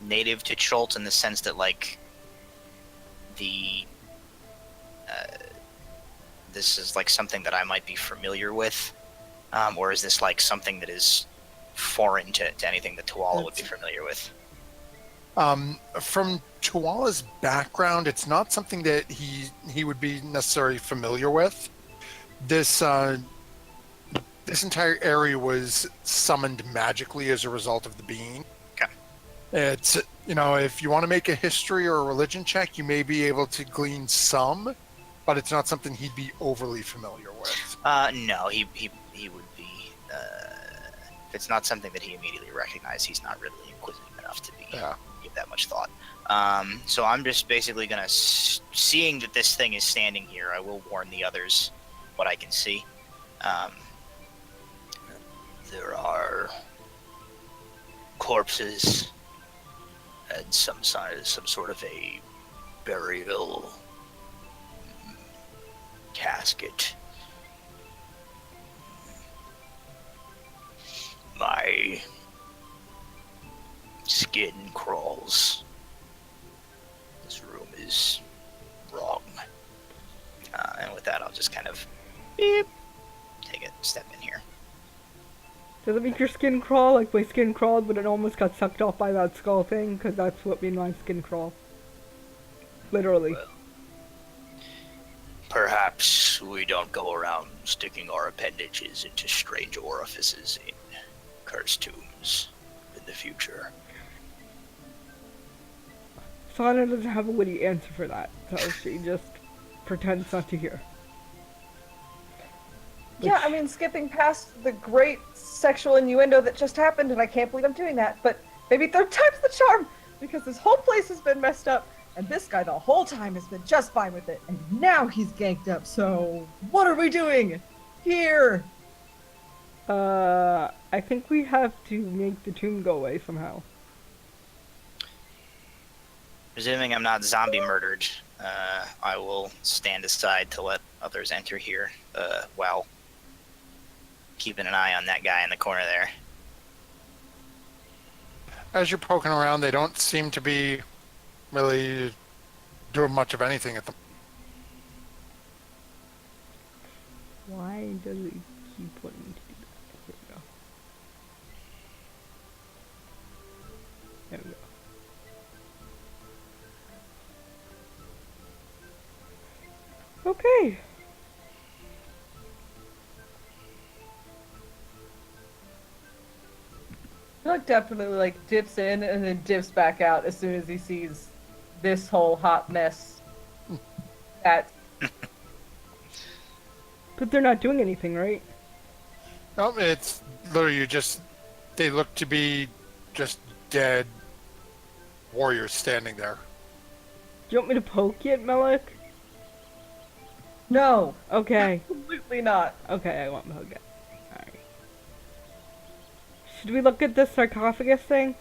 native to Schultz in the sense that, like, this is like something that I might be familiar with, or is this like something that is foreign to anything that Tuala would be familiar with? From Tuala's background, it's not something that he would be necessarily familiar with. This entire area was summoned magically as a result of the being. Okay. It's, if you want to make a history or a religion check, you may be able to glean some, but it's not something he'd be overly familiar with. No, he would be. If it's not something that he immediately recognized, he's not really inquisitive enough to give that much thought. So I'm just basically gonna, seeing that this thing is standing here, I will warn the others what I can see. There are corpses and some sort of a burial casket. My skin crawls. This room is wrong. And with that, I'll just kind of take a step in here. Does it make your skin crawl like my skin crawled, but it almost got sucked off by that skull thing? Because that's what made my skin crawl. Literally. Well, perhaps we don't go around sticking our appendages into strange orifices in cursed tombs in the future. Sana doesn't have a witty answer for that, so she just pretends not to hear. Yeah, I mean, skipping past the great sexual innuendo that just happened, and I can't believe I'm doing that, but maybe third time's the charm, because this whole place has been messed up, and this guy the whole time has been just fine with it, and now he's ganked up, so what are we doing here? I think we have to make the tomb go away somehow. Presuming I'm not zombie murdered, I will stand aside to let others enter here, while keeping an eye on that guy in the corner there. As you're poking around, they don't seem to be really doing much of anything at the Why does it keep wanting to do that? There we go. Okay. Look definitely dips in and then dips back out as soon as he sees this whole hot mess. That But they're not doing anything, right? No, it's literally they look to be just dead warriors standing there. Do you want me to poke it, Melik? No, Okay. absolutely not. Okay, I want Moga. Alright. Should we look at this sarcophagus thing?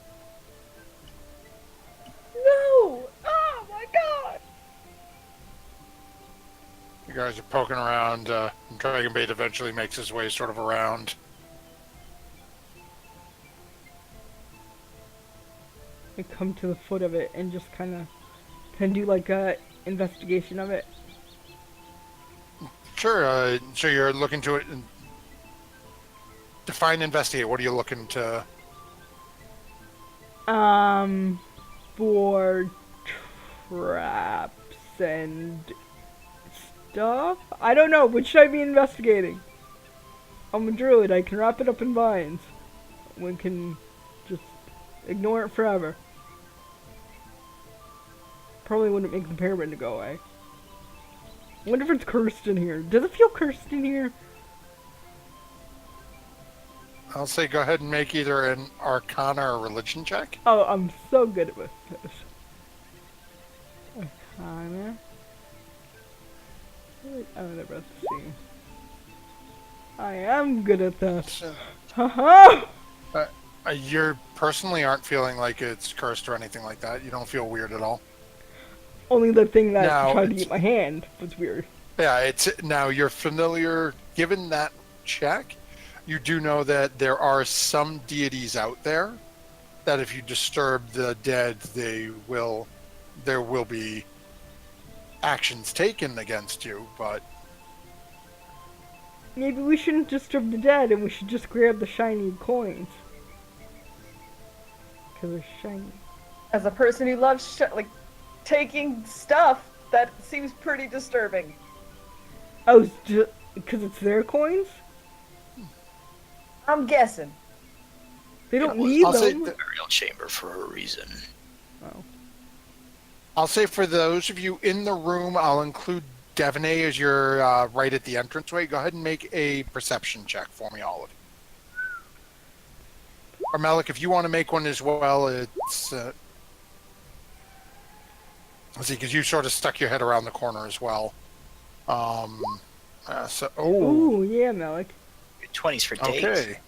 No! Oh my god! You guys are poking around. Dragonbait eventually makes his way sort of around. I come to the foot of it and just kind of can do like a investigation of it. Sure. So you're looking to it and define investigate. What are you looking to? For traps and stuff? I don't know. What should I be investigating? I'm a druid. I can wrap it up in vines. We can just ignore it forever. Probably wouldn't make the pyramid to go away. I wonder if it's cursed in here. Does it feel cursed in here? I'll say go ahead and make either an Arcana or Religion check. Oh, I'm so good at this. Arcana. Oh, they're both the same. I am good at this. Haha! You personally aren't feeling like it's cursed or anything like that. You don't feel weird at all. Only the thing that No, tried to it's- eat my hand was weird. Yeah, it's now you're familiar. Given that check, you do know that there are some deities out there that if you disturb the dead, there will be actions taken against you. But Maybe we shouldn't disturb the dead and we should just grab the shiny coins. Because they're shiny. As a person who loves taking stuff, that seems pretty disturbing. Oh, because it's their coins? I'm guessing. They don't It was need I'll say them. that- Burial chamber for a reason. Oh. I'll say for those of you in the room, I'll include Devaney as you're right at the entranceway. Go ahead and make a perception check for me, all of you. Or Malik, if you want to make one as well, it's let's see, because you sort of stuck your head around the corner as well. Ooh, yeah, Malik. 20s for days. Okay.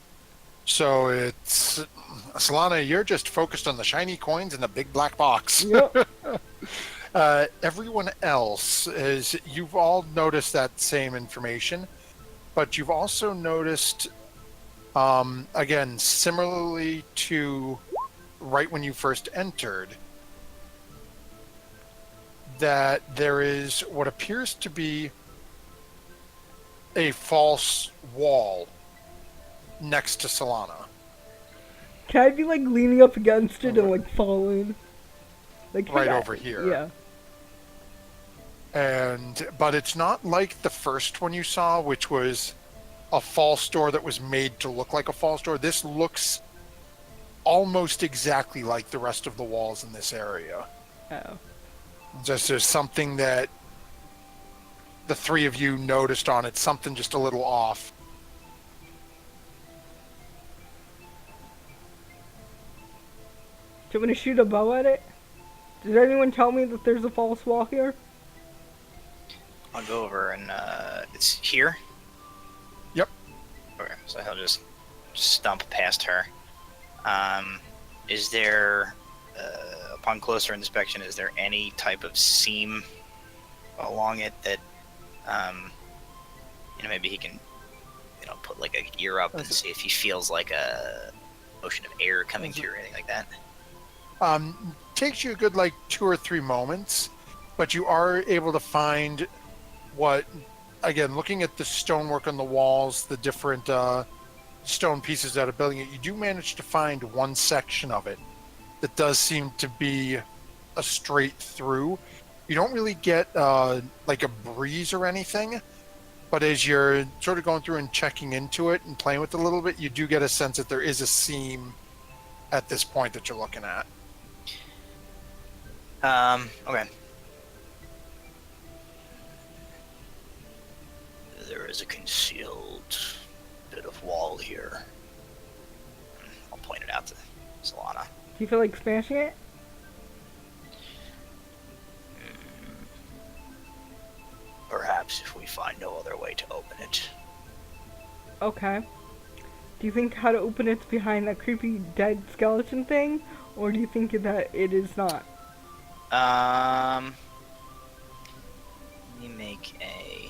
So it's Solana, you're just focused on the shiny coins in the big black box. Yep. Everyone else is you've all noticed that same information, but you've also noticed again, similarly to right when you first entered, that there is what appears to be a false wall next to Solana. Can I be like leaning up against it and like falling? Like Right yeah, over here. Yeah. But it's not like the first one you saw, which was a false door that was made to look like a false door. This looks almost exactly like the rest of the walls in this area. Oh. Just there's something that the three of you noticed on it, something just a little off. Do you want me to shoot a bow at it? Did anyone tell me that there's a false wall here? I'll go over and it's here. Yep. Okay, so he'll just stump past her. Is there, upon closer inspection, is there any type of seam along it that, maybe he can, put like a ear up and see if he feels like a motion of air coming through or anything like that? Takes you a good 2 or 3 moments, but you are able to find what, again, looking at the stonework on the walls, the different stone pieces that are building it, you do manage to find one section of it that does seem to be a straight through. You don't really get like a breeze or anything, but as you're sort of going through and checking into it and playing with it a little bit, you do get a sense that there is a seam at this point that you're looking at. Okay. There is a concealed bit of wall here. I'll point it out to Solana. Do you feel like smashing it? Perhaps. perhaps if we find no other way to open it. Okay. Do you think how to open it's behind that creepy dead skeleton thing? Or do you think that it is not? Let me make a...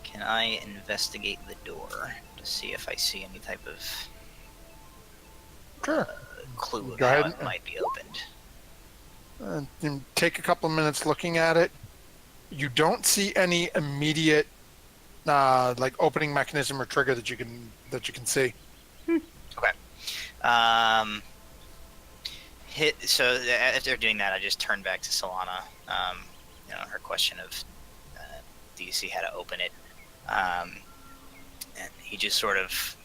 can I investigate the door to see if I see any type of Sure. clue of Go how ahead. it might be opened? You take a couple of minutes looking at it. You don't see any immediate like opening mechanism or trigger that you can see. Okay. So after doing that, I just turn back to Solana. Her question of, do you see how to open it? And he just sort of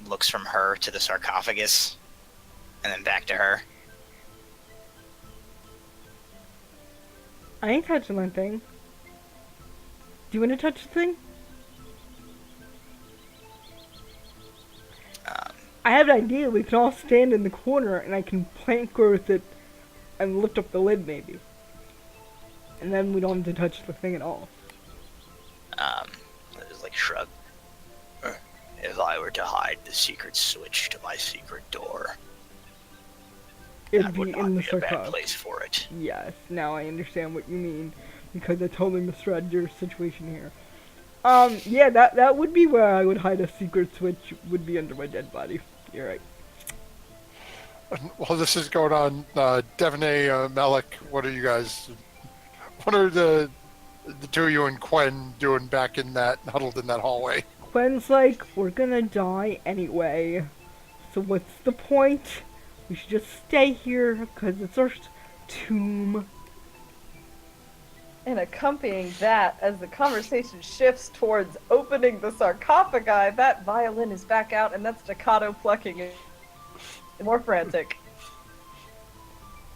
looks from her to the sarcophagus, and then back to her. I ain't touching that thing. Do you want to touch the thing? I have an idea. We can all stand in the corner and I can plank with it and lift up the lid maybe. And then we don't have to touch the thing at all. Just like shrug. If I were to hide the secret switch to my secret door, It'd that be would not in the be a bad sarcophagus. place for it. Yes, now I understand what you mean. Because I totally misread your situation here. Yeah, that would be where I would hide a secret switch, would be under my dead body. You're right. While this is going on, Devonay, Malik, what are you guys? What are the two of you and Quen doing back in that huddled in that hallway? Quen's like, we're gonna die anyway. So what's the point? We should just stay here because it's our tomb. And accompanying that, as the conversation shifts towards opening the sarcophagi, that violin is back out, and that staccato plucking is more frantic.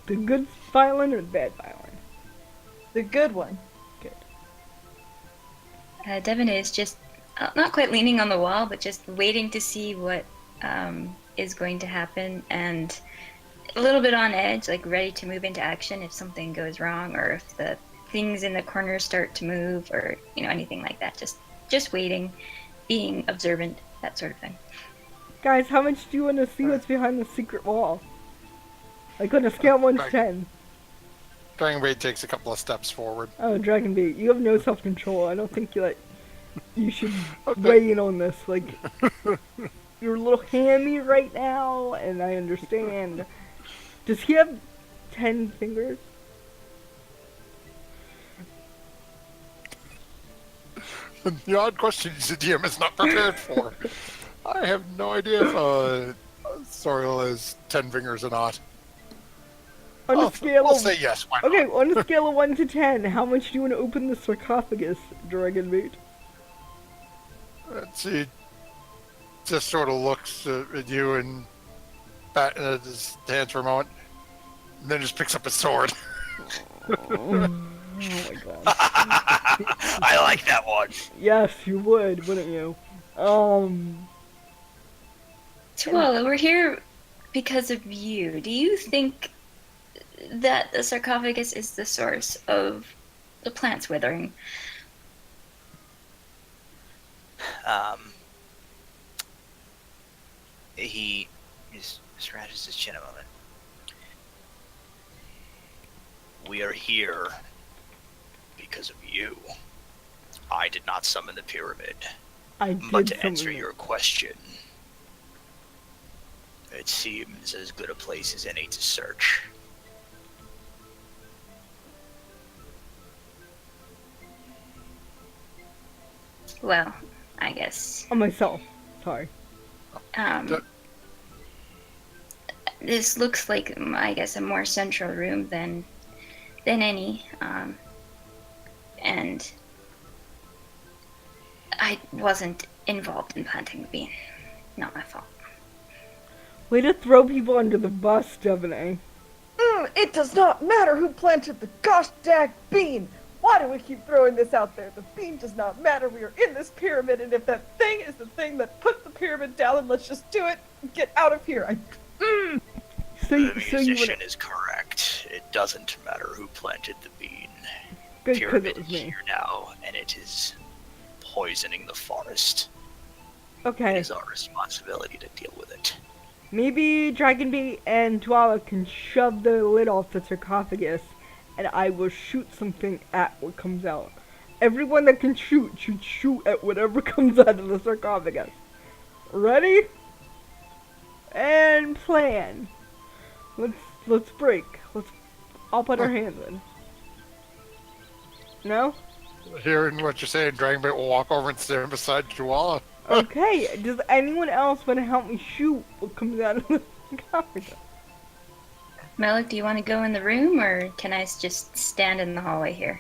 The good violin or the bad violin? The good one. Good. Devin is just not quite leaning on the wall, but just waiting to see what is going to happen, and a little bit on edge, like ready to move into action if something goes wrong or if the things in the corners start to move or anything like that. Just waiting, being observant, that sort of thing. Guys, how much do you want to see what's behind the secret wall? Like on a scale of 1 to 10. Dragonbait takes a couple of steps forward. Oh, Dragonbait, you have no self-control. I don't think you should Okay. weigh in on this. Like, you're a little hammy right now, and I understand. Does he have 10 fingers? The odd questions the DM is not prepared for. I have no idea if Soriel has 10 fingers or not. On a scale I'll of... say yes. Why not? Okay, on a scale of 1 to 10, how much do you want to open the sarcophagus, Dragonbait? Let's see. Just sort of looks at you and bat at his hands for a moment, and then just picks up his sword. Oh my god. I like that one. Yes, you would, wouldn't you? Tuala, we're here because of you. Do you think that the sarcophagus is the source of the plants withering? He scratches his chin a moment. We are here because of you. I did not summon the pyramid. I But did to answer something. your question, it seems as good a place as any to search. Well, I guess. On myself. Sorry. This looks like, I guess, a more central room than any. And I wasn't involved in planting the bean. Not my fault. Way to throw people under the bus, Devonay. It does not matter who planted the gosh dang bean! Why do we keep throwing this out there? The bean does not matter. We are in this pyramid, and if that thing is the thing that put the pyramid down, then let's just do it and get out of here. So The you musician would... is correct. It doesn't matter who planted the bean. Good, 'cause pyramid it was is me. here now, and it is poisoning the forest. It Okay. is our responsibility to deal with it. Maybe Dragonbait and Dwala can shove the lid off the sarcophagus, and I will shoot something at what comes out. Everyone that can shoot should shoot at whatever comes out of the sarcophagus. Ready? And plan. Let's break. I'll put our hands in. No? Hearing what you're saying, Dragonbait will walk over and stand beside Koala. Okay. Does anyone else want to help me shoot what comes out of the sarcophagus? Malik, do you want to go in the room, or can I just stand in the hallway here?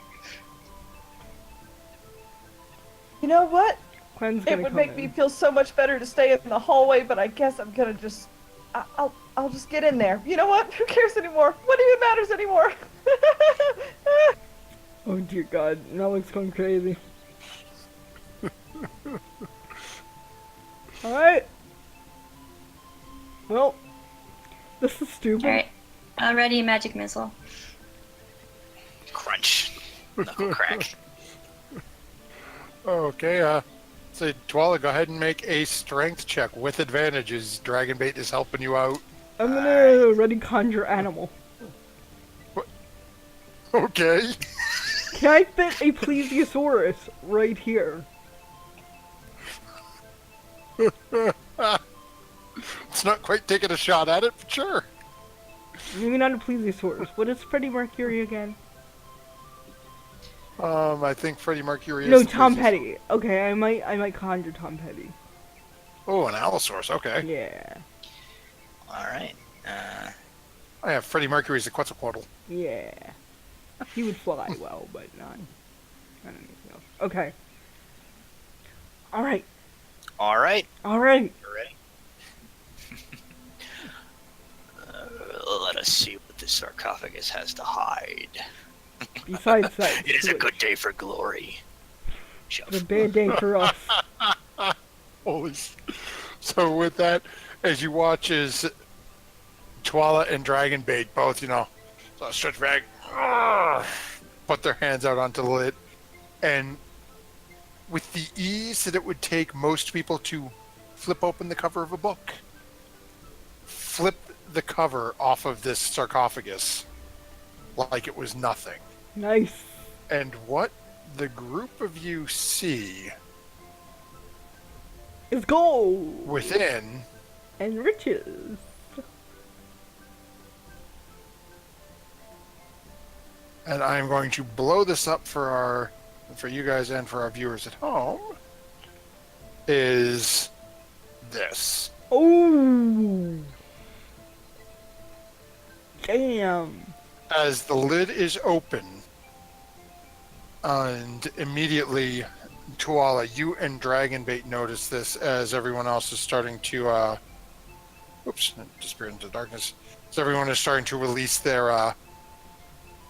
You know what? Quinn's It gonna would come make in. me feel so much better to stay in the hallway, but I guess I'm gonna just... I'll just get in there. You know what? Who cares anymore? What even matters anymore? Oh dear God, Malik's going crazy. Alright. Well, this is stupid. Alright. Already, magic missile. Crunch. Knuckle crack. Okay, say, Koala, go ahead and make a strength check with advantages. Dragonbait is helping you out. I'm gonna ready conjure animal. Okay. Can I fit a plesiosaurus right here? It's not quite taking a shot at it, but sure. Maybe not a plesiosaurus. What is Freddie Mercury again? I think Freddie Mercury is... No, the Tom closest. Petty. Okay, I might conjure Tom Petty. Oh, an Allosaurus, okay. Yeah. Alright. I have Freddie Mercury's the Quetzalcoatl. Yeah. He would fly well, but not anything else. Okay. Alright. Alright. Alright. We're ready. Let us see what this sarcophagus has to hide. Besides that, It is a Twitch. good day for glory. Shove. It's a bad day for us. Holy So with that, as you watch as Koala and Dragonbait both, stretch back, put their hands out onto the lid, and with the ease that it would take most people to flip open the cover of a book, flip the cover off of this sarcophagus like it was nothing. Nice. And what the group of you see It's gold within and riches. and I'm going to blow this up for you guys and for our viewers at home, is this. Oh. Damn. As the lid is open, and immediately, Koala, you and Dragonbait notice this as everyone else is starting to, disappear into darkness. As everyone is starting to release their,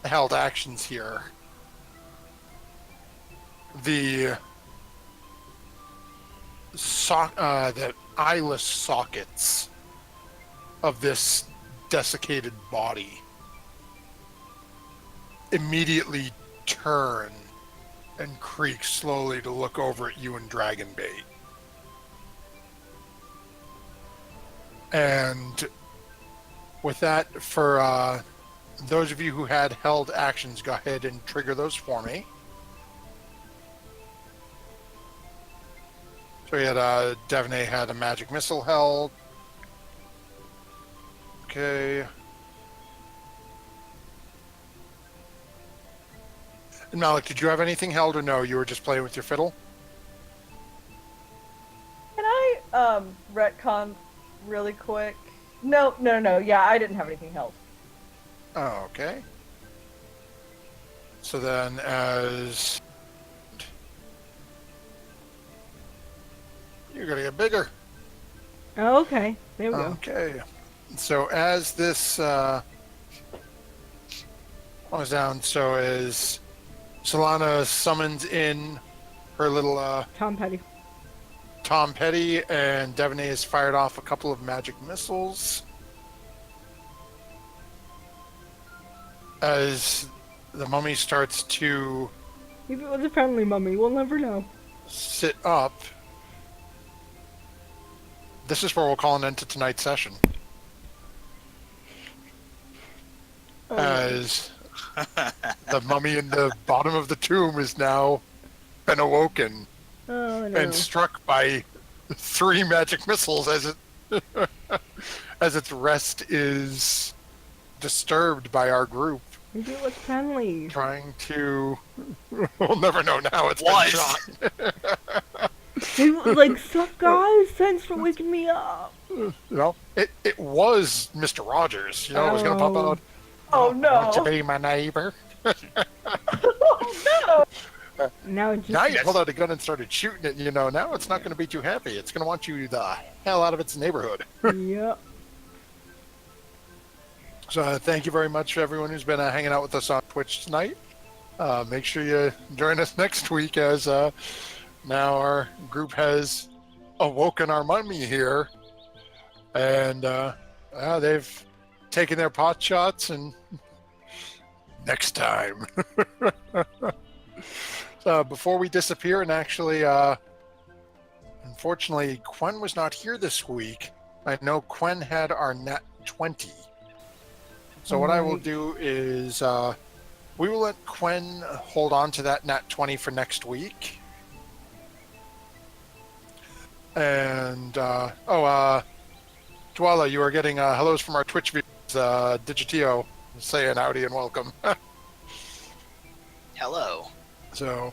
held actions here. The eyeless sockets of this desiccated body immediately turn and creak slowly to look over at you and Dragonbait. And with that, for those of you who had held actions, go ahead and trigger those for me. So we had Devaney had a magic missile held. Okay. And Malik, did you have anything held or no? You were just playing with your fiddle? Can I retcon really quick? No. Yeah, I didn't have anything held. Oh, okay. So then as... You're going to get bigger. Oh, okay. There we go. Okay. So as this comes down, so as Solana summons in her little Tom Petty. Tom Petty, and Devaney has fired off a couple of magic missiles. As the mummy starts to If it was a friendly mummy, we'll never know. sit up. This is where we'll call an end to tonight's session. Oh, As the mummy in the bottom of the tomb is now been awoken oh no. and struck by 3 magic missiles as it as its rest is disturbed by our group. Maybe it was friendly. Trying to... We'll never know now. It's been Was. shot. Maybe it was like, sup guys, thanks for waking me up. You know, it was Mr. Rogers. You know, it was going to pop Oh. out. Oh Want to no! be my neighbor? Oh no! Now it just... Now you pulled out a gun and started shooting it. You know, now it's not going to be too happy. It's going to want you the hell out of its neighborhood. Yep. So thank you very much for everyone who's been hanging out with us on Twitch tonight. Make sure you join us next week as now our group has awoken our mummy here. And they've taken their pot shots and next time. So before we disappear, and actually, unfortunately, Quen was not here this week. I know Quen had our Nat 20. So what I will Right. do is we will let Quen hold on to that Nat 20 for next week. And, Dwella, you are getting hellos from our Twitch viewers, Digitio, saying howdy and welcome. Hello. So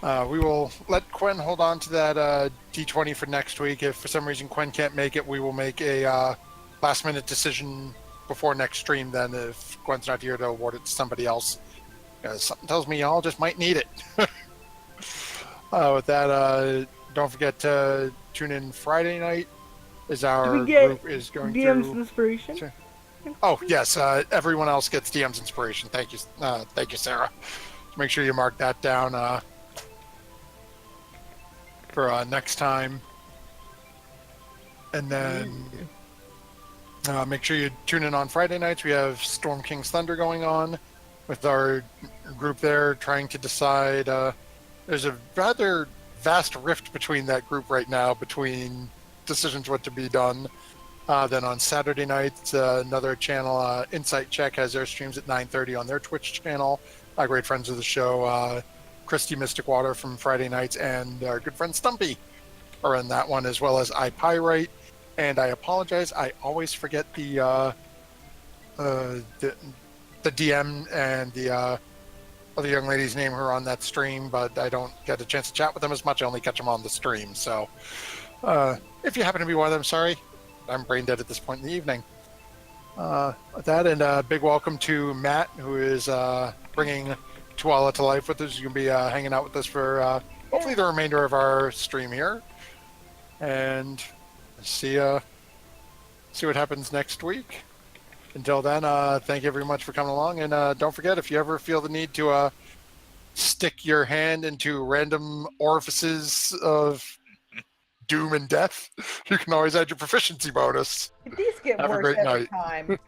we will let Quen hold on to that D20 for next week. If for some reason Quen can't make it, we will make a last-minute decision before next stream then if Gwen's not here to award it to somebody else. Something tells me y'all just might need it. With that, don't forget to tune in Friday night as our we get group is going DM's through... inspiration. Sure. Oh, yes, everyone else gets DM's inspiration. Thank you, Sarah. Make sure you mark that down for next time. And then make sure you tune in on Friday nights. We have Storm King's Thunder going on with our group there trying to decide. There's a rather vast rift between that group right now between decisions what to be done. Then on Saturday nights, another channel, Insight Check, has their streams at 9:30 on their Twitch channel. Great friends of the show, Christy Mystic Water from Friday nights, and our good friend Stumpy are in that one, as well as iPyrite. And I apologize, I always forget the DM and the other young lady's name who are on that stream, but I don't get a chance to chat with them as much. I only catch them on the stream. So if you happen to be one of them, sorry. I'm brain dead at this point in the evening. With that, and a big welcome to Matt, who is bringing Tuala to life with us. He's going to be hanging out with us for hopefully the remainder of our stream here. And see what happens next week. Until then, thank you very much for coming along. And don't forget, if you ever feel the need to stick your hand into random orifices of doom and death, you can always add your proficiency bonus. These get Have a worse great every night. time.